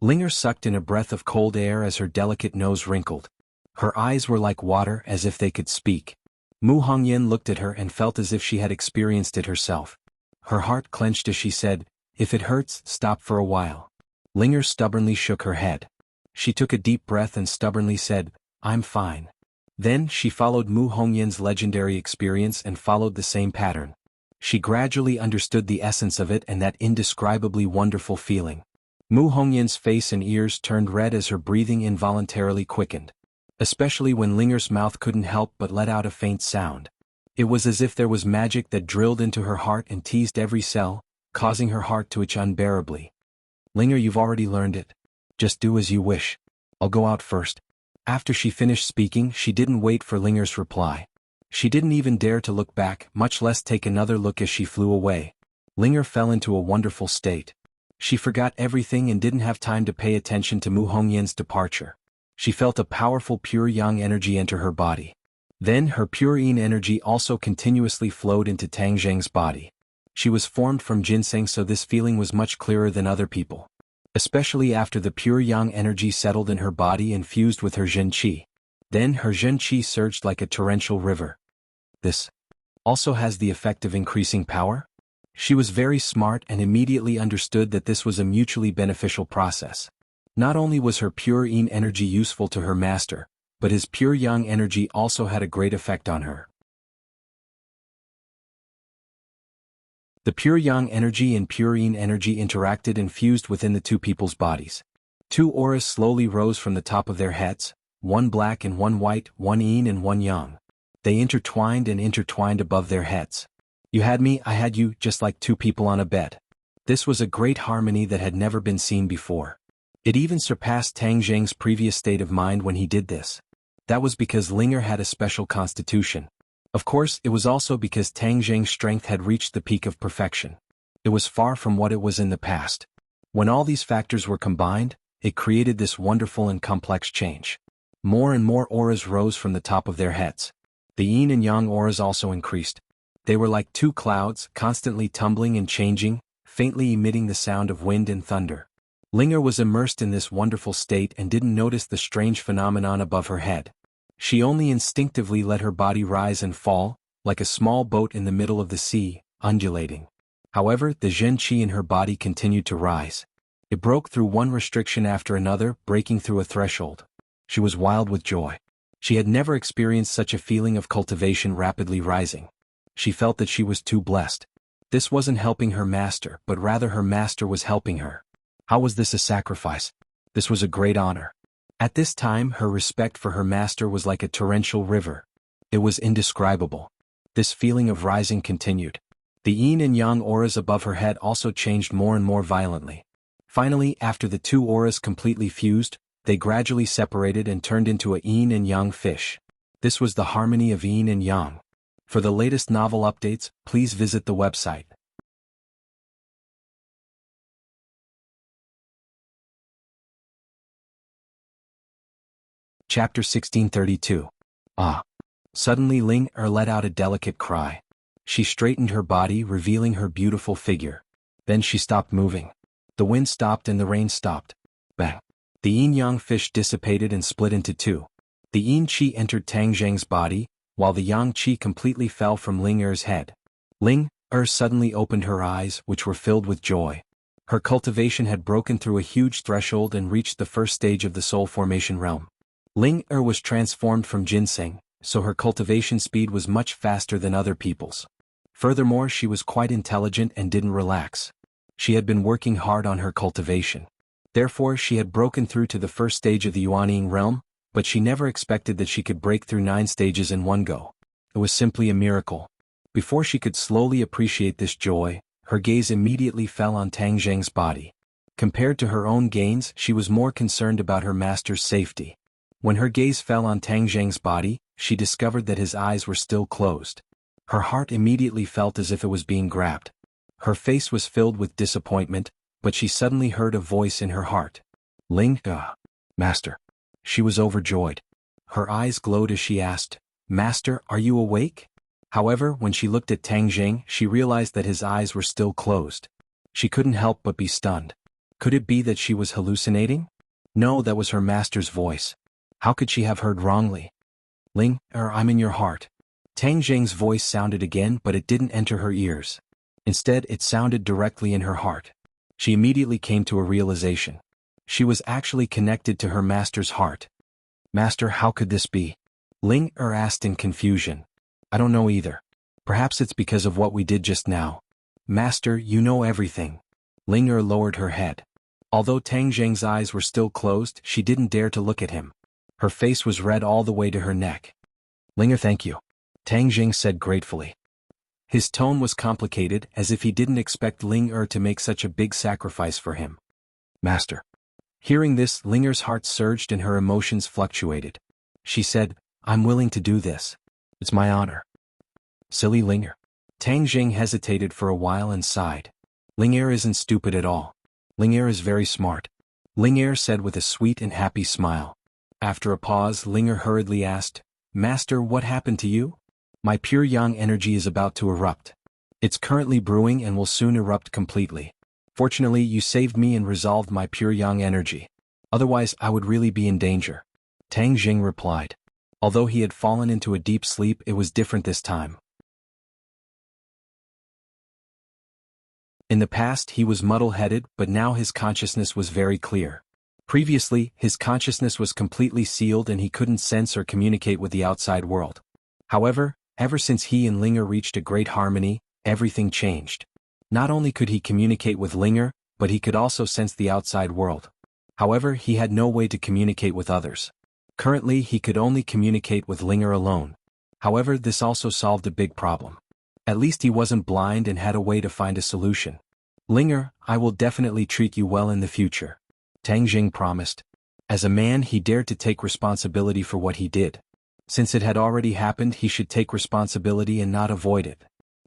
Linger sucked in a breath of cold air as her delicate nose wrinkled. Her eyes were like water, as if they could speak. Mu Hongyan looked at her and felt as if she had experienced it herself. Her heart clenched as she said, "If it hurts, stop for a while." Linger stubbornly shook her head. She took a deep breath and stubbornly said, "I'm fine." Then she followed Mu Hongyan's legendary experience and followed the same pattern. She gradually understood the essence of it and that indescribably wonderful feeling. Mu Hongyan's face and ears turned red as her breathing involuntarily quickened. Especially when Linger's mouth couldn't help but let out a faint sound. It was as if there was magic that drilled into her heart and teased every cell, causing her heart to itch unbearably. Linger, you've already learned it. Just do as you wish. I'll go out first. After she finished speaking, she didn't wait for Linger's reply. She didn't even dare to look back, much less take another look as she flew away. Linger fell into a wonderful state. She forgot everything and didn't have time to pay attention to Mu Hongyan's departure. She felt a powerful pure yang energy enter her body. Then her pure yin energy also continuously flowed into Tang Zheng's body. She was formed from ginseng, so this feeling was much clearer than other people. Especially after the pure yang energy settled in her body and fused with her Zhen Qi. Then her Zhen Qi surged like a torrential river. This also has the effect of increasing power? She was very smart and immediately understood that this was a mutually beneficial process. Not only was her pure yin energy useful to her master, but his pure yang energy also had a great effect on her. The pure yang energy and pure yin energy interacted and fused within the two people's bodies. Two auras slowly rose from the top of their heads, one black and one white, one yin and one yang. They intertwined and intertwined above their heads. You had me, I had you, just like two people on a bed. This was a great harmony that had never been seen before. It even surpassed Tang Zheng's previous state of mind when he did this. That was because Linger had a special constitution. Of course, it was also because Tang Zheng's strength had reached the peak of perfection. It was far from what it was in the past. When all these factors were combined, it created this wonderful and complex change. More and more auras rose from the top of their heads. The yin and yang auras also increased. They were like two clouds, constantly tumbling and changing, faintly emitting the sound of wind and thunder. Linger was immersed in this wonderful state and didn't notice the strange phenomenon above her head. She only instinctively let her body rise and fall, like a small boat in the middle of the sea, undulating. However, the Zhen Qi in her body continued to rise. It broke through one restriction after another, breaking through a threshold. She was wild with joy. She had never experienced such a feeling of cultivation rapidly rising. She felt that she was too blessed. This wasn't helping her master, but rather her master was helping her. How was this a sacrifice? This was a great honor. At this time, her respect for her master was like a torrential river. It was indescribable. This feeling of rising continued. The yin and yang auras above her head also changed more and more violently. Finally, after the two auras completely fused, they gradually separated and turned into a yin and yang fish. This was the harmony of yin and yang. For the latest novel updates, please visit the website. Chapter 1632. Ah! Suddenly Ling Er let out a delicate cry. She straightened her body, revealing her beautiful figure. Then she stopped moving. The wind stopped and the rain stopped. Bang! The yin-yang fish dissipated and split into two. The yin qi entered Tang Zheng's body, while the yang qi completely fell from Ling Er's head. Ling Er suddenly opened her eyes, which were filled with joy. Her cultivation had broken through a huge threshold and reached the first stage of the soul formation realm. Ling Er was transformed from ginseng, so her cultivation speed was much faster than other people's. Furthermore, she was quite intelligent and didn't relax. She had been working hard on her cultivation. Therefore, she had broken through to the first stage of the Yuanying realm, but she never expected that she could break through 9 stages in one go. It was simply a miracle. Before she could slowly appreciate this joy, her gaze immediately fell on Tang Zheng's body. Compared to her own gains, she was more concerned about her master's safety. When her gaze fell on Tang Zheng's body, she discovered that his eyes were still closed. Her heart immediately felt as if it was being grabbed. Her face was filled with disappointment, but she suddenly heard a voice in her heart. Ling, Master. She was overjoyed. Her eyes glowed as she asked, Master, are you awake? However, when she looked at Tang Zheng, she realized that his eyes were still closed. She couldn't help but be stunned. Could it be that she was hallucinating? No, that was her master's voice. How could she have heard wrongly? Ling, I'm in your heart. Tang Zheng's voice sounded again, but it didn't enter her ears. Instead, it sounded directly in her heart. She immediately came to a realization. She was actually connected to her master's heart. Master, how could this be? Ling Er asked in confusion. I don't know either. Perhaps it's because of what we did just now. Master, you know everything. Ling Er lowered her head. Although Tang Zheng's eyes were still closed, she didn't dare to look at him. Her face was red all the way to her neck. Ling Er, thank you. Tang Zheng said gratefully. His tone was complicated, as if he didn't expect Ling Er to make such a big sacrifice for him. Master. Hearing this, Ling Er's heart surged and her emotions fluctuated. She said, I'm willing to do this. It's my honor. Silly Ling Er. Tang Zheng hesitated for a while and sighed. Ling Er isn't stupid at all. Ling Er is very smart. Ling Er said with a sweet and happy smile. After a pause, Ling Er hurriedly asked, Master, what happened to you? My pure yang energy is about to erupt. It's currently brewing and will soon erupt completely. Fortunately, you saved me and resolved my pure yang energy. Otherwise, I would really be in danger. Tang Zheng replied. Although he had fallen into a deep sleep, it was different this time. In the past, he was muddle-headed, but now his consciousness was very clear. Previously, his consciousness was completely sealed and he couldn't sense or communicate with the outside world. However, ever since he and Ling Er reached a great harmony, everything changed. Not only could he communicate with Ling Er, but he could also sense the outside world. However, he had no way to communicate with others. Currently, he could only communicate with Ling Er alone. However, this also solved a big problem. At least he wasn't blind and had a way to find a solution. Ling Er, I will definitely treat you well in the future. Tang Zheng promised. As a man, he dared to take responsibility for what he did. Since it had already happened, he should take responsibility and not avoid it.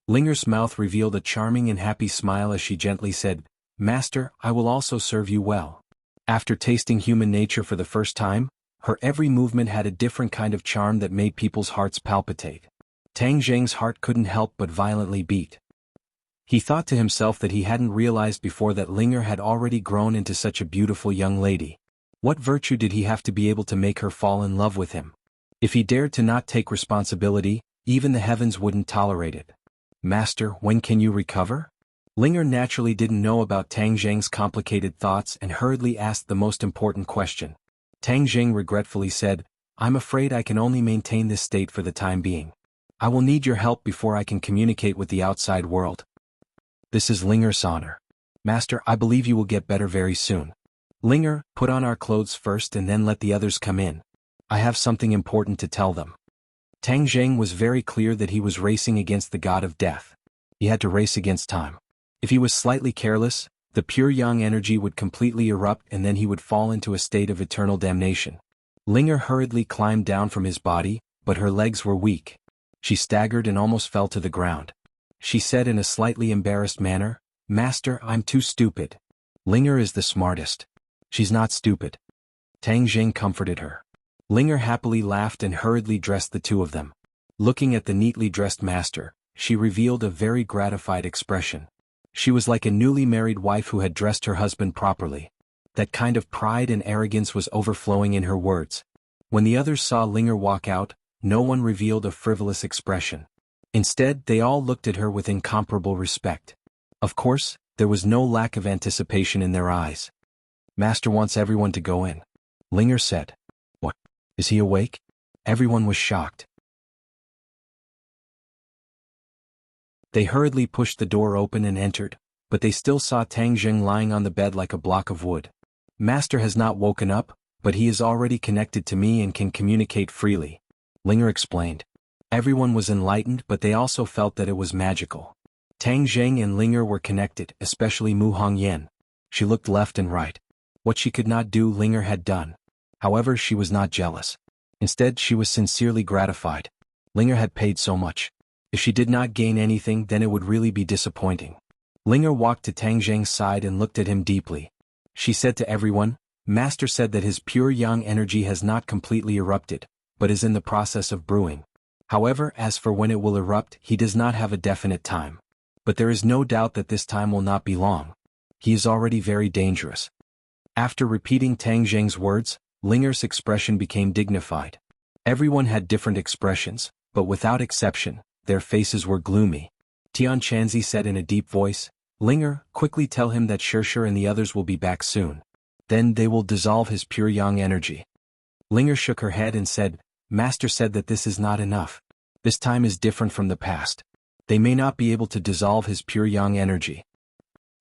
Ling Er's mouth revealed a charming and happy smile as she gently said, Master, I will also serve you well. After tasting human nature for the first time, her every movement had a different kind of charm that made people's hearts palpitate. Tang Zheng's heart couldn't help but violently beat. He thought to himself that he hadn't realized before that Ling Er had already grown into such a beautiful young lady. What virtue did he have to be able to make her fall in love with him? If he dared to not take responsibility, even the heavens wouldn't tolerate it. Master, when can you recover? Ling Er naturally didn't know about Tang Zheng's complicated thoughts and hurriedly asked the most important question. Tang Zheng regretfully said, I'm afraid I can only maintain this state for the time being. I will need your help before I can communicate with the outside world. This is Ling Er's honor. Master, I believe you will get better very soon. Ling Er, put on our clothes first and then let the others come in. I have something important to tell them. Tang Zheng was very clear that he was racing against the god of death. He had to race against time. If he was slightly careless, the pure yang energy would completely erupt and then he would fall into a state of eternal damnation. Ling Er hurriedly climbed down from his body, but her legs were weak. She staggered and almost fell to the ground. She said in a slightly embarrassed manner, Master, I'm too stupid. Ling Er is the smartest. She's not stupid. Tang Zheng comforted her. Ling Er happily laughed and hurriedly dressed the two of them. Looking at the neatly dressed master, she revealed a very gratified expression. She was like a newly married wife who had dressed her husband properly. That kind of pride and arrogance was overflowing in her words. When the others saw Ling Er walk out, no one revealed a frivolous expression. Instead, they all looked at her with incomparable respect. Of course, there was no lack of anticipation in their eyes. Master wants everyone to go in. Ling Er said. What? Is he awake? Everyone was shocked. They hurriedly pushed the door open and entered, but they still saw Tang Zheng lying on the bed like a block of wood. Master has not woken up, but he is already connected to me and can communicate freely. Ling Er explained. Everyone was enlightened, but they also felt that it was magical. Tang Zheng and Ling Er were connected, especially Mu Hongyan. She looked left and right. What she could not do, Ling Er had done. However, she was not jealous. Instead, she was sincerely gratified. Ling Er had paid so much. If she did not gain anything, then it would really be disappointing. Ling Er walked to Tang Zheng's side and looked at him deeply. She said to everyone, Master said that his pure yang energy has not completely erupted, but is in the process of brewing. However, as for when it will erupt, he does not have a definite time. But there is no doubt that this time will not be long. He is already very dangerous. After repeating Tang Zheng's words, Ling Er's expression became dignified. Everyone had different expressions, but without exception, their faces were gloomy. Tian Chanzi said in a deep voice, Ling Er, quickly tell him that Shishir and the others will be back soon. Then they will dissolve his pure yang energy. Ling Er shook her head and said, Master said that this is not enough. This time is different from the past. They may not be able to dissolve his pure yang energy.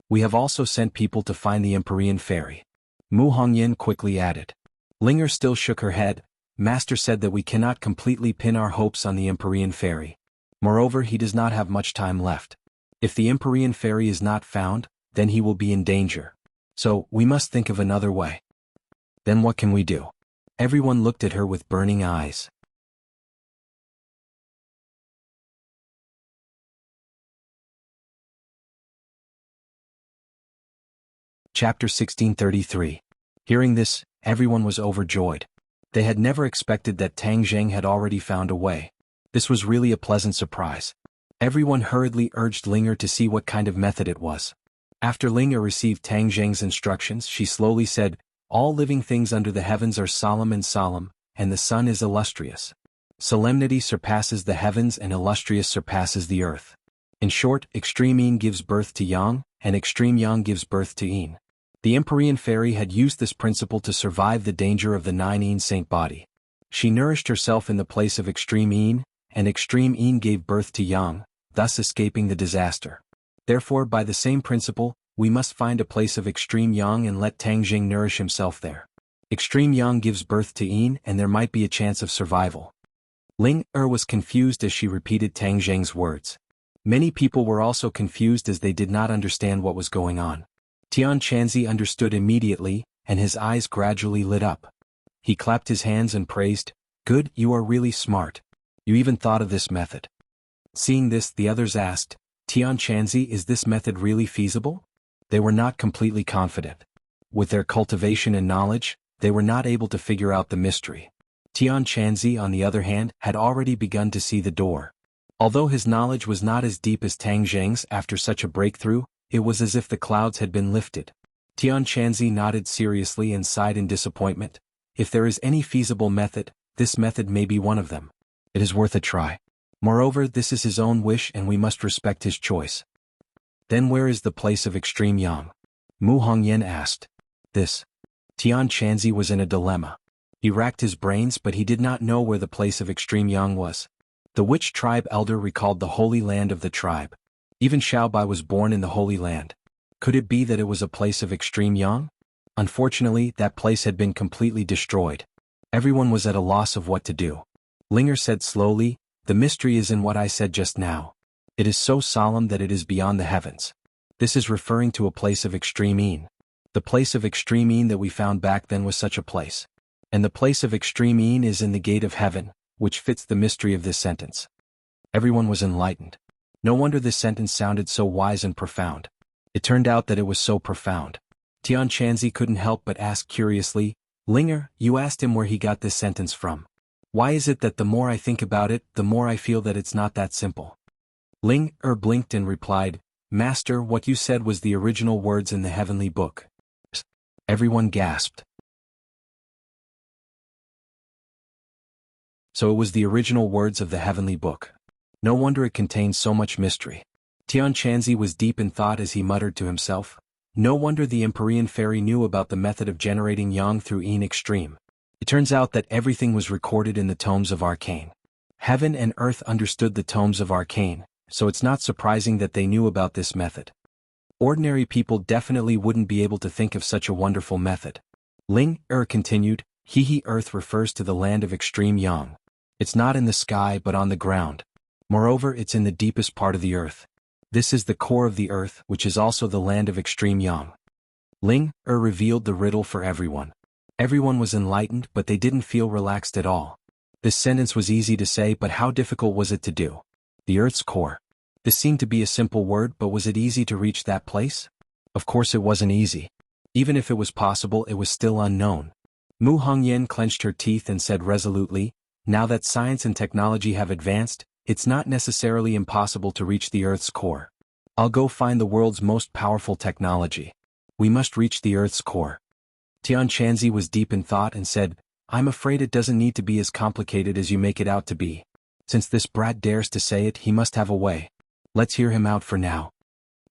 We have also sent people to find the Empyrean fairy. Mu Hongyan quickly added. Linger still shook her head. Master said that we cannot completely pin our hopes on the Empyrean fairy. Moreover, he does not have much time left. If the Empyrean fairy is not found, then he will be in danger. So, we must think of another way. Then what can we do? Everyone looked at her with burning eyes. Chapter 1633. Hearing this, everyone was overjoyed. They had never expected that Tang Zheng had already found a way. This was really a pleasant surprise. Everyone hurriedly urged Linger to see what kind of method it was. After Linger received Tang Zheng's instructions, she slowly said, "All living things under the heavens are solemn, and the sun is illustrious. Solemnity surpasses the heavens and illustrious surpasses the earth. In short, extreme yin gives birth to yang, and extreme yang gives birth to yin." The Empyrean fairy had used this principle to survive the danger of the 9 yin saint body. She nourished herself in the place of extreme yin, and extreme yin gave birth to yang, thus escaping the disaster. Therefore, by the same principle, we must find a place of extreme yang and let Tang Jing nourish himself there. Extreme yang gives birth to yin, and there might be a chance of survival. Ling was confused as she repeated Tang Jing's words. Many people were also confused as they did not understand what was going on. Tian Chanzi understood immediately, and his eyes gradually lit up. He clapped his hands and praised, "Good, you are really smart. You even thought of this method." Seeing this, the others asked, "Tian Chanzi, is this method really feasible?" They were not completely confident. With their cultivation and knowledge, they were not able to figure out the mystery. Tian Chanzi, on the other hand, had already begun to see the door. Although his knowledge was not as deep as Tang Zheng's after such a breakthrough, it was as if the clouds had been lifted. Tian Chanzi nodded seriously and sighed in disappointment. If there is any feasible method, this method may be one of them. It is worth a try. Moreover, this is his own wish and we must respect his choice. Then where is the place of extreme yang? Mu Hongyan asked. This. Tian Chanzi was in a dilemma. He racked his brains but he did not know where the place of extreme yang was. The witch tribe elder recalled the holy land of the tribe. Even Xiaobai was born in the Holy Land. Could it be that it was a place of extreme yang? Unfortunately, that place had been completely destroyed. Everyone was at a loss of what to do. Linger said slowly, "The mystery is in what I said just now. It is so solemn that it is beyond the heavens. This is referring to a place of extreme yin. The place of extreme yin that we found back then was such a place. And the place of extreme yin is in the gate of heaven, which fits the mystery of this sentence." Everyone was enlightened. No wonder this sentence sounded so wise and profound. It turned out that it was so profound. Tian Chanzi couldn't help but ask curiously, "Linger, you asked him where he got this sentence from. Why is it that the more I think about it, the more I feel that it's not that simple?" Ling blinked and replied, "Master, what you said was the original words in the heavenly book." Everyone gasped. So it was the original words of the heavenly book. No wonder it contained so much mystery. Tian Chanzi was deep in thought as he muttered to himself, "No wonder the Empyrean fairy knew about the method of generating yang through yin extreme. It turns out that everything was recorded in the tomes of arcane. Heaven and earth understood the tomes of arcane, so it's not surprising that they knew about this method. Ordinary people definitely wouldn't be able to think of such a wonderful method." Ling continued, "He earth refers to the land of extreme yang. It's not in the sky but on the ground. Moreover, it's in the deepest part of the earth. This is the core of the earth, which is also the land of extreme yang." Ling revealed the riddle for everyone. Everyone was enlightened but they didn't feel relaxed at all. This sentence was easy to say but how difficult was it to do? The earth's core. This seemed to be a simple word but was it easy to reach that place? Of course it wasn't easy. Even if it was possible it was still unknown. Mu Hongyan clenched her teeth and said resolutely, "Now that science and technology have advanced, it's not necessarily impossible to reach the Earth's core. I'll go find the world's most powerful technology. We must reach the Earth's core." Tian Chanzi was deep in thought and said, "I'm afraid it doesn't need to be as complicated as you make it out to be. Since this brat dares to say it, he must have a way. Let's hear him out for now."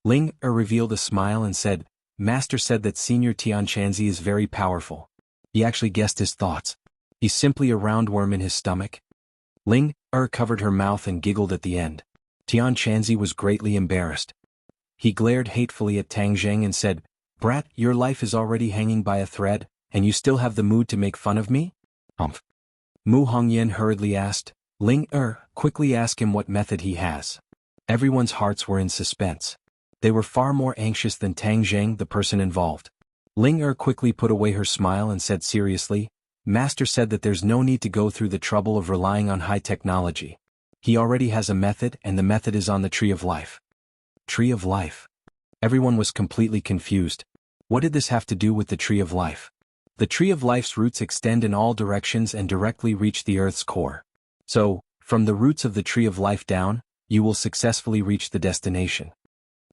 Ling revealed a smile and said, "Master said that Senior Tian Chanzi is very powerful. He actually guessed his thoughts. He's simply a roundworm in his stomach. Ling covered her mouth and giggled at the end. Tian Chanzi was greatly embarrassed. He glared hatefully at Tang Zheng and said, "Brat, your life is already hanging by a thread, and you still have the mood to make fun of me?" Mu Hongyan hurriedly asked. Ling quickly ask him what method he has. Everyone's hearts were in suspense. They were far more anxious than Tang Zheng, the person involved. Ling quickly put away her smile and said seriously, "Master said that there's no need to go through the trouble of relying on high technology. He already has a method, and the method is on the Tree of Life." Tree of Life? Everyone was completely confused. What did this have to do with the Tree of Life? The Tree of Life's roots extend in all directions and directly reach the Earth's core. So, from the roots of the Tree of Life down, you will successfully reach the destination.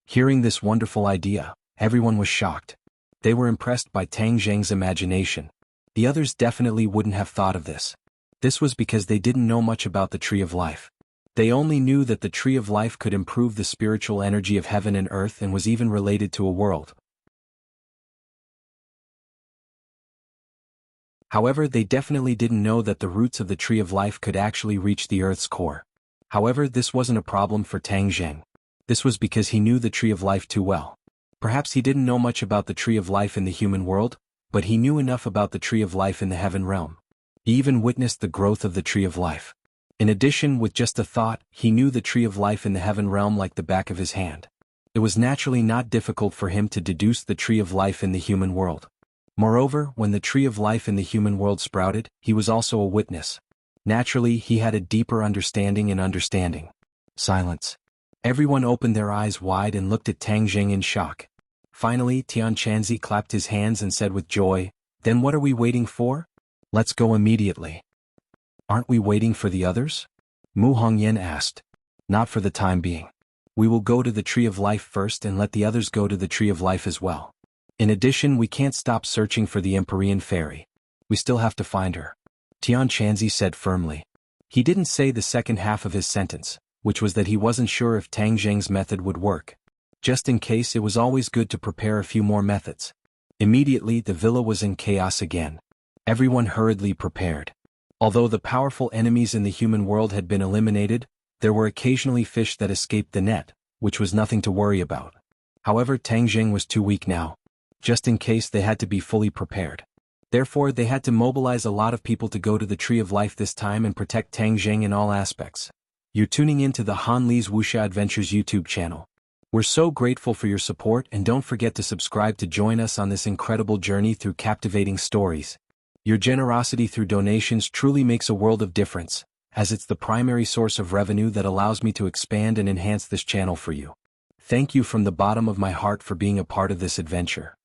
Hearing this wonderful idea, everyone was shocked. They were impressed by Tang Zheng's imagination. The others definitely wouldn't have thought of this. This was because they didn't know much about the Tree of Life. They only knew that the Tree of Life could improve the spiritual energy of heaven and earth and was even related to a world. However, they definitely didn't know that the roots of the Tree of Life could actually reach the Earth's core. However, this wasn't a problem for Tang Zheng. This was because he knew the Tree of Life too well. Perhaps he didn't know much about the Tree of Life in the human world, but he knew enough about the Tree of Life in the heaven realm. He even witnessed the growth of the Tree of Life. In addition, with just a thought, he knew the Tree of Life in the heaven realm like the back of his hand. It was naturally not difficult for him to deduce the Tree of Life in the human world. Moreover, when the Tree of Life in the human world sprouted, he was also a witness. Naturally, he had a deeper understanding and understanding. Silence. Everyone opened their eyes wide and looked at Tang Zheng in shock. Finally, Tian Chanzi clapped his hands and said with joy, "Then what are we waiting for? Let's go immediately." "Aren't we waiting for the others?" Mu Hongyan asked. "Not for the time being. We will go to the Tree of Life first and let the others go to the Tree of Life as well. In addition, we can't stop searching for the Empyrean Fairy. We still have to find her," Tian Chanzi said firmly. He didn't say the second half of his sentence, which was that he wasn't sure if Tang Zheng's method would work. Just in case, it was always good to prepare a few more methods. Immediately, the villa was in chaos again. Everyone hurriedly prepared. Although the powerful enemies in the human world had been eliminated, there were occasionally fish that escaped the net, which was nothing to worry about. However, Tang Zheng was too weak now. Just in case, they had to be fully prepared. Therefore, they had to mobilize a lot of people to go to the Tree of Life this time and protect Tang Zheng in all aspects. You're tuning in to the Han Li's Wuxia Adventures YouTube channel. We're so grateful for your support, and don't forget to subscribe to join us on this incredible journey through captivating stories. Your generosity through donations truly makes a world of difference, as it's the primary source of revenue that allows me to expand and enhance this channel for you. Thank you from the bottom of my heart for being a part of this adventure.